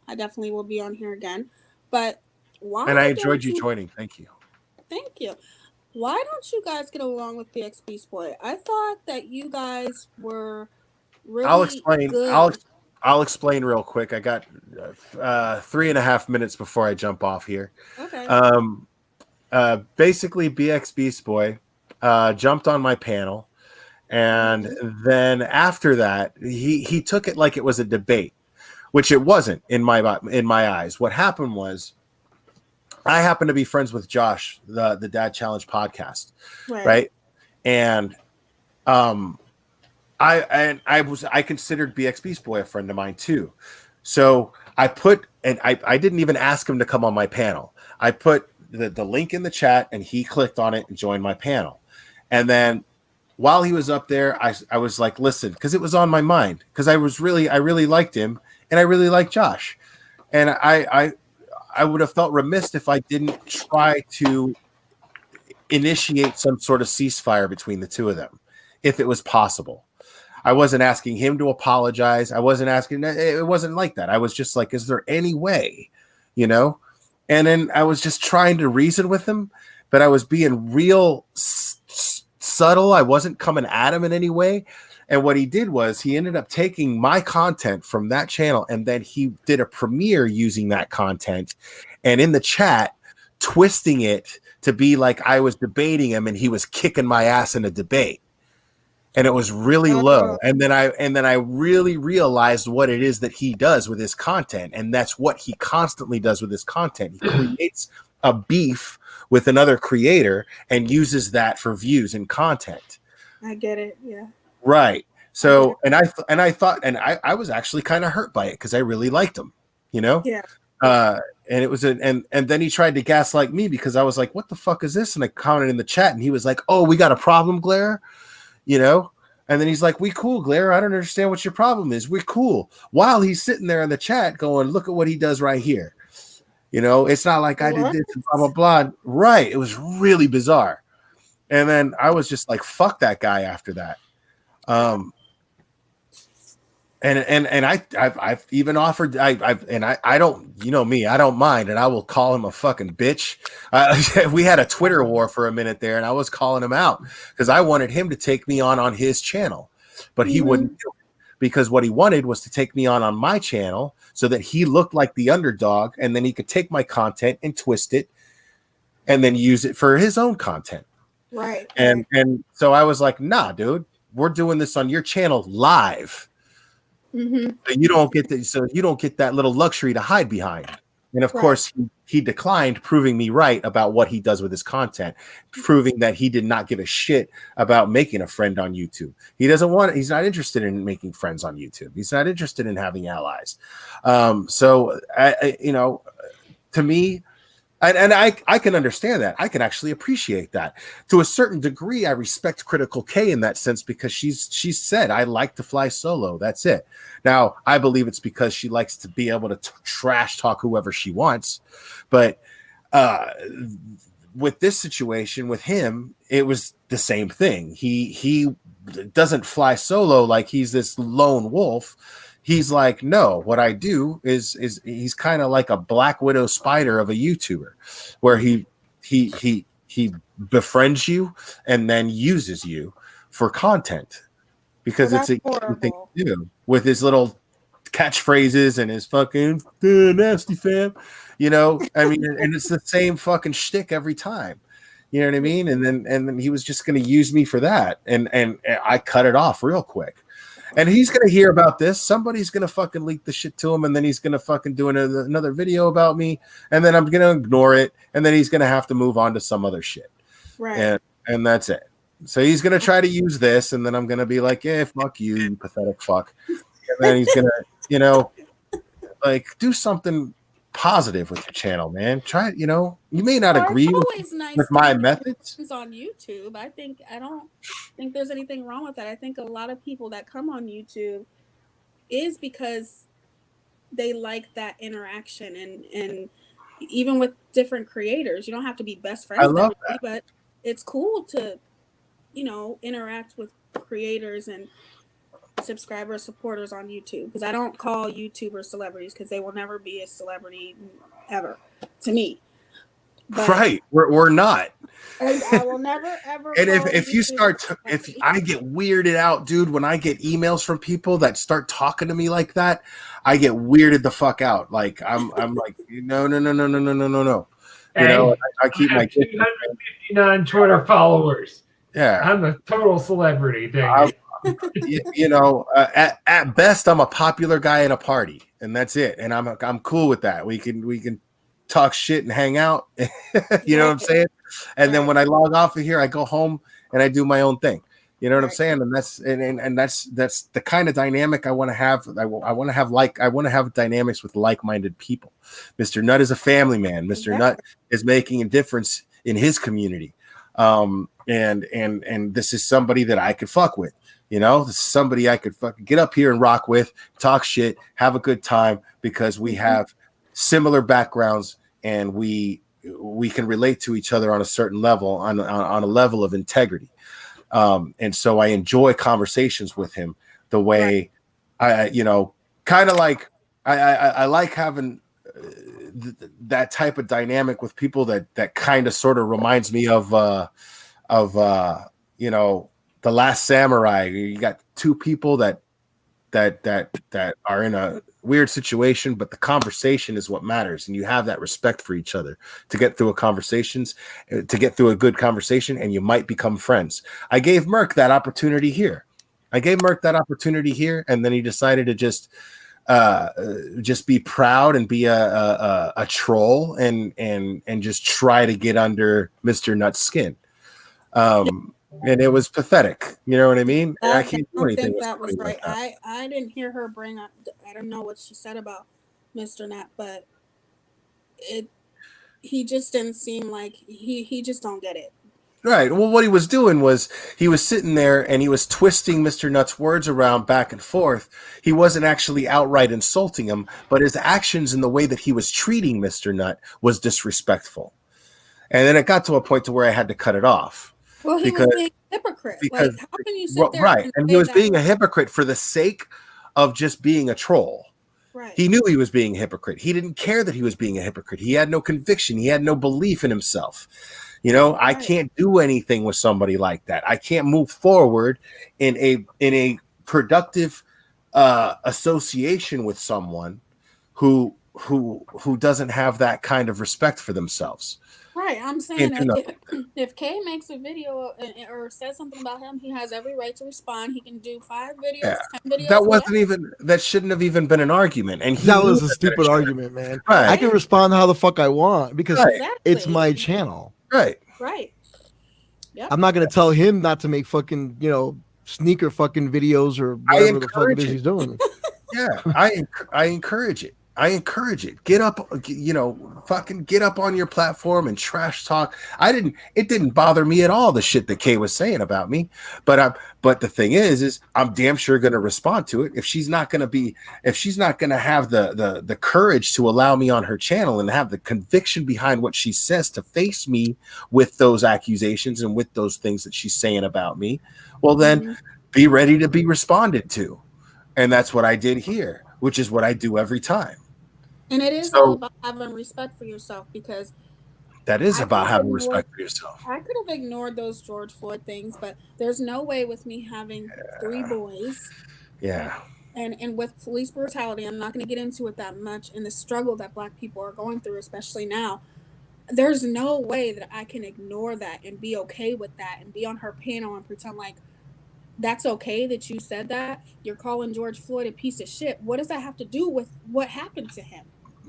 I definitely will be on here again. But why? And I enjoyed you joining. Thank you. Thank you. Why don't you guys get along with PXP Sport? I thought that you guys were really I'll explain. good. I'll explain real quick. I got 3.5 minutes before I jump off here. Okay. Basically, BX Beast Boy jumped on my panel, and then after that, he took it like it was a debate, which it wasn't in my eyes. What happened was, I happen to be friends with Josh, the Dad Challenge podcast, right? And I considered BX Beast Boy a friend of mine too. So I didn't even ask him to come on my panel. I put the link in the chat and he clicked on it and joined my panel. And then while he was up there, I was like, listen, because it was on my mind, because I really liked him and I really liked Josh. And I would have felt remiss if I didn't try to initiate some sort of ceasefire between the two of them, if it was possible. I wasn't asking him to apologize. I wasn't asking. It wasn't like that. I was just like, is there any way, you know? And then I was just trying to reason with him, but I was being real subtle. I wasn't coming at him in any way. And what he did was he ended up taking my content from that channel, and then he did a premiere using that content, and in the chat, twisting it to be like I was debating him and he was kicking my ass in a debate. And it was really low. And then I really realized what it is that he does with his content. And that's what he constantly does with his content. He creates a beef with another creator and uses that for views and content. I get it. Yeah. Right. So, and I was actually kind of hurt by it because I really liked him, you know? Yeah. And it was and then he tried to gaslight me because I was like, what the fuck is this? And I commented in the chat and he was like, oh, we got a problem, Glare. You know, and then he's like, we cool, Glare. I don't understand what your problem is. We're cool. While he's sitting there in the chat going, look at what he does right here. You know, it's not like I did this and blah, blah, blah. Right. It was really bizarre. And then I was just like, fuck that guy after that. And I've even offered I don't, you know me, I don't mind, and I will call him a fucking bitch. We had a Twitter war for a minute there, and I was calling him out because I wanted him to take me on his channel, but he wouldn't do it because what he wanted was to take me on my channel so that he looked like the underdog, and then he could take my content and twist it, and then use it for his own content. Right. And so I was like, nah, dude, we're doing this on your channel live. Mm-hmm. So you don't get that little luxury to hide behind. And of course, he declined, proving me right about what he does with his content, proving that he did not give a shit about making a friend on YouTube. He's not interested in making friends on YouTube. He's not interested in having allies. So to me, I can understand that. I can actually appreciate that. To a certain degree, I respect Critical K in that sense because she's said, I like to fly solo. That's it. Now, I believe it's because she likes to be able to trash talk whoever she wants. But with this situation, with him, it was the same thing. He doesn't fly solo like he's this lone wolf. He's like, no, what I do is he's kind of like a Black Widow spider of a YouTuber where he befriends you and then uses you for content because it's a thing to do with his little catchphrases and his fucking nasty fam, you know, I mean, and it's the same fucking shtick every time. You know what I mean? And then he was just going to use me for that. And I cut it off real quick. And he's going to hear about this. Somebody's going to fucking leak the shit to him. And then he's going to fucking do another video about me. And then I'm going to ignore it. And then he's going to have to move on to some other shit. Right. And that's it. So he's going to try to use this. And then I'm going to be like, yeah, fuck you, you pathetic fuck. And then he's going to, you know, like do something positive with your channel, man. Try it, you know. You may not agree with my methods on YouTube. I don't think there's anything wrong with that. I think a lot of people that come on YouTube is because they like that interaction and even with different creators. You don't have to be best friends with everybody, but it's cool to, you know, interact with creators and subscribers, supporters on YouTube, because I don't call YouTubers celebrities because they will never be a celebrity ever to me. But, right. We're not. And I will never ever. And follow if you start to, if I get weirded out, dude, when I get emails from people that start talking to me like that, I get weirded the fuck out. Like I'm like, no. You know, I keep I my have 259 Twitter followers. yeah. I'm a total celebrity, dang it. You know, at best, I'm a popular guy in a party, and that's it. And I'm cool with that. We can talk shit and hang out. You know what I'm saying? And then when I log off of here, I go home and I do my own thing. You know what I'm saying? And that's the kind of dynamic I want to have. I want to have dynamics with like-minded people. Mr. Nutt is a family man. Mr. Nutt is making a difference in his community. And this is somebody that I could fuck with. You know, this is somebody I could fucking get up here and rock with, talk shit, have a good time, because we have similar backgrounds and we can relate to each other on a certain level, on a level of integrity. And so I enjoy conversations with him the way I kind of like, I like having that type of dynamic with people that kind of sort of reminds me of The Last Samurai. You got two people that are in a weird situation, but the conversation is what matters, and you have that respect for each other to get through a good conversation, and you might become friends. I gave Merck that opportunity here. And then he decided to just be proud and be a troll and just try to get under Mr. Nutt's skin. And it was pathetic. You know what I mean? I can't do anything. That was right. Like I didn't hear her bring up. I don't know what she said about Mr. Nutt, but he just didn't seem like he just don't get it. Right. Well, what he was doing was he was sitting there and he was twisting Mr. Nutt's words around back and forth. He wasn't actually outright insulting him, but his actions and the way that he was treating Mr. Nutt was disrespectful. And then it got to a point to where I had to cut it off. Well, he was being a hypocrite. Like, how can you sit there? Right. And he was being a hypocrite for the sake of just being a troll. Right. He knew he was being a hypocrite. He didn't care that he was being a hypocrite. He had no conviction. He had no belief in himself. You know, I can't do anything with somebody like that. I can't move forward in a productive association with someone who doesn't have that kind of respect for themselves. Right. I'm saying if Kay makes a video or says something about him, he has every right to respond. He can do 5 videos, 10 videos. That shouldn't have even been an argument. And that was a stupid argument, man. Right. I can respond how the fuck I want because it's my channel. Right. Right. Yep. I'm not gonna tell him not to make fucking, sneaker fucking videos or whatever the fuck it is he's doing. Yeah, I encourage it. Get up, fucking get up on your platform and trash talk. It didn't bother me at all, the shit that Kay was saying about me. But the thing is I'm damn sure going to respond to it. If she's not going to have the courage to allow me on her channel and have the conviction behind what she says to face me with those accusations and with those things that she's saying about me, well then be ready to be responded to. And that's what I did here, which is what I do every time. And it is all about having respect for yourself, because that is about having respect for yourself. I could have ignored those George Floyd things, but there's no way with me having 3 boys. Yeah. And with police brutality, I'm not going to get into it that much, and the struggle that Black people are going through, especially now. There's no way that I can ignore that and be okay with that and be on her panel and pretend like that's okay that you said that. You're calling George Floyd a piece of shit. What does that have to do with what happened to him?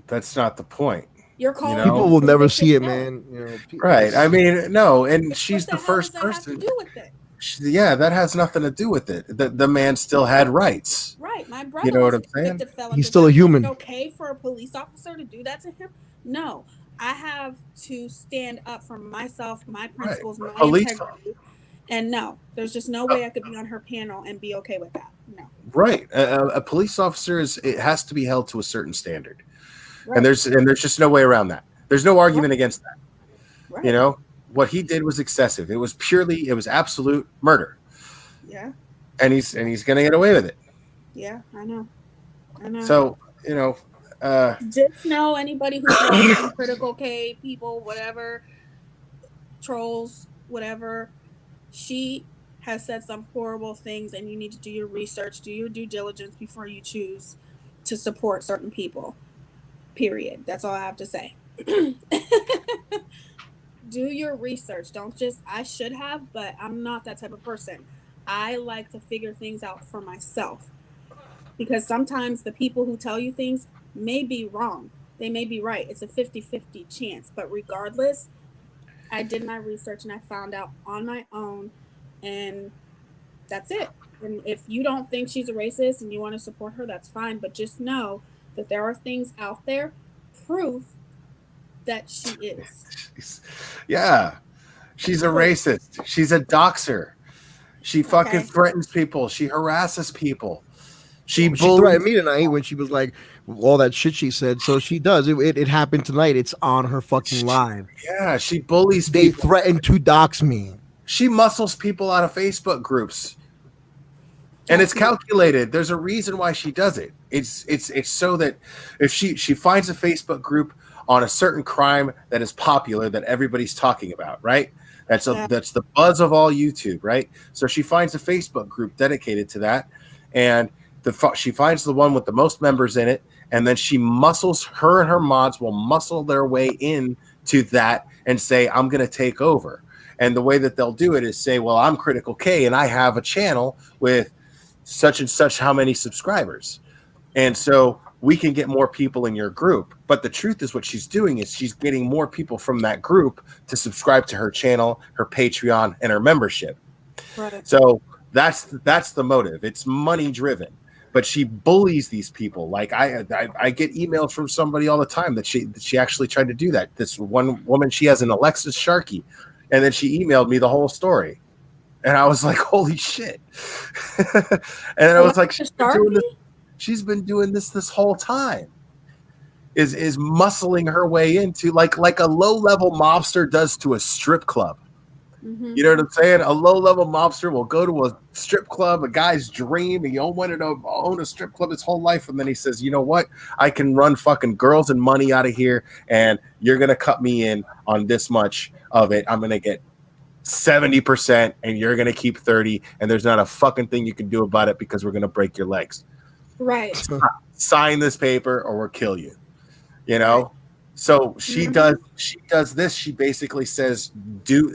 That's not the point. You're calling people will never see it, man. Right. I mean, no, and she's the first person. Have to do with it? Yeah, that has nothing to do with it. The man still had rights. Right. My brother, you know what I'm saying? He's still a human. Okay for a police officer to do that to him? No. I have to stand up for myself, my principles, my integrity. And no, there's just no way I could be on her panel and be okay with that. No. Right. A police officer it has to be held to a certain standard. Right. And there's just no way around that. There's no argument against that. Right. You know, what he did was excessive. It was absolute murder. Yeah. And he's going to get away with it. Yeah, I know. So, Just know anybody who's watching, Critical K people, whatever, trolls, whatever, she has said some horrible things, and you need to do your research, do your due diligence before you choose to support certain people. Period. That's all I have to say. Do your research. Don't just, I should have, but I'm not that type of person. I like to figure things out for myself, because sometimes the people who tell you things may be wrong. They may be right. It's a 50-50 chance. But regardless, I did my research and I found out on my own, and that's it. And if you don't think she's a racist and you want to support her, that's fine. But just know that there are things out there, proof that she is. Yeah. She's a racist. She's a doxer. She fucking threatens people. She harasses people. She threatened me tonight when she was like all that shit she said. So she does. It happened tonight. It's on her fucking live. Yeah, she bullies They people. threatened to dox me. She muscles people out of Facebook groups. And it's calculated. There's a reason why she does it. It's so that if she finds a Facebook group on a certain crime that is popular that everybody's talking about, right? That's the buzz of all YouTube, right? So she finds a Facebook group dedicated to that, and she finds the one with the most members in it, and then her and her mods will muscle their way in to that and say, I'm going to take over. And the way that they'll do it is say, well, I'm Critical K and I have a channel with such and such how many subscribers. And so we can get more people in your group. But the truth is what she's doing is she's getting more people from that group to subscribe to her channel, her Patreon, and her membership. Right. So that's the motive. It's money driven. But she bullies these people. Like I get emails from somebody all the time that she actually tried to do that. This one woman, she has an Alexis Sharkey, and then she emailed me the whole story. And I was like, holy shit. And I was like, she's been doing this whole time. Is muscling her way into like a low-level mobster does to a strip club. Mm-hmm. You know what I'm saying? A low-level mobster will go to a strip club, a guy's dream. He wanted to own a strip club his whole life. And then he says, you know what? I can run fucking girls and money out of here. And you're going to cut me in on this much of it. I'm going to get 70% and you're going to keep 30. And there's not a fucking thing you can do about it because we're going to break your legs. Right. Sign this paper or we'll kill you. You know? Right. So she does this. She basically says,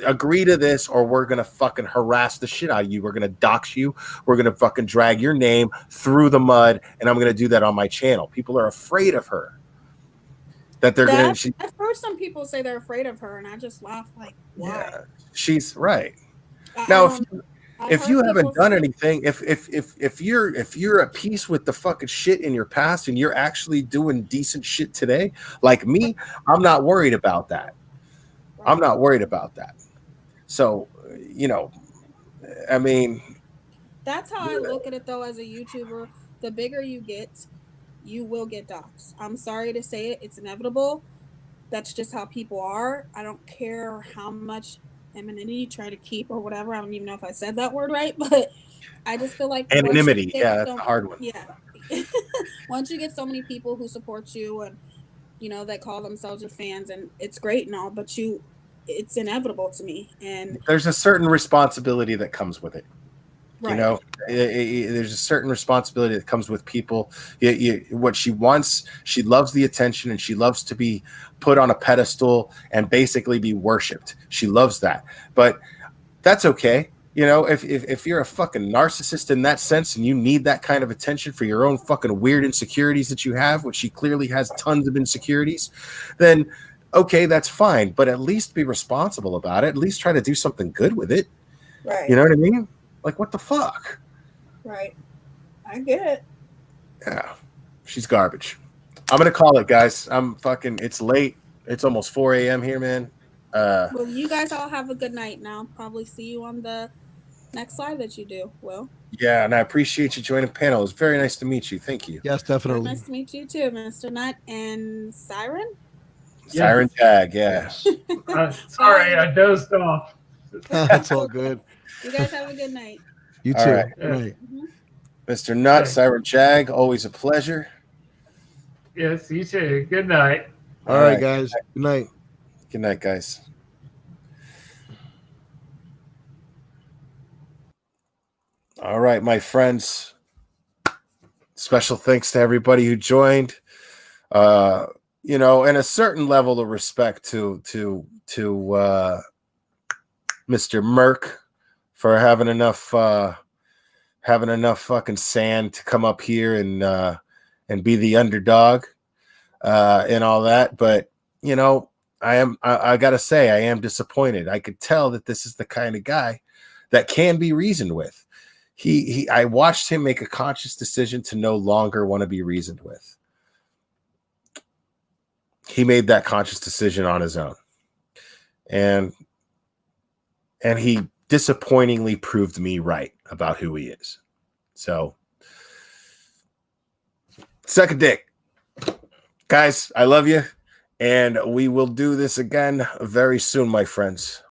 agree to this or we're going to fucking harass the shit out of you. We're going to dox you. We're going to fucking drag your name through the mud. And I'm going to do that on my channel. People are afraid of her. That they're going to. I've heard some people say they're afraid of her. And I just laugh like, why? Yeah, she's right. Now, if you haven't done anything, if you're at peace with the fucking shit in your past and you're actually doing decent shit today, like me, I'm not worried about that. Right. I'm not worried about that. So, you know, I mean, that's how I look at it though. As a YouTuber, the bigger you get, you will get doxxed. I'm sorry to say it, it's inevitable. That's just how people are. I don't care how much anonymity try to keep or whatever. I don't even know if I said that word right, but I just feel like anonymity, that's a hard one. Yeah. Once you get so many people who support you and you know that call themselves your fans, and it's great and all, but it's inevitable to me. And there's a certain responsibility that comes with it. Right. You know, there's a certain responsibility that comes with people. What she wants, she loves the attention and she loves to be put on a pedestal and basically be worshipped. She loves that. But that's okay. You know, if you're a fucking narcissist in that sense and you need that kind of attention for your own fucking weird insecurities that you have, which she clearly has tons of insecurities, then okay, that's fine. But at least be responsible about it. At least try to do something good with it. Right. You know what I mean? Like, what the fuck? Right. I get it. Yeah. She's garbage. I'm going to call it, guys. It's late. It's almost 4 a.m. here, man. Well, you guys all have a good night now. Probably see you on the next live that you do, Will. Yeah, and I appreciate you joining the panel. It was very nice to meet you. Thank you. Yes, definitely. Nice to meet you too, Mr. Nut and Siren. Siren Tag, yeah. Sorry, I dozed off. That's all good. You guys have a good night. You too. Right. Right. Mr. Nut, Siren Jag, always a pleasure. Yes, you too. Good night. All right, guys. Good night. Good night, guys. All right, my friends. Special thanks to everybody who joined. You know, and a certain level of respect to Mr. Merck for having enough fucking sand to come up here and be the underdog and all that. But you know, I gotta say, I am disappointed. I could tell that this is the kind of guy that can be reasoned with. I watched him make a conscious decision to no longer want to be reasoned with. He made that conscious decision on his own. And he disappointingly proved me right about who he is. So, suck a dick. Guys, I love you. And we will do this again very soon, my friends.